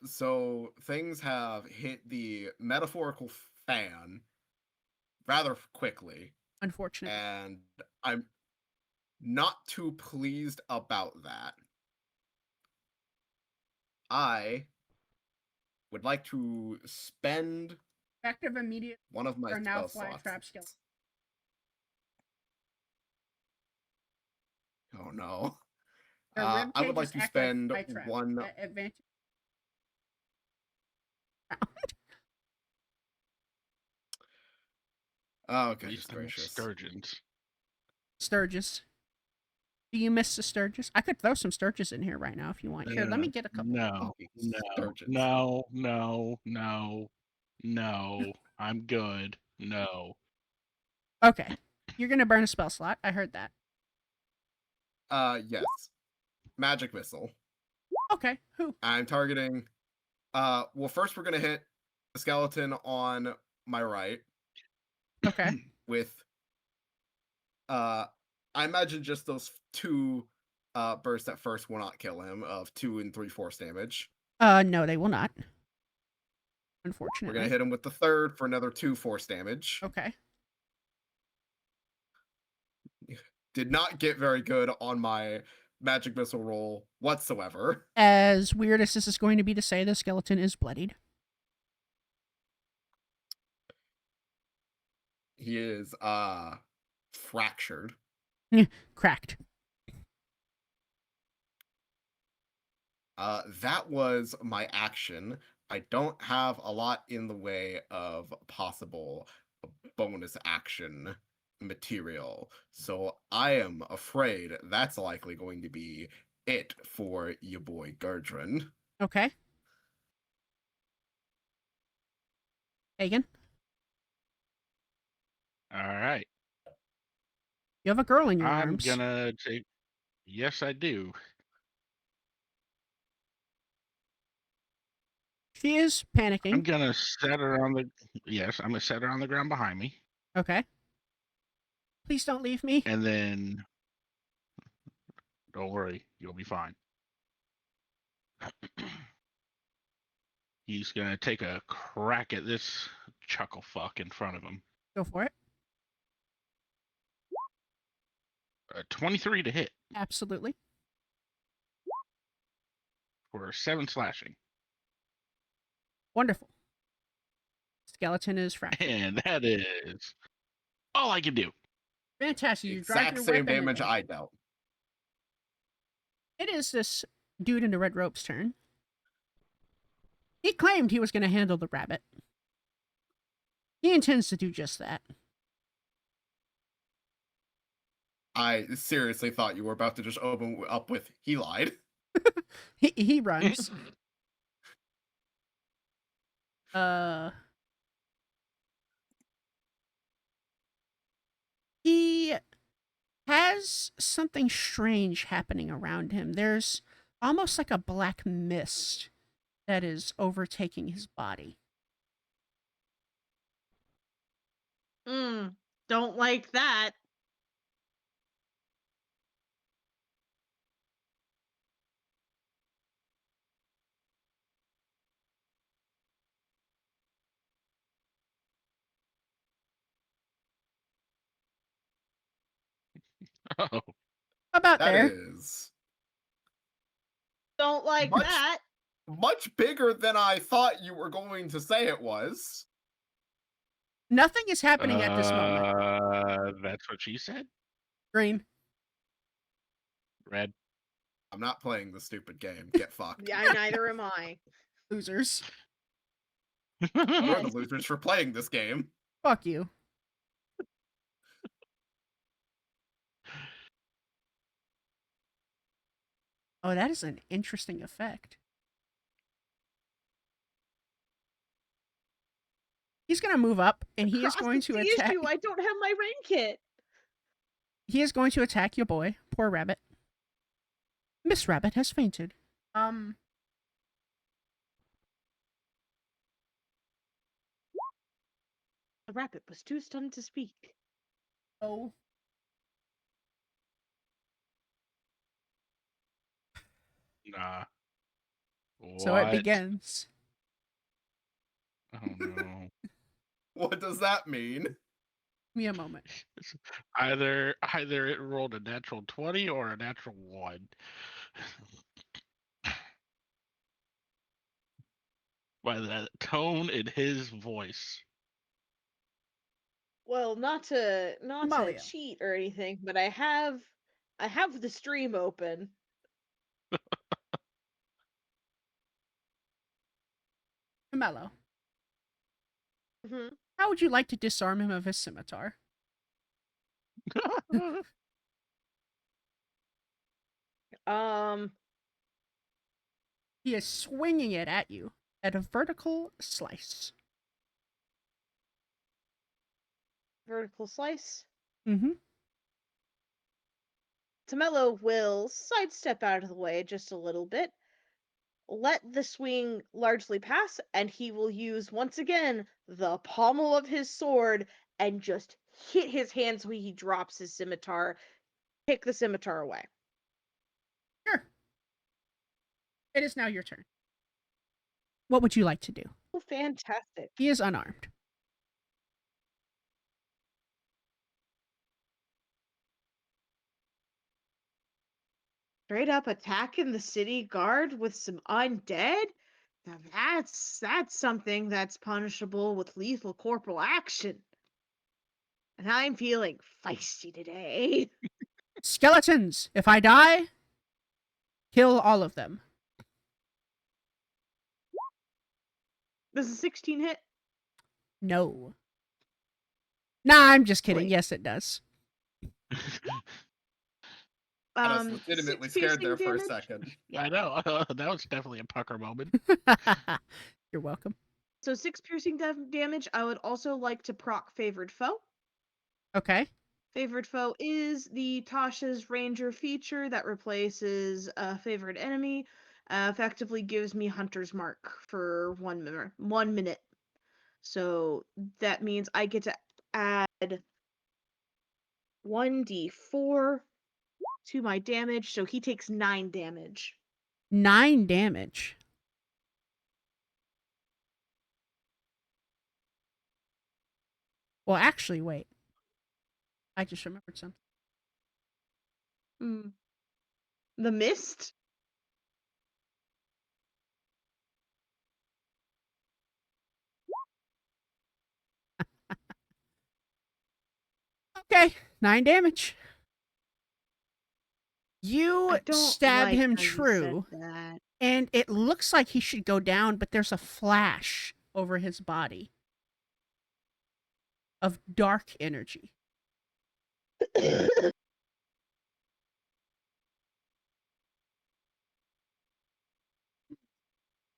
So things have hit the metaphorical fan rather quickly, Unfortunately. and I'm not too pleased about that. I would like to spend Effective immediate one of my are now spell fly slots. trap skill. Oh no. Their rib I would like cages to act spend fly trap. one. Advantage. Oh, At goodness least I'm gracious. Sturgeons. Sturgis. Do you miss the Sturgis? I could throw some Sturgis in here right now if you want. Here, let me get a couple. No, Fucking no, Sturgeons. no. I'm good. No. Okay. You're going to burn a spell slot. I heard that. Yes. Magic missile. Okay. Who? I'm targeting. Well, first we're gonna hit the skeleton on my right Okay. with. I imagine just those two bursts at first will not kill him of 2 and 3/4 damage. No, they will not. We're Unfortunately. gonna hit him with the third for another 2 force damage. Okay. Did not get very good on my magic missile roll whatsoever. As weird as this is going to be to say, the skeleton is bloodied. He is fractured. Cracked. That was my action. I don't have a lot in the way of possible bonus action material, so I am afraid that's likely going to be it for your boy Gurdren. Okay. Hagen, All right. you have a girl in your I'm arms. gonna take. Yes, I do. She is panicking. I'm gonna set her on the. Yes, I'm gonna set her on the ground behind me, Okay. Please don't leave me. and then. Don't worry, you'll be fine. He's gonna take a crack at this chuckle fuck in front of him. Go for it. 23 to hit Absolutely. for 7 slashing, Wonderful. Skeleton is fractured. and that is all I can do. Fantastic. You drive Exact your same weapon in damage there. I dealt. It is this dude in the red rope's turn. He claimed he was going to handle the rabbit. He intends to do just that. I seriously thought you were about to just open up with he lied. He runs. He has something strange happening around him. There's almost like a black mist that is overtaking his body. Don't like that. Oh, About That there. is Don't like Much- that. much bigger than I thought you were going to say it was. Nothing is happening at this moment. That's what she said. Green. Red. I'm not playing the stupid game. Get fucked. Yeah, neither am I. Losers. You're the losers for playing this game. Fuck you. Oh, that is an interesting effect. He's going to move up, and he is Cross going is to the attack. issue. I don't have my rain kit. He is going to attack your boy. Poor rabbit. Miss Rabbit has fainted. The rabbit was too stunned to speak. Oh. Nah. So it What? begins. Oh no. What does that mean? Give me a moment. Either it rolled a natural 20 or a natural 1. By the tone in his voice. Well, not to Malia. cheat or anything, but I have the stream open. Mello, hmm how would you like to disarm him of his scimitar? Um, He is swinging it at you at a vertical slice. vertical slice. Mm-hmm. Tamello will sidestep out of the way just a little bit, let the swing largely pass, and he will use once again the pommel of his sword and just hit his hand so he drops his scimitar, kick the scimitar away. Sure. It is now your turn. What would you like to do? Oh, fantastic. He is unarmed. Straight up attacking the city guard with some undead? Now that's something that's punishable with lethal corporal action. And I'm feeling feisty today. Skeletons! If I die, kill all of them. Does a 16 hit? No. Nah, I'm just kidding. Wait. Yes, it does. I was legitimately 6 scared there piercing for a damage? second. I know. That was definitely a pucker moment. You're welcome. So 6 piercing damage. I would also like to proc Favored Foe. Okay. Favored Foe is the Tasha's Ranger feature that replaces a favored enemy. Effectively gives me Hunter's Mark for 1 minute. So that means I get to add 1d4 to my damage. So he takes 9 damage. 9 damage. Well, actually, wait. I just remembered something. The mist? Okay, 9 damage. You I don't stab like him how you said true. that. and it looks like he should go down, but there's a flash over his body of dark energy.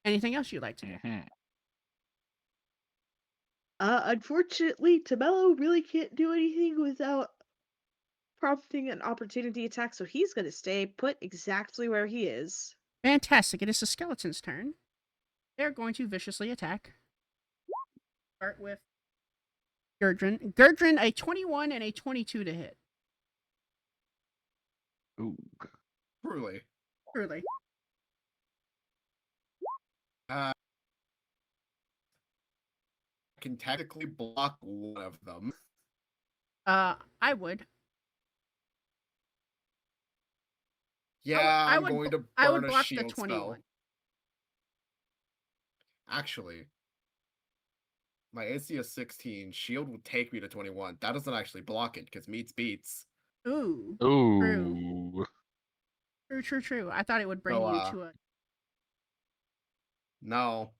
Anything else you'd like to do? Mhm. Unfortunately, Tamello really can't do anything without prompting an opportunity attack, so he's gonna stay put exactly where he is. Fantastic. It is the skeleton's turn. They're going to viciously attack. Start with Gurdrin. Gurdrin, a 21 and a 22 to hit. Ooh. Truly. Truly. I can technically block one of them. I would. Yeah, I I'm would going to I would burn a block the shield 21. spell. Actually, my AC is 16. Shield would take me to 21. That doesn't actually block it because meets beats. Ooh. Ooh. True. I thought it would bring So, you to a. No,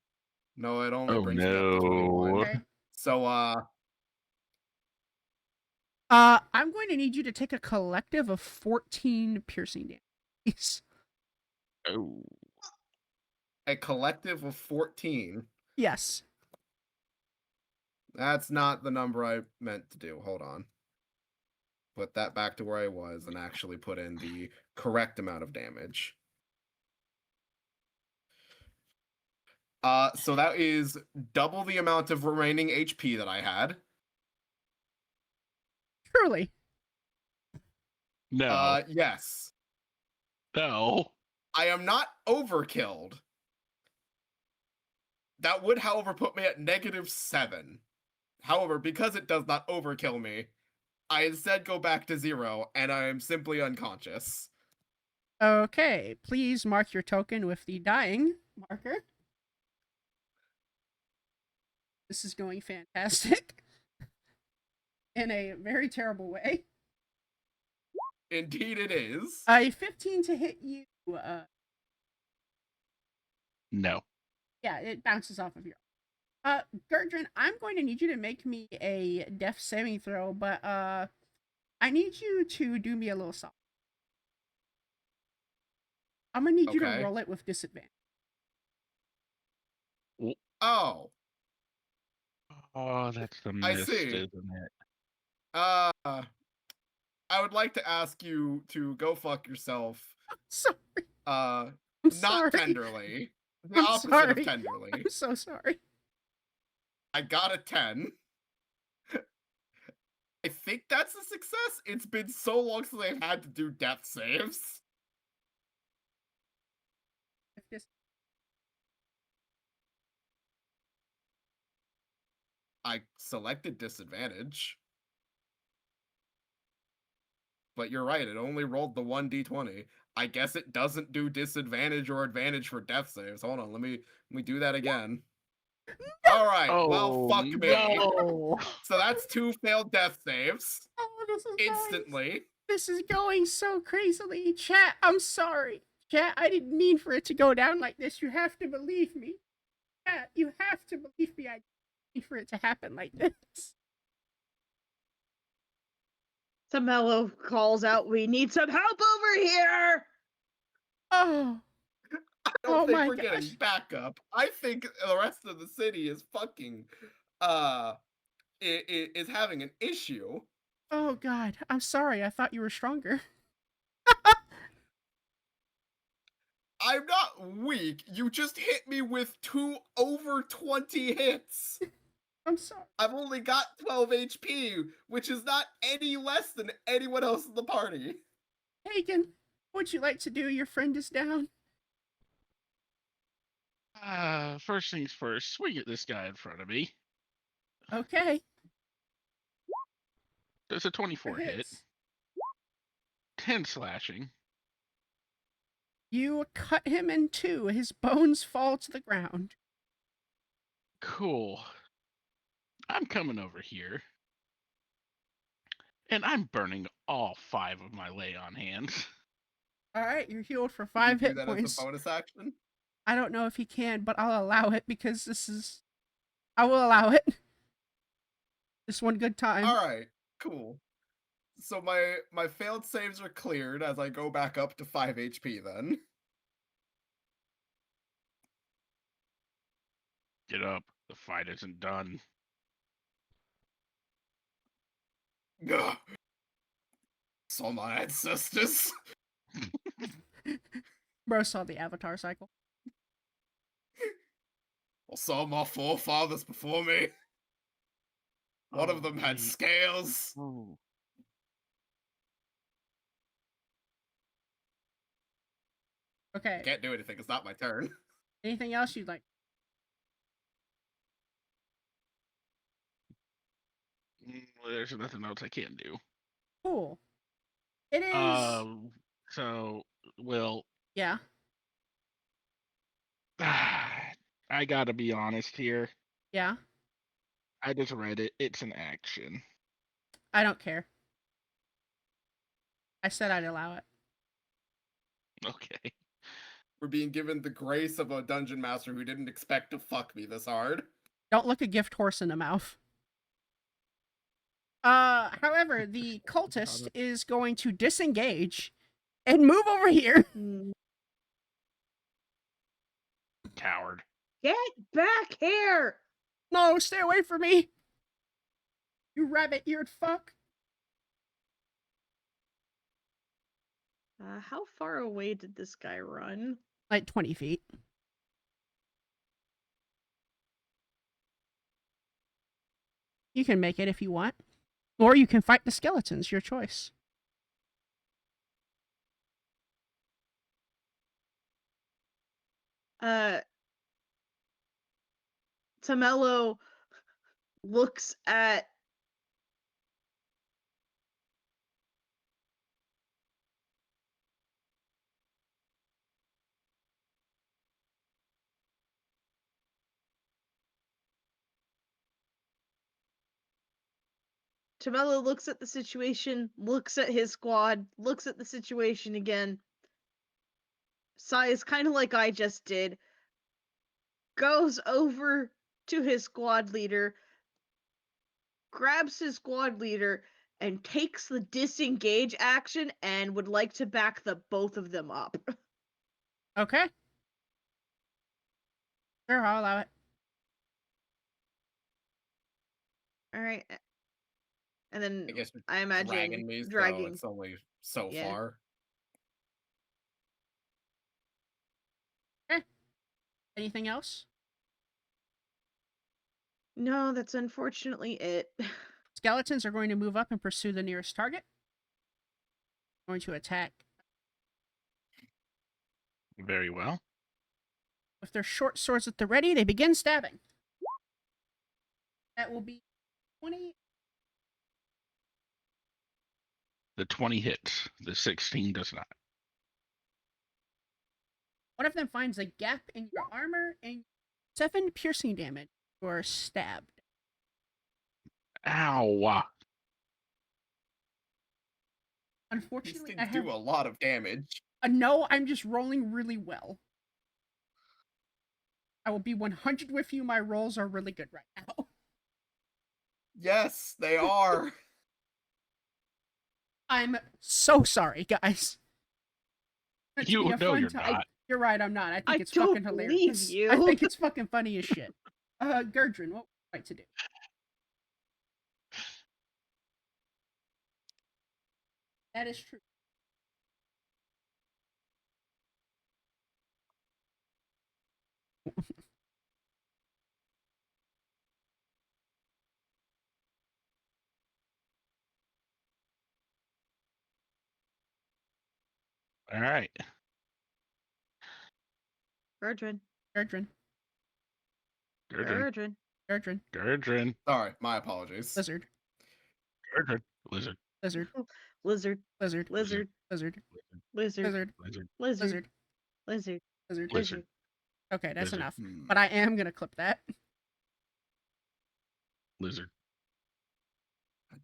it only Oh brings me up to 21. no. Okay. So, I'm going to need you to take a collective of 14 piercing damage. Please. Oh. a collective of 14. Yes. That's not the number I meant to do. Hold on. Put that back to where I was and actually put in the correct amount of damage. So that is double the amount of remaining HP that I had. Truly. No. Yes. No. I am not overkilled. That would, however, put me at -7. However, because it does not overkill me, I instead go back to 0, and I am simply unconscious. Okay. Please mark your token with the dying marker. This is going fantastic. In a very terrible way. Indeed it is. A 15 to hit you. No. Yeah, it bounces off of your. Gurdrin, I'm going to need you to make me a death saving throw, but I need you to do me a little something. I'm gonna need you to Okay. roll it with disadvantage. Oh, Oh, that's the I mist, see. isn't it? I would like to ask you to go fuck yourself. Sorry. Not I'm sorry. tenderly. The I'm opposite sorry. of tenderly. I'm so sorry. I got a 10. I think that's a success. It's been so long since I've had to do death saves. If this I selected disadvantage. But you're right, it only rolled the 1d20. I guess it doesn't do disadvantage or advantage for death saves. Hold on, let me do that again. Alright, well, fuck me. No. So that's 2 failed death saves. Oh, this is going, Instantly. this is going so crazily. Chat, I'm sorry. Chat, I didn't mean for it to go down like this. You have to believe me. Chat, you have to believe me. I didn't mean for it to happen like this. Tamello calls out, "We need some help over here!" Oh. I don't Oh think my we're getting gosh. backup. I think the rest of the city is fucking is having an issue. Oh god, I'm sorry. I thought you were stronger. I'm not weak. You just hit me with 2 over 20 hits. I'm sorry. I've only got 12 HP, which is not any less than anyone else in the party. Hagen, what would you like to do? Your friend is down. First things first, swing at this guy in front of me. Okay. There's a 24 hit. Hits. 10 slashing. You cut him in two. His bones fall to the ground. Cool. I'm coming over here. And I'm burning all 5 of my lay on hands. All right, you're healed for You 5 do hit that points. as a bonus action. I don't know if he can, but I'll allow it because I will allow it. This one good time. All right, cool. So my failed saves are cleared as I go back up to 5 HP then. Get up. The fight isn't done. Ugh. Saw my ancestors. Bro saw the Avatar cycle. I saw my forefathers before me. One of Oh, them had wait. scales. Oh. Okay. Can't do anything, it's not my turn. Anything else you'd like? Well, there's nothing else I can do. Cool. It is. So, Will, Yeah. I gotta be honest here. Yeah. I just read it. It's an action. I don't care. I said I'd allow it. Okay. We're being given the grace of a dungeon master who didn't expect to fuck me this hard. Don't look a gift horse in the mouth. However, the cultist is going to disengage and move over here. Mm, Coward. Get back here! No, stay away from me. You rabbit-eared fuck. How far away did this guy run? Like 20 feet. You can make it if you want. Or you can fight the skeletons, your choice. Tamello looks at Tamello looks at the situation, looks at his squad, looks at the situation again. Sighs kind of like I just did. Goes over to his squad leader, grabs his squad leader, and takes the disengage action and would like to back the both of them up. Okay. Sure, I'll allow it. All right. And then I guess you're I imagine dragging me, so dragging. it's only so Yeah. far. Anything else? No, that's unfortunately it. Skeletons are going to move up and pursue the nearest target. Going to attack Very well. with their short swords at the ready. They begin stabbing. That will be 20. The 20 hits. The 16 does not. One of them finds a gap in your armor and 7 piercing damage. You are stabbed. Ow. These Unfortunately, things I have do a lot of damage. no. I'm just rolling really well. I will be 100 with you. My rolls are really good right now. Yes, they are. I'm so sorry, guys. Meant to You be a know fun you're time. not. You're right, I'm not. I think I it's don't fucking believe hilarious. you. I think it's fucking funny as shit. Gurdrin, what would you like to do? That is true. All right. Gurdrin. Gurdrin. Gurdrin. Gurdrin. Gurdrin. Gurdrin. Sorry, my apologies. Lizard. Gurdrin. Lizard. Lizard. Lizard. Lizard. Lizard. Lizard. Lizard. Lizard. Lizard. Lizard. Lizard. Lizard. Lizard. Lizard. Okay, that's Lizard. enough. Hmm. But I am gonna clip that. Lizard.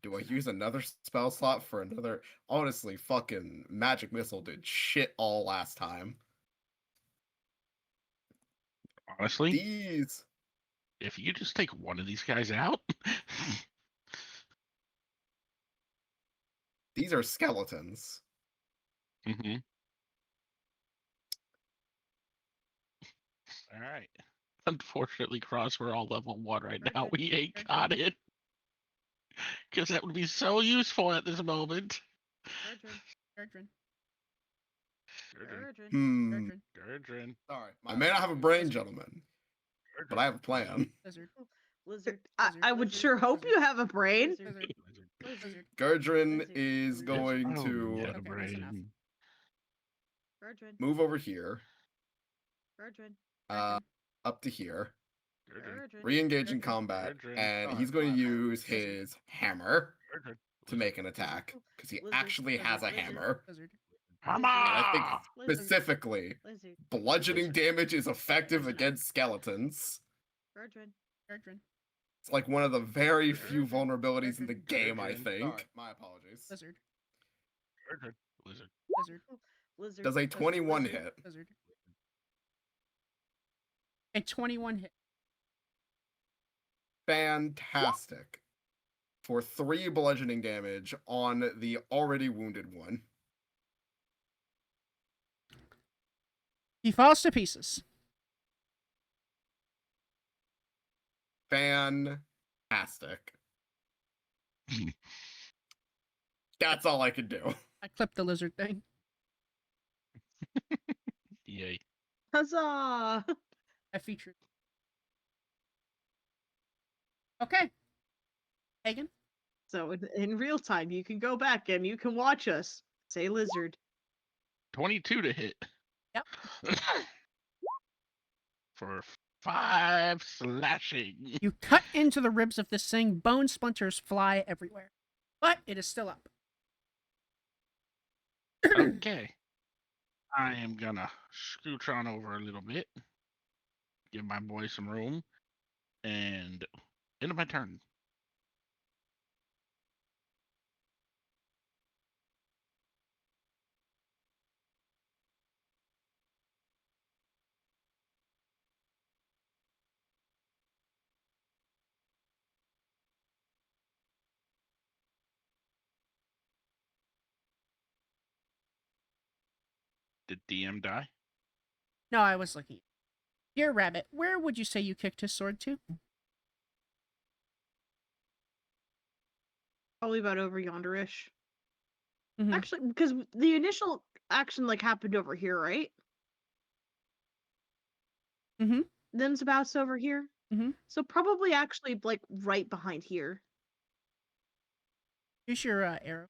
Do I use another spell slot for another? Honestly, fucking Magic Missile did shit all last time. Honestly, These. if you just take one of these guys out, These are skeletons. mm-hmm. All right. Unfortunately, Cross, we're all level 1 right now. Urgent, We ain't urgent. got it. Because that would be so useful at this moment. Gurdren. Gurdren. Gurdren. Hmm. Gurdren. Sorry. I may not have a brain, gentlemen, but I have a plan. Lizard. Lizard. I would sure hope you have a brain. Lizard. Lizard. Lizard. Gurdren Lizard. is going Oh, to yeah, Okay, that's enough. brain. Gurdren. move over here, Gurdren. up to here, Gurdren. re-engage in Gurdren. combat, Gurdren. and Oh, he's going to my use Lizard. his hammer Gurdren. to make an attack because he Lizard. actually has a Lizard. hammer. Lizard. Hammer! And I think Lizard. specifically, Lizard. bludgeoning Lizard. damage is effective against skeletons. Gurdren. Gurdren. It's like one of the very few vulnerabilities in the Gurdren. game, I Gurdren. think. My apologies. Lizard. Gurdren. Lizard. Lizard. Lizard. Does a Lizard. 21 Lizard. hit? Lizard. A 21 hit. Fantastic. For 3 bludgeoning damage on the already wounded one. He falls to pieces. Fantastic. That's all I could do. I clipped the lizard thing. Yay. Huzzah! I featured. Okay. Hagen. So in real time, you can go back and you can watch us say lizard. 22 to hit. Yep. For 5 slashing. You cut into the ribs of this thing. Bone splinters fly everywhere. But it is still up. Okay. I am gonna scooch on over a little bit. Give my boy some room. And end of my turn. Did DM die? No, I was looking. Dear Rabbit, where would you say you kicked his sword to? Probably about over yonder-ish. Mhm. Actually, because the initial action like happened over here, right? Mhm. Them's abouts over here. Mhm. So probably actually like right behind here. Use your arrow.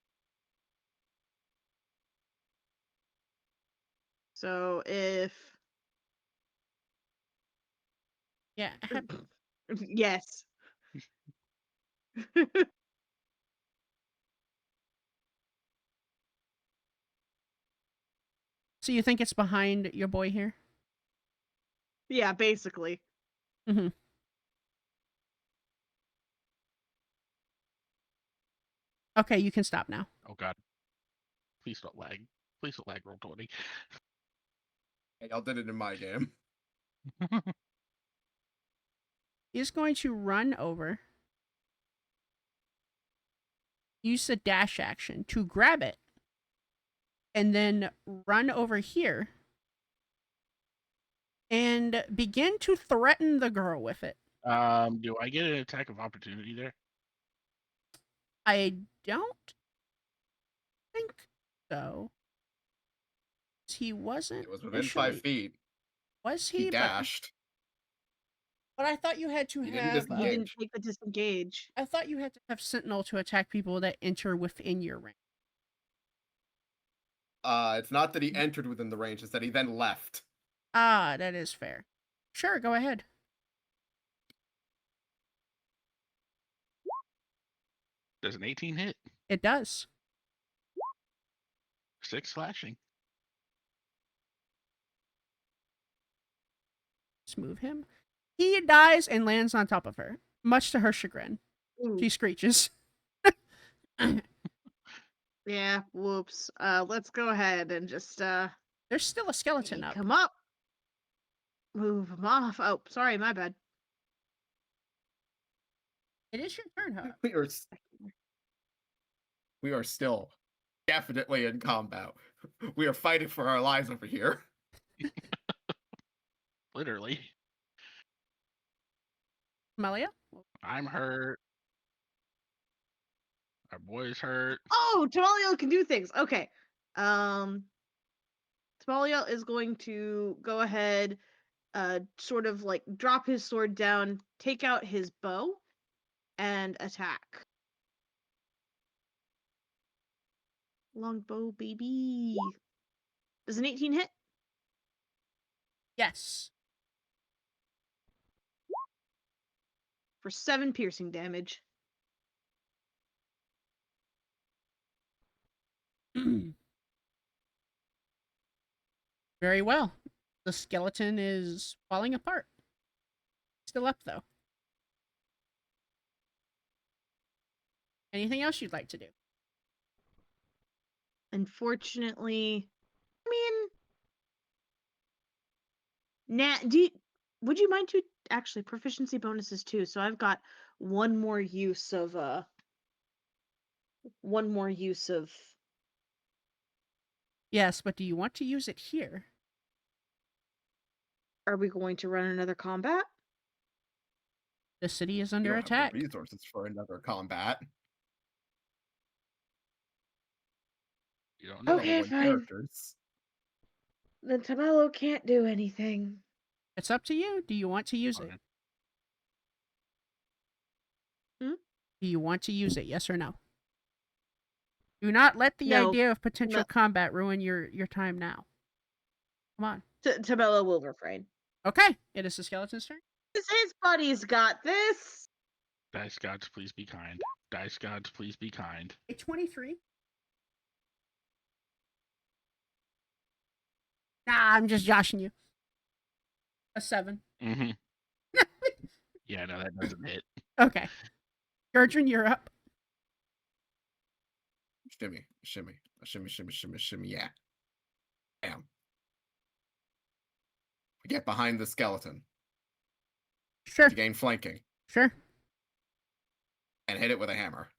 So if Yeah. yes. So you think it's behind your boy here? Yeah, basically. Mm-hmm. Okay, you can stop now. Oh god. Please don't lag. Please don't lag, roll 20. Hey, y'all did it in my game. He's going to run over. Use the dash action to grab it. And then run over here. And begin to threaten the girl with it. Do I get an attack of opportunity there? I don't think so. He wasn't. It was within initially- 5 feet. Was He he? dashed. But I thought you had to He didn't have. You didn't disengage. take the disengage. I thought you had to have Sentinel to attack people that enter within your range. It's not that he entered within the range, it's that he then left. Ah, that is fair. Sure, go ahead. Does an 18 hit? It does. 6 slashing. Let's move him. He dies and lands on top of her, much to her chagrin. Ooh. She screeches. Yeah, whoops. Let's go ahead and just There's still a skeleton up. come up. move him off. Oh, sorry, my bad. It is your turn, huh? We are still definitely in combat. We are fighting for our lives over here. Literally. Melia? I'm hurt. Our boy's hurt. Oh, Tamaliel can do things. Okay. Tamaliel is going to go ahead, sort of like drop his sword down, take out his bow, and attack. Longbow, baby. Does an 18 hit? Yes. For 7 piercing damage. Very well. The skeleton is falling apart. Still up, though. Anything else you'd like to do? Unfortunately, I mean, would you mind to actually proficiency bonuses too? So I've got one more use of Yes, but do you want to use it here? Are we going to run another combat? The city is We under don't attack. have the resources for another combat. You don't know. Okay, One fine. characters. Then Tamalo can't do anything. It's up to you. Do you want to use it? Okay. Do you want to use it? Yes or no? Do not let the No. idea of potential No. combat ruin your time now. Come on. Tamalo will refrain. Okay, it is the skeleton's turn. His buddy's got this. Dice gods, please be kind. Dice gods, please be kind. A 23. Nah, I'm just joshing you. A 7. Mm-hmm. Yeah, no, that doesn't hit. Okay. Gurdrin, you're up. Shimmy, shimmy, shimmy, shimmy, shimmy, shimmy, yeah. Bam. We get behind the skeleton Sure. to gain flanking Sure. and hit it with a hammer.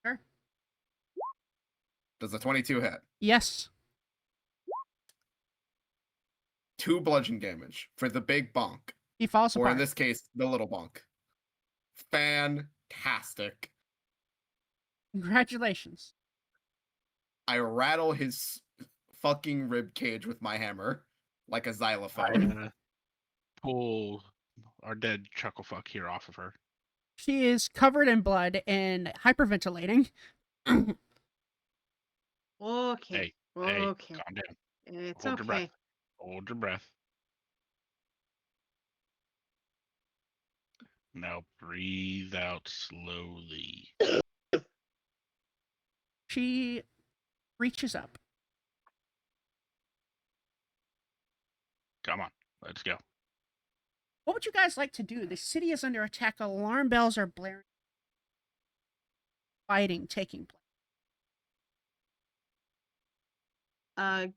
Sure. Does the 22 hit? Yes. 2 bludgeon damage for the big bonk. He falls Or apart. in this case, the little bonk. Fantastic. Congratulations. I rattle his fucking rib cage with my hammer like a xylophone. Pull our dead chucklefuck here off of her. She is covered in blood and hyperventilating. Okay. Hey, okay. calm down. It's Hold your breath. okay. Hold your breath. Now breathe out slowly. She reaches up. Come on, let's go. What would you guys like to do? The city is under attack. Alarm bells are blaring. Fighting taking place.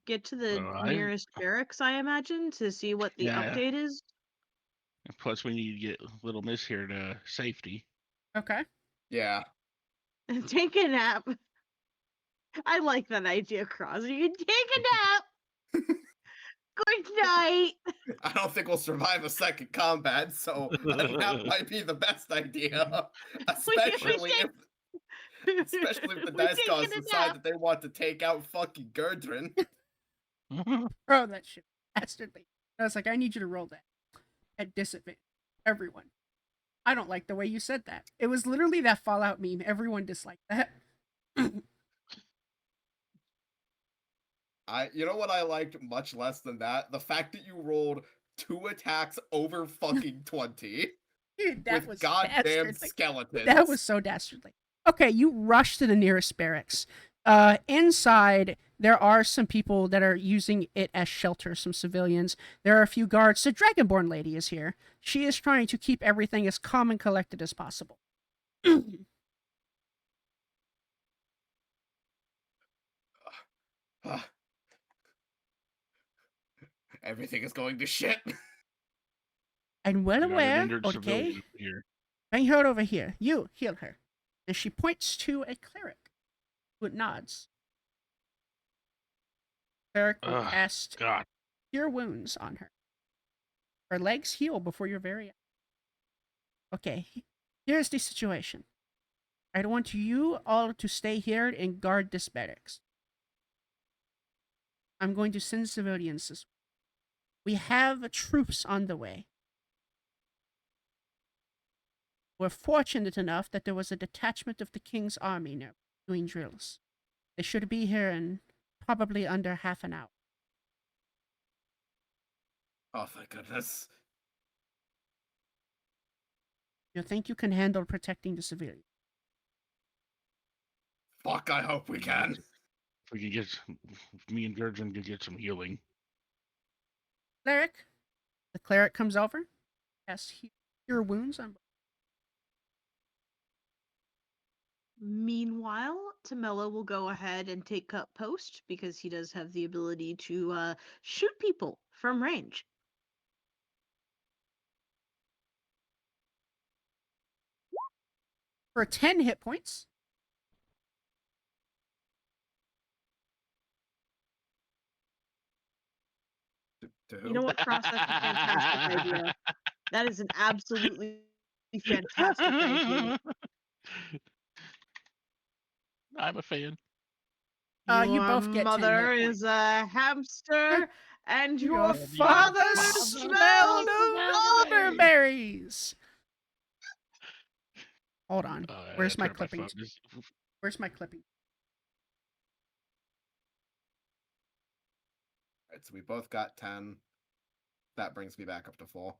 Get to the Well, nearest barracks, I imagine, to see what the Yeah. update is. Plus, we need to get Little Miss here to safety. Okay. Yeah. Take a nap. I like that idea, Cross. You can take a nap. Good night. I don't think we'll survive a second combat, so a nap might be the best idea. Especially if the We're dice taking gods a decide nap. that they want to take out fucking Gurdrin. Throw that shit dastardly. I was like, I need you to roll that at disadvantage. Everyone. I don't like the way you said that. It was literally that Fallout meme. Everyone disliked that. You know what I liked much less than that? The fact that you rolled 2 attacks over fucking 20 Dude, that with was goddamn dastardly. skeletons. That was so dastardly. Okay, you rush to the nearest barracks. Inside, there are some people that are using it as shelter, some civilians. There are a few guards. The Dragonborn lady is here. She is trying to keep everything as calm and collected as possible. Everything is going to shit. I'm well We got an aware, injured okay? civilian here. Bring her over here. You, heal her. And she points to a cleric who nods. Cleric will Ugh, cast God. Cure Wounds on her. Her legs heal before your very eyes. Okay, here's the situation. I want you all to stay here and guard this barracks. I'm going to send civilians this way. We have troops on the way. We're fortunate enough that there was a detachment of the King's army now doing drills. They should be here in probably under half an hour. Oh, thank goodness. You think you can handle protecting the civilians? Fuck, I hope we can. If we can get, if me and Gurdren can get some healing. Cleric. The cleric comes over, casts Cure Wounds on. Meanwhile, Tamela will go ahead and take up post because he does have the ability to shoot people from range. For 10 hit points. To You know what, Cross? That's a fantastic idea. That is an absolutely fantastic idea. I'm a fan. You Your both get 10 mother hit is a hamster, and your Your father father smelled smelled of of elderberries. Hold on. I Where's my turned clipping? phone. Where's my clipping? Alright, so we both got 10. That brings me back up to 4.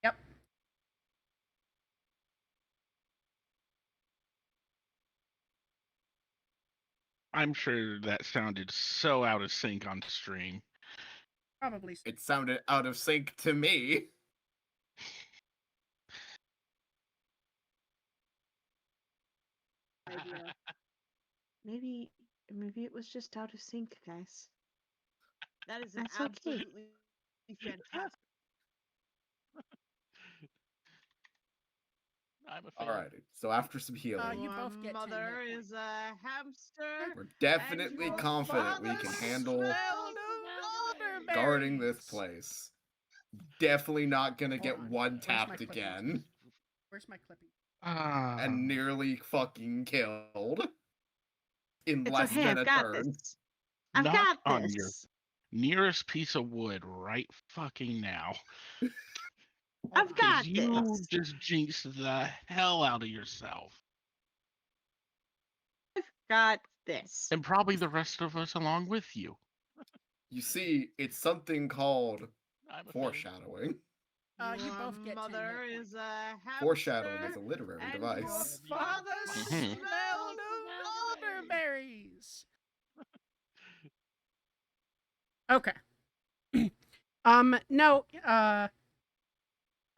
Yep. I'm sure that sounded so out of sync on stream. Probably. So. It sounded out of sync to me. idea. Maybe it was just out of sync, guys. That is an That's okay. absolutely fantastic. I'm a fan. Alrighty, so after some healing, You both get 10 mother hit is a hamster. we're definitely your confident we father can handle smelled of guarding this elderberries. place. Definitely not gonna Hold get on. one Where's my tapped clippings? again Where's my clipping? and nearly fucking killed in It's less okay, than I've a got turn. this. I've Knock got on this. your nearest piece of wood right fucking now. I've got You this. just jinxed the hell out of yourself. Got this. And probably the rest of us along with you. You see, it's something called I'm a fan. foreshadowing. You both get 10 mother hit points. is a hamster. Foreshadowing is a literary and device. Your father Mhm. smelled of of elderberries. Okay. No,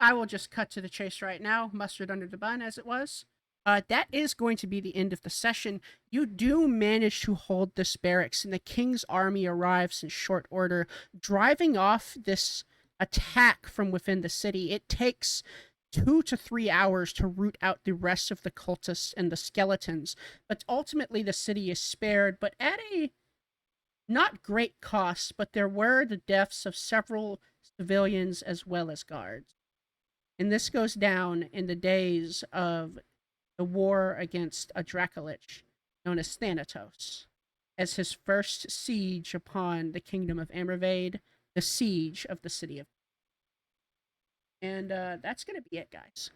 I will just cut to the chase right now. Mustard under the bun, as it was. That is going to be the end of the session. You do manage to hold this barracks, and the King's army arrives in short order, driving off this attack from within the city. It takes 2 to 3 hours to root out the rest of the cultists and the skeletons, but ultimately the city is spared, but at a not great cost, but there were the deaths of several civilians as well as guards. And this goes down in the days of the war against a Dracolich known as Thanatos, as his first siege upon the kingdom of Amervade, the siege of the city of. And that's going to be it, guys.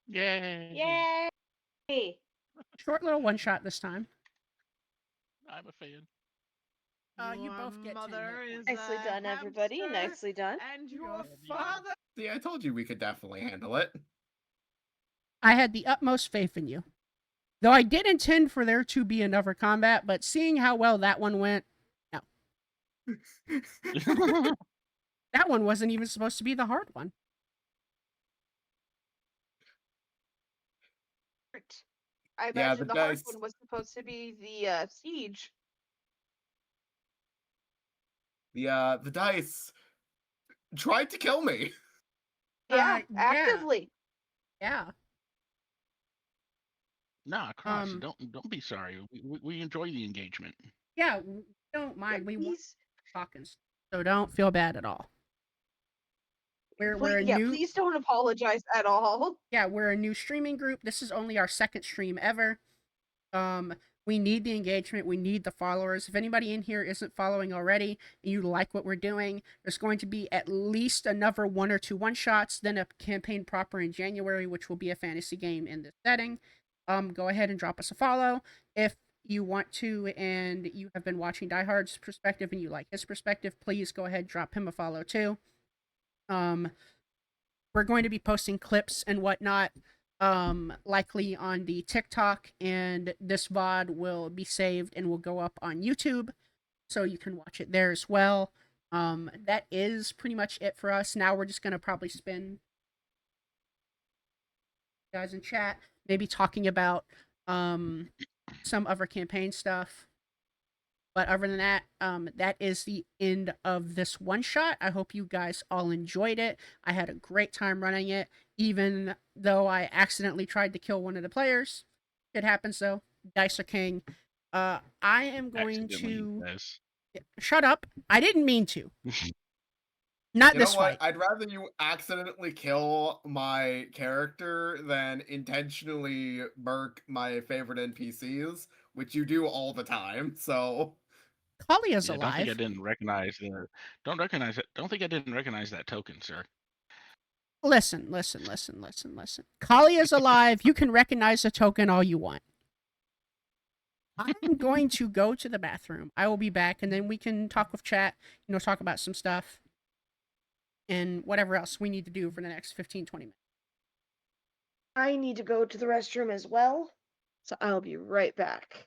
Yay. Yay! Short little one shot this time. I'm a fan. You both get 10 mother hit is points. Nicely a done, everybody. hamster, Nicely done. And Your your father. See, I told you we could definitely handle it. I had the utmost faith in you. Though I did intend for there to be another combat, but seeing how well that one went, no. That one wasn't even supposed to be the hard one. I Yeah, imagine the the hard dice- one was supposed to be the siege. The dice tried to kill me. Yeah, yeah. actively. Yeah. Nah, Cross, Um, don't be sorry. We enjoy the engagement. Yeah, we don't mind. We want Please, talking, so don't feel bad at all. We're a new please don't apologize at all. we're a new streaming group. This is only our second stream ever. We need the engagement. We need the followers. If anybody in here isn't following already and you like what we're doing, there's going to be at least another 1 or 2 one-shots, then a campaign proper in January, which will be a fantasy game in this setting. Go ahead and drop us a follow if you want to, and you have been watching Die Hard's perspective and you like his perspective. Please go ahead, drop him a follow too. We're going to be posting clips and whatnot, likely on the TikTok, and this VOD will be saved and will go up on YouTube, so you can watch it there as well. That is pretty much it for us. Now we're just gonna probably spend guys in chat, maybe talking about some other campaign stuff. But other than that, that is the end of this one shot. I hope you guys all enjoyed it. I had a great time running it, even though I accidentally tried to kill one of the players. It happens though. Dice are king. I am going Accidentally, to yes. shut up. I didn't mean to. Not You know this what? fight. I'd rather you accidentally kill my character than intentionally murk my favorite NPCs, which you do all the time. So Kalia's Yeah, don't think I alive. didn't recognize the. Don't recognize it. Don't think I didn't recognize that token, sir. Listen. Kalia's alive. You can recognize the token all you want. I'm going to go to the bathroom. I will be back, and then we can talk with chat, talk about some stuff and whatever else we need to do for the next 15, 20 minutes. I need to go to the restroom as well, so I'll be right back.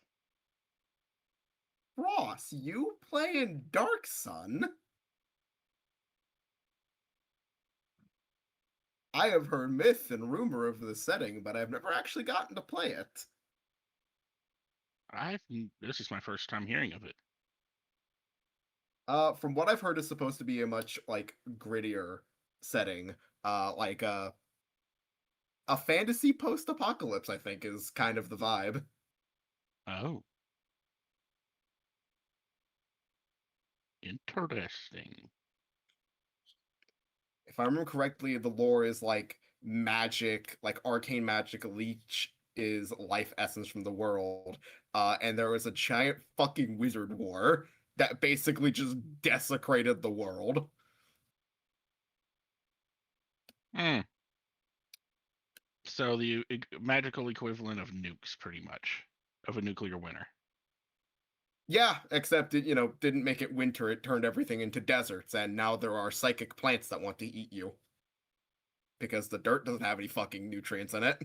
Ross, you playing Dark Sun? I have heard myth and rumor of the setting, but I've never actually gotten to play it. This is my first time hearing of it. From what I've heard, is supposed to be a much grittier setting. A fantasy post-apocalypse, I think, is kind of the vibe. Oh. Interesting. If I remember correctly, the lore is magic, arcane magic leech is life essence from the world. And there was a giant fucking wizard war that basically just desecrated the world. So the magical equivalent of nukes, pretty much, of a nuclear winter. Yeah, except it, didn't make it winter. It turned everything into deserts, and now there are psychic plants that want to eat you. Because the dirt doesn't have any fucking nutrients in it.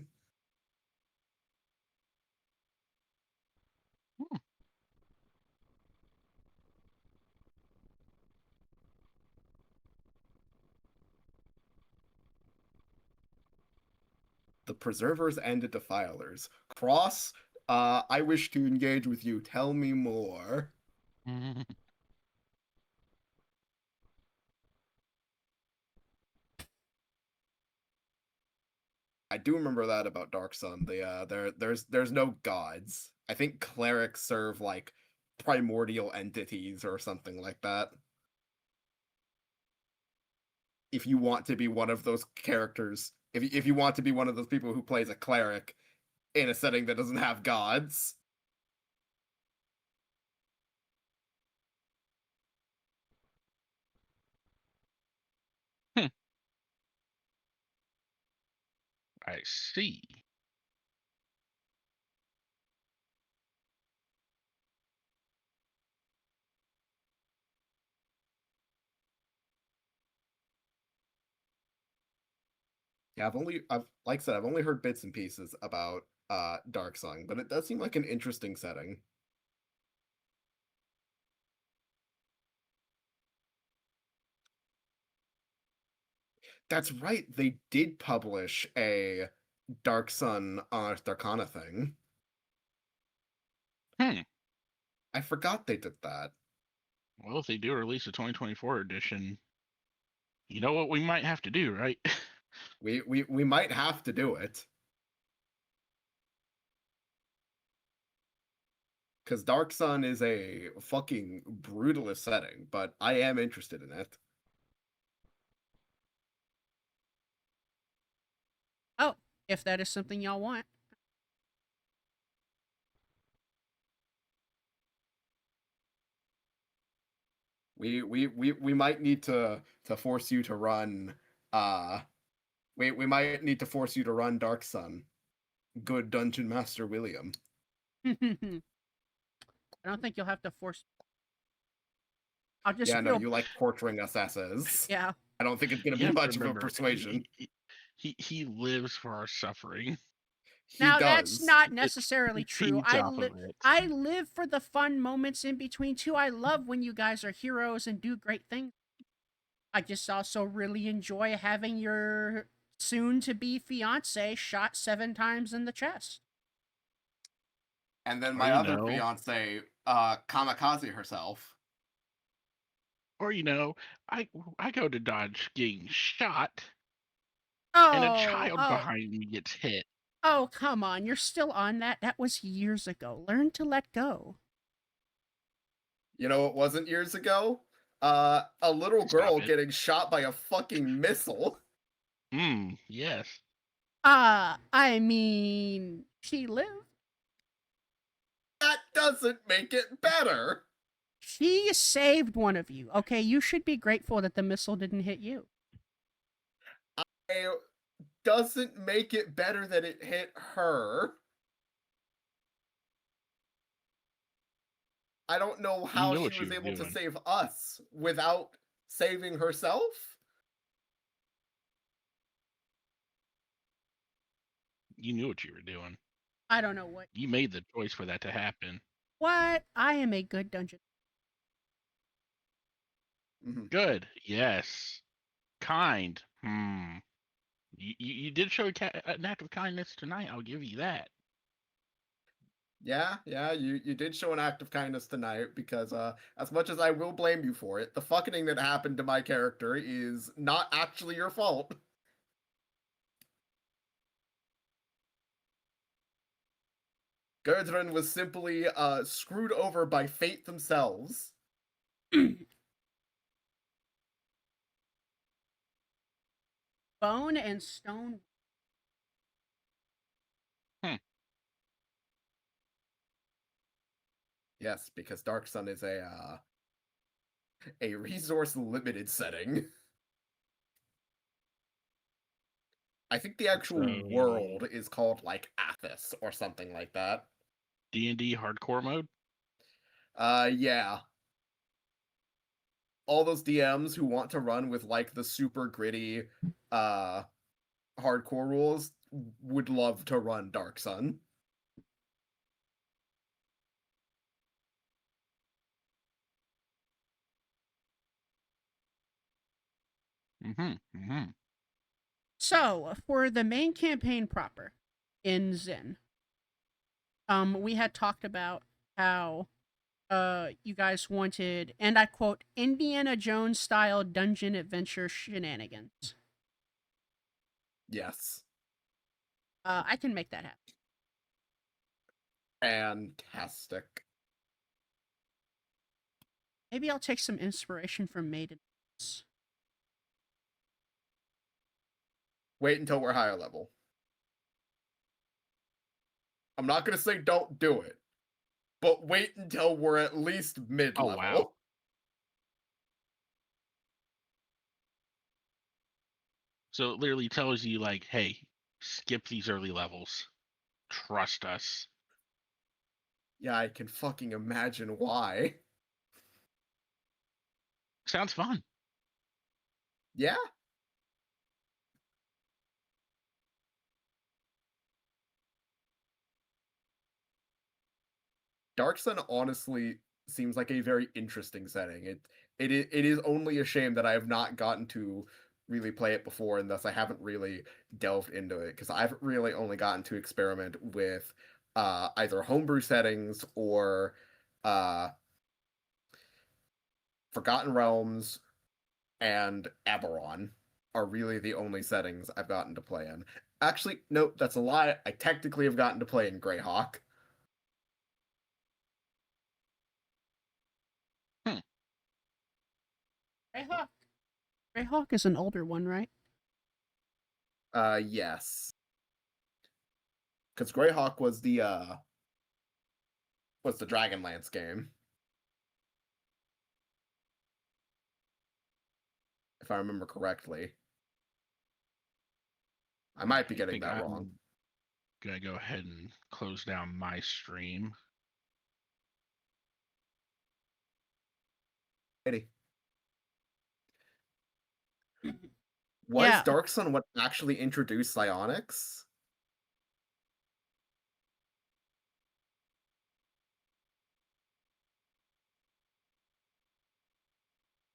The Preservers and the Defilers. Cross, I wish to engage with you. Tell me more. I do remember that about Dark Sun. There's no gods. I think clerics serve primordial entities or something like that. If you want to be one of those characters, if you want to be one of those people who plays a cleric in a setting that doesn't have gods. I see. Yeah, like I said, I've only heard bits and pieces about Dark Sun, but it does seem like an interesting setting. That's right, they did publish a Dark Sun Ars Arcana thing. I forgot they did that. Well, if they do release a 2024 edition, you know what we might have to do, right? We might have to do it. Because Dark Sun is a fucking brutalist setting, but I am interested in it. Oh, if that is something y'all want. We might need to force you to run we might need to force you to run Dark Sun. Good Dungeon Master William. I don't think you'll have to force. I'll just Yeah, no, feel. you like torturing us asses. Yeah. I don't think it's gonna You be have to much of a remember, persuasion. He lives for our suffering. He Now does. that's not necessarily He true. feeds off of it. I live for the fun moments in between too. I love when you guys are heroes and do great things. I just also really enjoy having your soon-to-be fiance shot 7 times in the chest. And then Or, my you other know- fiance, kamikaze herself. Or I go to dodge getting shot, Oh, and a child behind me gets hit. Oh, come on. You're still on that? That was years ago. Learn to let go. You know, it wasn't years ago. A little Stop girl it. getting shot by a fucking missile. Yes. I mean, she lived. That doesn't make it better. She saved one of you. Okay, you should be grateful that the missile didn't hit you. It doesn't make it better that it hit her. I don't know how knew what she you was were able to doing. save us without saving herself. You knew what you were doing. I don't know what. You made the choice for that to happen. What? I am a good dungeon. Mhm. Good. Yes. Kind. You did show an act of kindness tonight. I'll give you that. Yeah, you did show an act of kindness tonight because as much as I will blame you for it, the fucking that happened to my character is not actually your fault. Gurdren was simply screwed over by fate themselves. Bone and stone. Yes, because Dark Sun is a resource limited setting. I think the actual So- world is called like Athos or something like that. D&D hardcore mode. Yeah. All those DMs who want to run with like the super gritty hardcore rules would love to run Dark Sun. So, for the main campaign proper in Zen, we had talked about how you guys wanted, and I quote, Indiana Jones style dungeon adventure shenanigans. Yes. I can make that happen. Fantastic. Maybe I'll take some inspiration from Maiden. Wait until we're higher level. I'm not gonna say don't do it, but wait until we're at least mid-level. Oh, wow. So it literally tells you like, hey, skip these early levels. Trust us. Yeah, I can fucking imagine why. Sounds fun. Yeah. Dark Sun honestly seems like a very interesting setting. It is only a shame that I have not gotten to really play it before, and thus I haven't really delved into it because I've really only gotten to experiment with either homebrew settings or Forgotten Realms and Eberron are really the only settings I've gotten to play in. Actually, no, that's a lie. I technically have gotten to play in Greyhawk. Greyhawk. Greyhawk is an older one, right? Yes. Because Greyhawk was the Dragonlance game. If I remember correctly. I might be I getting think that I'm wrong. gonna go ahead and close down my stream. Was Yeah. Dark Sun what actually introduced psionics?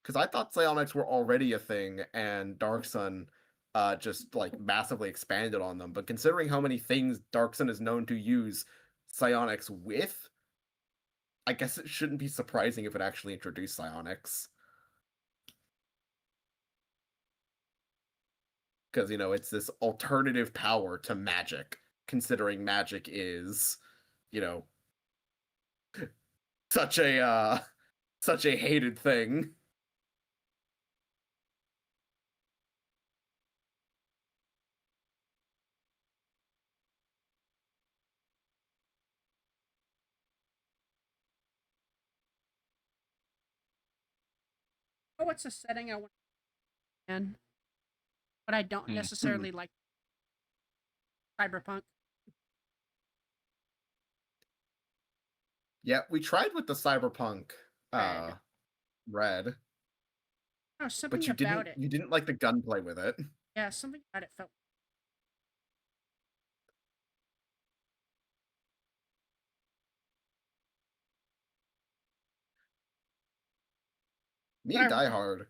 Because I thought psionics were already a thing, and Dark Sun just like massively expanded on them. But considering how many things Dark Sun is known to use psionics with, I guess it shouldn't be surprising if it actually introduced psionics. Because, it's this alternative power to magic, considering magic is, such a hated thing. Oh, what's a setting I want to in, but I don't necessarily like Cyberpunk. Yeah, we tried with the Cyberpunk Red, Oh, something but you about didn't you didn't like the gunplay with it. Yeah, something about it felt. Me and Die Hard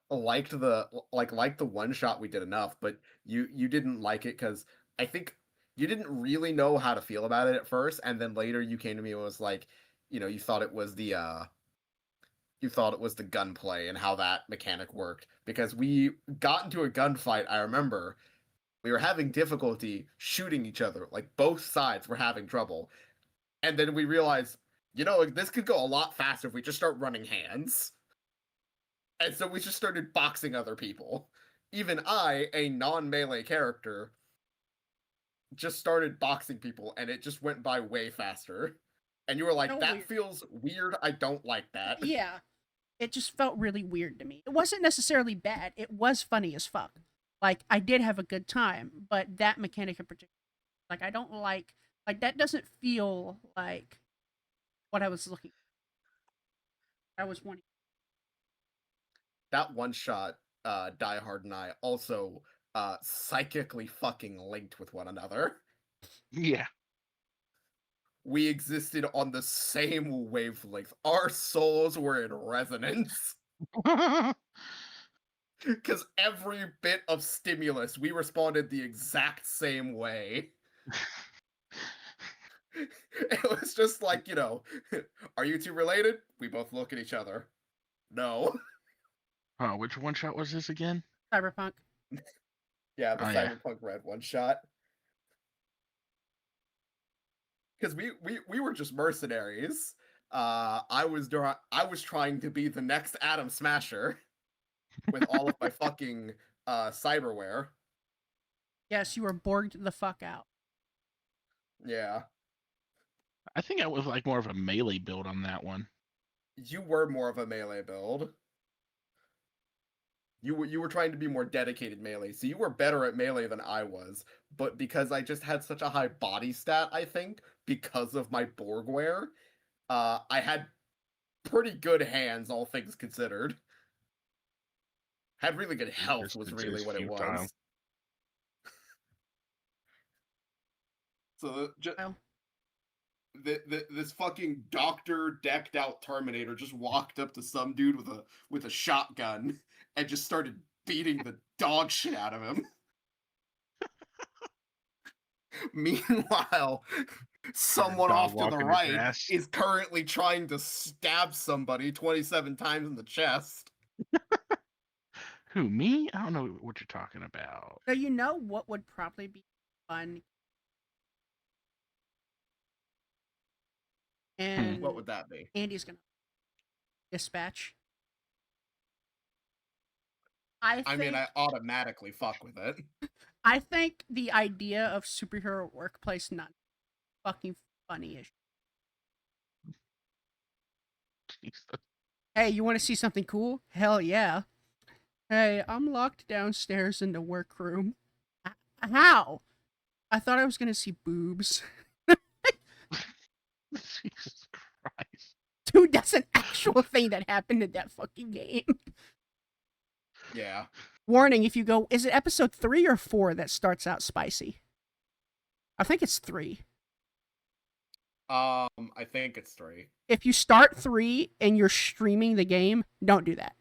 liked the one shot we did enough, but you didn't like it because I think you didn't really know how to feel about it at first, and then later you came to me and was like, you thought it was the gunplay and how that mechanic worked. Because we got into a gunfight, I remember we were having difficulty shooting each other, like both sides were having trouble. And then we realized, this could go a lot faster if we just start running hands. And so we just started boxing other people. Even I, a non-melee character, just started boxing people, and it just went by way faster. And you were like, that Weird. feels weird. I don't like that. Yeah, it just felt really weird to me. It wasn't necessarily bad. It was funny as fuck. Like, I did have a good time, but that mechanic in particular, like, I don't like that doesn't feel like what I was looking for. I was wanting. That one shot, Die Hard and I also psychically fucking linked with one another. Yeah. We existed on the same wavelength. Our souls were in resonance. Because every bit of stimulus, we responded the exact same way. It was just like, are you two related? We both look at each other. No. Oh, which one shot was this again? Cyberpunk. Yeah, the Oh, yeah. Cyberpunk Red one shot. Because we were just mercenaries. I was trying to be the next Atom Smasher with all of my fucking cyberware. Yes, you were borged the fuck out. Yeah. I think I was like more of a melee build on that one. You were more of a melee build. You were trying to be more dedicated melee, so you were better at melee than I was. But because I just had such a high body stat, I think, because of my Borgware, I had pretty good hands, all things considered. Had really good health was really what it was. So this fucking doctor decked out Terminator just walked up to some dude with a shotgun and just started beating the dog shit out of him. Meanwhile, Someone dog off to the walking the right grass. is currently trying to stab somebody 27 times in the chest. Who, me? I don't know what you're talking about. So you know what would probably be fun? And What would that be? Andy's gonna dispatch. I mean, I automatically fuck with it. I think the idea of superhero workplace not fucking funny is. Jesus. Hey, you want to see something cool? Hell yeah. Hey, I'm locked downstairs in the workroom. How? I thought I was gonna see boobs. Jesus Christ. Dude, that's an actual thing that happened in that fucking game. Yeah. Warning, if you go, is it episode 3 or 4 that starts out spicy? I think it's 3. I think it's 3. If you start 3 and you're streaming the game, don't do that.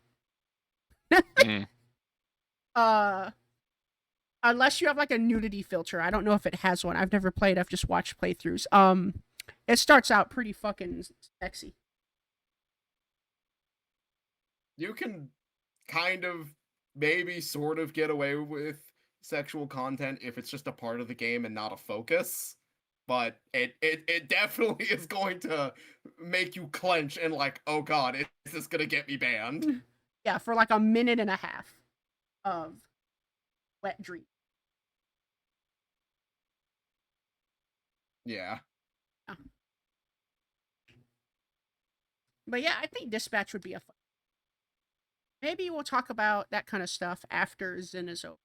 Mm. Unless you have like a nudity filter. I don't know if it has one. I've never played. I've just watched playthroughs. It starts out pretty fucking sexy. You can kind of maybe sort of get away with sexual content if it's just a part of the game and not a focus. But it definitely is going to make you clench and like, oh god, is this gonna get me banned? Yeah, for like a minute and a half of wet dream. Yeah. But yeah, I think dispatch would be a fun. Maybe we'll talk about that kind of stuff after Zen is over.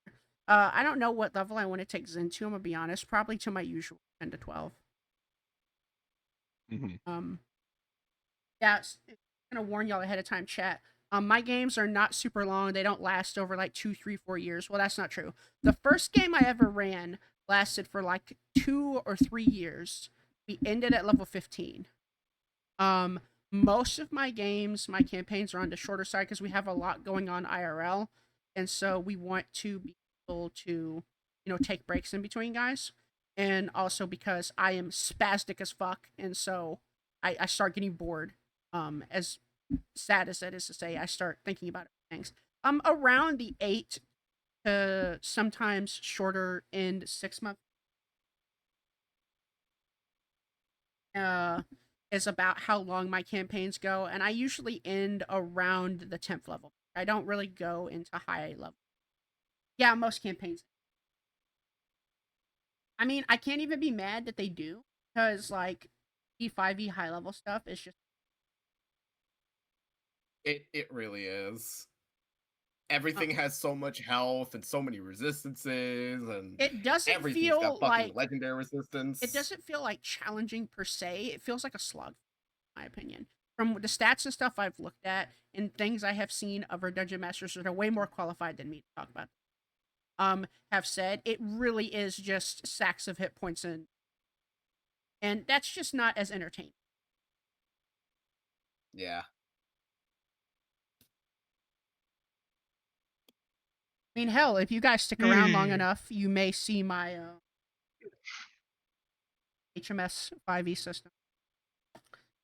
I don't know what level I want to take Zen to. I'm gonna be honest, probably to my usual 10 to 12. Mm-hmm. Yeah, I'm gonna warn y'all ahead of time, chat. My games are not super long. They don't last over like 2, 3, 4 years. Well, that's not true. The first game I ever ran lasted for like 2 or 3 years. We ended at level 15. Most of my games, my campaigns are on the shorter side because we have a lot going on IRL, and so we want to be able to, take breaks in between guys, and also because I am spastic as fuck, and so I start getting bored. As sad as that is to say, I start thinking about things. Around the 8 to sometimes shorter end 6 month. Is about how long my campaigns go, and I usually end around the 10th level. I don't really go into high level. Yeah, most campaigns. I mean, I can't even be mad that they do, because like E5E high level stuff is just It really is. Everything has so much health and so many resistances, and it doesn't everything's feel got fucking like legendary resistance. it doesn't feel like challenging per se. It feels like a slug, in my opinion. From the stats and stuff I've looked at and things I have seen of our dungeon masters that are way more qualified than me to talk about, have said it really is just sacks of hit points and that's just not as entertaining. Yeah. I mean, hell, if you guys stick around long enough, you may see my HMS 5e system.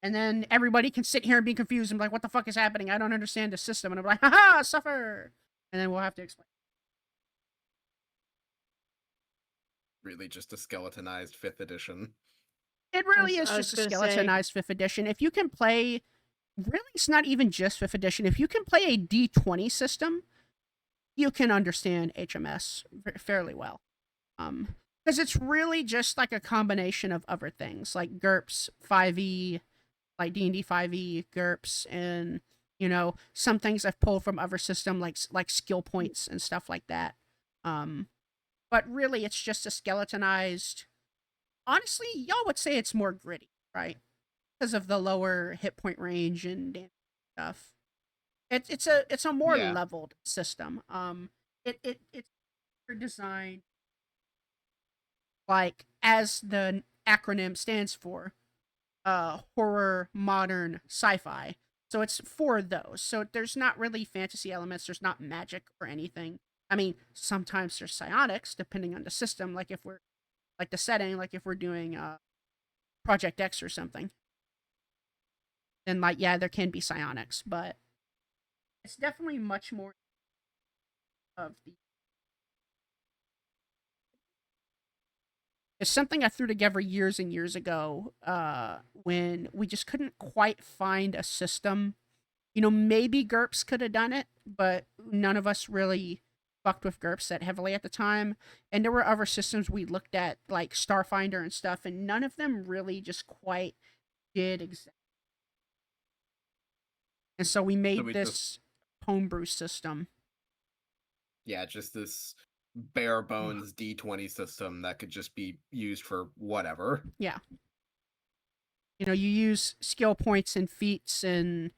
And then everybody can sit here and be confused and be like, what the fuck is happening? I don't understand the system. And I'm like, haha, suffer. And then we'll have to explain. Really just a skeletonized 5th edition. It really I is was just a gonna say- skeletonized 5th edition. If you can play, really, it's not even just 5th edition. If you can play a D20 system, you can understand HMS fairly well. Because it's really just like a combination of other things, like GURPS, 5e, like D&D 5e, GURPS, and, some things I've pulled from other system, like skill points and stuff like that. But really, it's just a skeletonized. Honestly, y'all would say it's more gritty, right? Because of the lower hit point range and stuff. It's a more Yeah. leveled system. It's designed like, as the acronym stands for, horror, modern, sci-fi. So it's for those. So there's not really fantasy elements. There's not magic or anything. I mean, sometimes there's psionics, depending on the system. Like if we're, like the setting, like if we're doing Project X or something. Then, like, yeah, there can be psionics, but it's definitely much more of the. It's something I threw together years and years ago when we just couldn't quite find a system. You know, maybe GURPS could have done it, but none of us really fucked with GURPS that heavily at the time. And there were other systems we looked at, like Starfinder and stuff, and none of them really just quite did exactly. And so we So made we this just homebrew system. just this bare bones D20 system that could just be used for whatever. Yeah. You know, you use skill points and feats and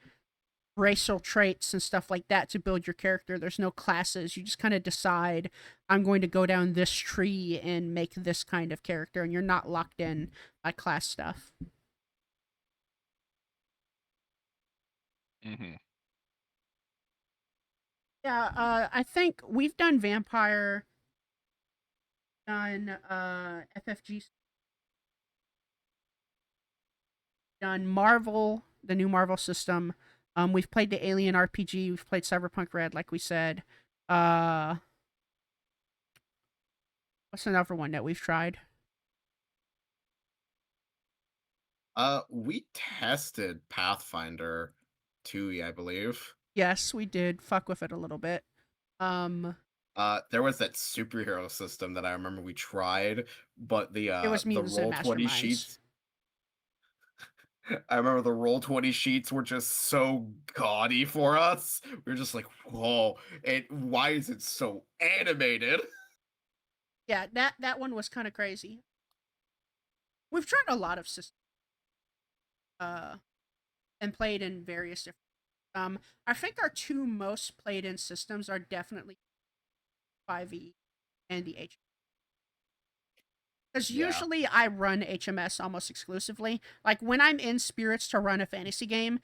racial traits and stuff like that to build your character. There's no classes. You just kind of decide, I'm going to go down this tree and make this kind of character, and you're not locked in by class stuff. Mm-hmm. Yeah, I think we've done Vampire, done FFG, done Marvel, the new Marvel system. We've played the Alien RPG. We've played Cyberpunk Red, like we said. What's another one that we've tried? We tested Pathfinder 2, I believe. Yes, we did fuck with it a little bit. There was that superhero system that I remember we tried, but the It was the mutants and Roll20 masterminds. sheets. I remember the Roll20 sheets were just so gaudy for us. We were just like, whoa, why is it so animated? Yeah, that one was kind of crazy. We've tried a lot of systems, and played in various different. I think our two most played in systems are definitely 5e and the HMS. Because Yeah. usually I run HMS almost exclusively. Like when I'm in spirits to run a fantasy game,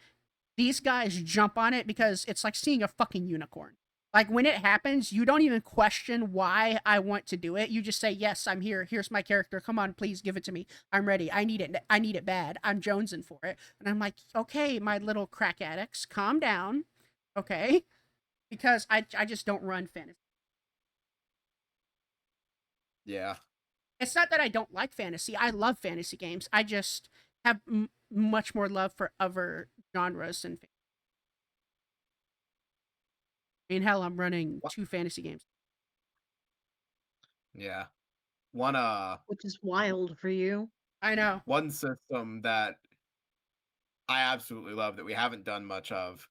these guys jump on it because it's like seeing a fucking unicorn. Like when it happens, you don't even question why I want to do it. You just say, "Yes, I'm here. Here's my character. Come on, please give it to me. I'm ready. I need it. I need it bad. I'm jonesing for it." And I'm like, "Okay, my little crack addicts, calm down, okay?" Because I just don't run fantasy. Yeah. It's not that I don't like fantasy. I love fantasy games. I just have much more love for other genres than. I mean, hell, I'm running What? 2 fantasy games. Yeah. One Which is wild for you. I know. one system that I absolutely love that we haven't done much of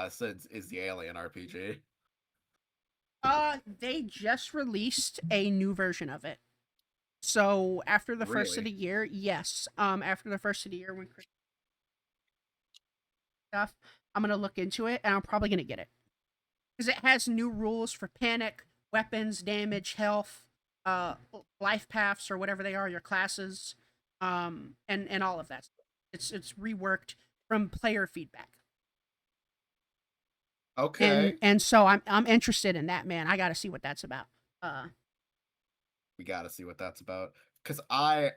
since is the Alien RPG. They just released a new version of it. So after the first of Really? the year, yes. After the first of the year when Chris stuff, I'm gonna look into it and I'm probably gonna get it because it has new rules for panic, weapons, damage, health, uh, life paths or whatever they are, your classes, and all of that. It's reworked from player feedback. Okay. And so I'm interested in that, man. I got to see what that's about. We gotta see what that's about. Because I've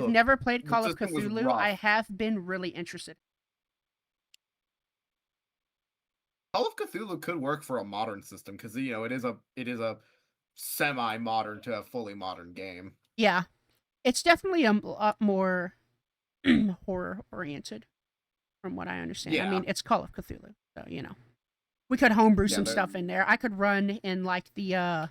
never played the Call of system was Cthulhu. I rough. have been really interested. Call of Cthulhu could work for a modern system because it is a semi-modern to a fully modern game. Yeah, it's definitely a lot more horror oriented, from what I understand. I Yeah. mean, it's Call of Cthulhu, so we could homebrew Yeah, some there- stuff in there. I could run in like the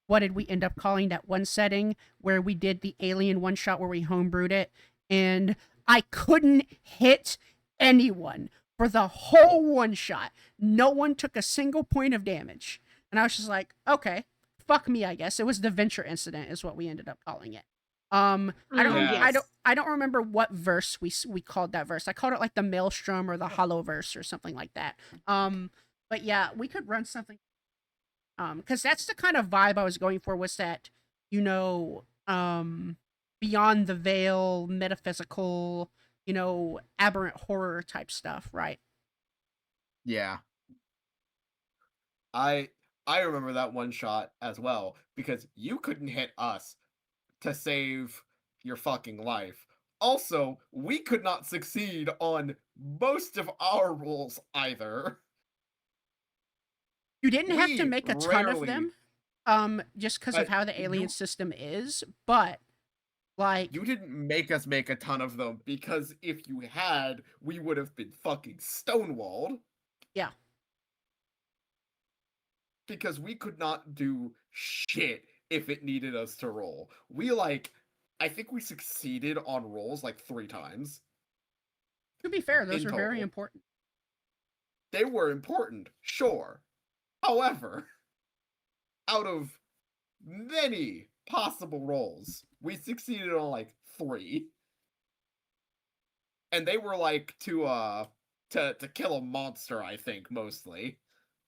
what did we end up calling that one setting where we did the alien one shot where we homebrewed it, and I couldn't hit anyone for the whole one shot. No one took a single point of damage, and I was just like, okay, fuck me, I guess. It was the Venture Incident, is what we ended up calling it. I don't, Yes. I don't remember what verse we called that verse. I called it like the Maelstrom or the Hollow verse or something like that. But yeah, we could run something. Because that's the kind of vibe I was going for, was that, beyond the veil, metaphysical, aberrant horror type stuff, right? Yeah. I remember that one shot as well because you couldn't hit us to save your fucking life. Also, we could not succeed on most of our rolls either. You didn't have to We make a ton of rarely- them, just because of But how the alien you- system is. But like, You didn't make us make a ton of them, because if you had, we would have been fucking stonewalled. Yeah. Because we could not do shit if it needed us to roll. I think we succeeded on rolls like 3 times. to be fair, those In are very total. important. They were important, sure. However, out of many possible rolls, we succeeded on like 3. And they were like to kill a monster, I think, mostly.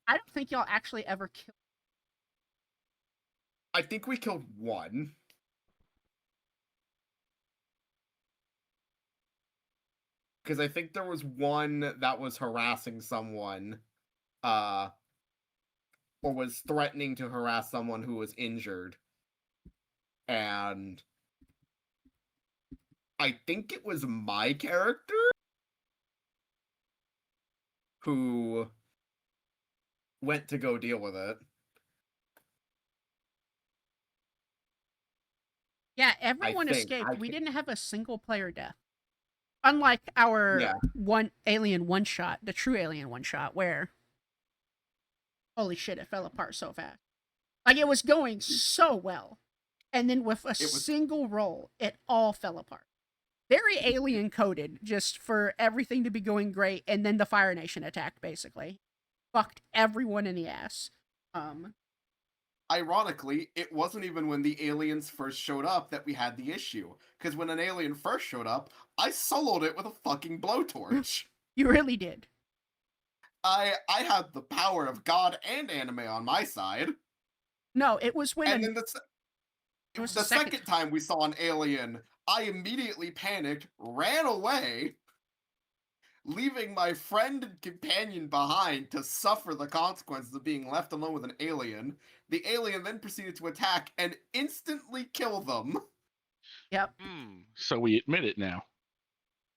I don't think y'all actually ever killed. I think we killed 1. Because I think there was one that was harassing someone, or was threatening to harass someone who was injured. And I think it was my character who went to go deal with it. Yeah, everyone think. escaped. I We think- didn't have a single player death. Unlike our Yeah. alien one shot, the true alien one shot, where holy shit, it fell apart so fast. Like it was going so well. And then with a was- single roll, it all fell apart. Very alien coded, just for everything to be going great, and then the Fire Nation attacked, basically. Fucked everyone in the ass. Ironically, it wasn't even when the aliens first showed up that we had the issue. Because when an alien first showed up, I soloed it with a fucking blowtorch. You really did. I had the power of God and anime on my side. No, it was when And an- then it was the second time we saw an alien, I immediately panicked, ran away, leaving my friend and companion behind to suffer the consequences of being left alone with an alien. The alien then proceeded to attack and instantly kill them. Yep. So we admit it now.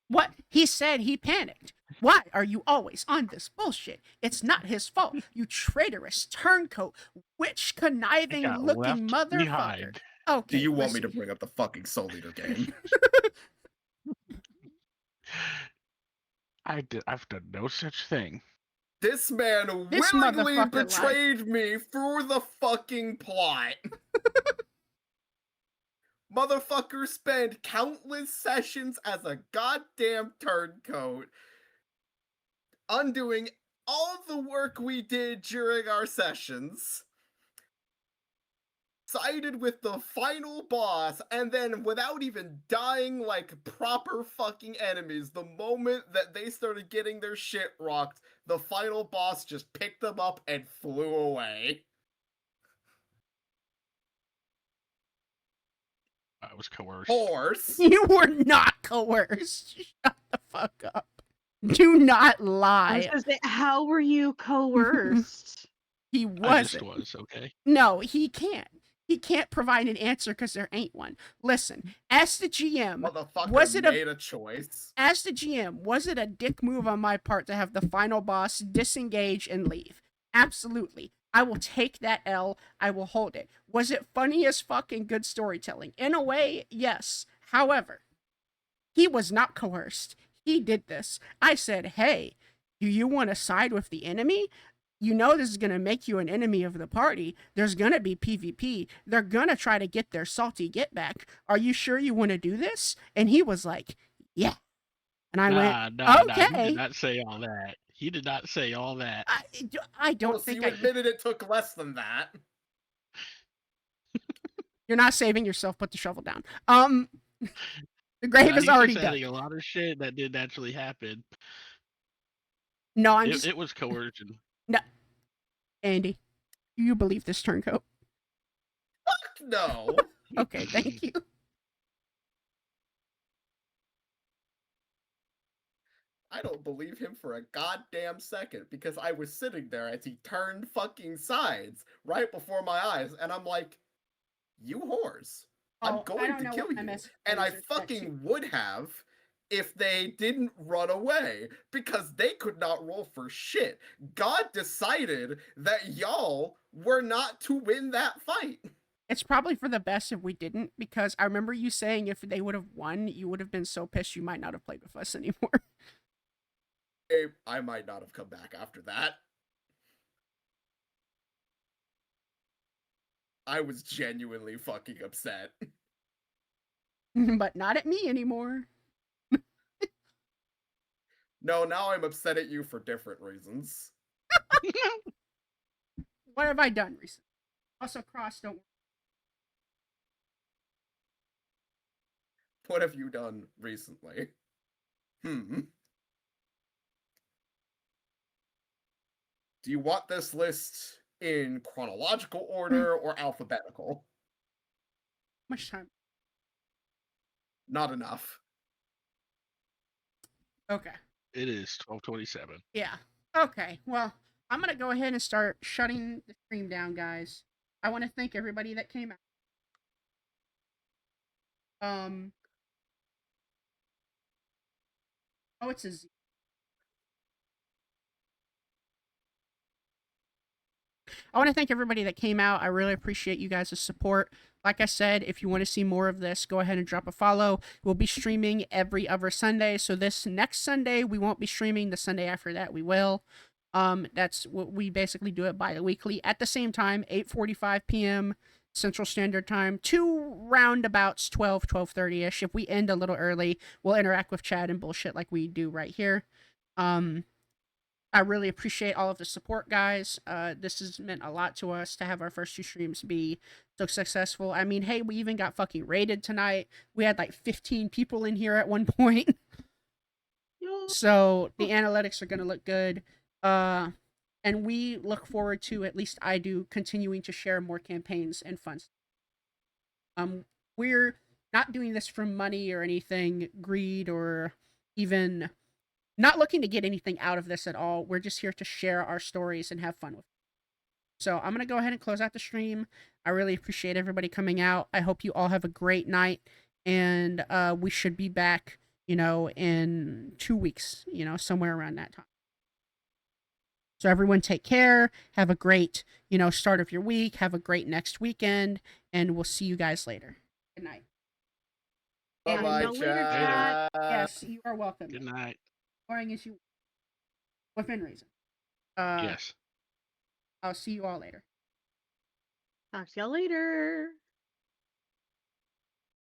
What? He said he panicked. Why are you always on this bullshit? It's not his fault. You traitorous turncoat, witch conniving Got looking left motherfucker. behind. Okay. Do you want me to listen. bring up the fucking Soul Eater game? I've done no such thing. This man This willingly motherfucker betrayed me through the fucking plot. Motherfucker spent countless sessions as a goddamn turncoat, undoing all the work we did during our sessions, sided with the final boss, and then without even dying like proper fucking enemies, the moment that they started getting their shit rocked, the final boss just picked them up and flew away. I was coerced. Horse. You were not coerced. Shut the fuck up. Do not I was lie. gonna say, how were you coerced? He I just wasn't. was, okay? No, he can't. He can't provide an answer because there ain't one. Listen, as the GM, Motherfucker Was it a- made a choice. as the GM, was it a dick move on my part to have the final boss disengage and leave? Absolutely. I will take that L. I will hold it. Was it funny as fuck and good storytelling? In a way, yes. However, he was not coerced. He did this. I said, hey, do you want to side with the enemy? You know this is going to make you an enemy of the party. There's going to be PvP. They're going to try to get their salty get back. Are you sure you want to do this? And he was like, yeah. And I went, Nah, he okay. did not say all that. He did not say all that. I don't Well, so think you I. admitted it took less than that. You're not saving yourself. Put the shovel down. The grave Nah, is he's already just done. adding a lot of shit that did actually happen. No, I'm It, just it was coercion. Andy. Do you believe this turncoat? No. Okay, thank you. I don't believe him for a goddamn second, because I was sitting there as he turned fucking sides right before my eyes, and I'm like, you whores. I'm Oh, I going don't to know kill what my you. message And is I or text fucking you. would have if they didn't run away because they could not roll for shit. God decided that y'all were not to win that fight. It's probably for the best if we didn't, because I remember you saying if they would have won, you would have been so pissed you might not have played with us anymore. I might not have come back after that. I was genuinely fucking upset. But not at me anymore. No, now I'm upset at you for different reasons. What have I done recently? Also, Cross, don't worry. What have you done recently? Do you want this list in chronological order or alphabetical? How much time? Not enough. Okay. It is 12:27. Yeah. Okay. Well, I'm gonna go ahead and start shutting the stream down, guys. I want to thank everybody that came out. Oh, it's a Z. I want to thank everybody that came out. I really appreciate you guys' support. Like I said, if you want to see more of this, go ahead and drop a follow. We'll be streaming every other Sunday. So this next Sunday we won't be streaming. The Sunday after that we will. That's what we basically do it bi-weekly at the same time, 8:45 p.m. Central Standard Time to roundabouts 12:30ish. If we end a little early, we'll interact with chat and bullshit like we do right here. I really appreciate all of the support, guys. This has meant a lot to us to have our first 2 streams be so successful. I mean, hey, we even got fucking raided tonight. We had like 15 people in here at one point. So the analytics are going to look good. And we look forward to, at least I do, continuing to share more campaigns and fun stuff. We're not doing this for money or anything, greed, or even not looking to get anything out of this at all. We're just here to share our stories and have fun with it. So I'm going to go ahead and close out the stream. I really appreciate everybody coming out. I hope you all have a great night. And we should be back, in 2 weeks, somewhere around that time. So everyone take care. Have a great, start of your week. Have a great next weekend. And we'll see you guys later. Good night. Bye-bye, no later, chat. Yes, you are welcome. Good night. Boring as you within reason. Yes. I'll see you all later. Talk to y'all later.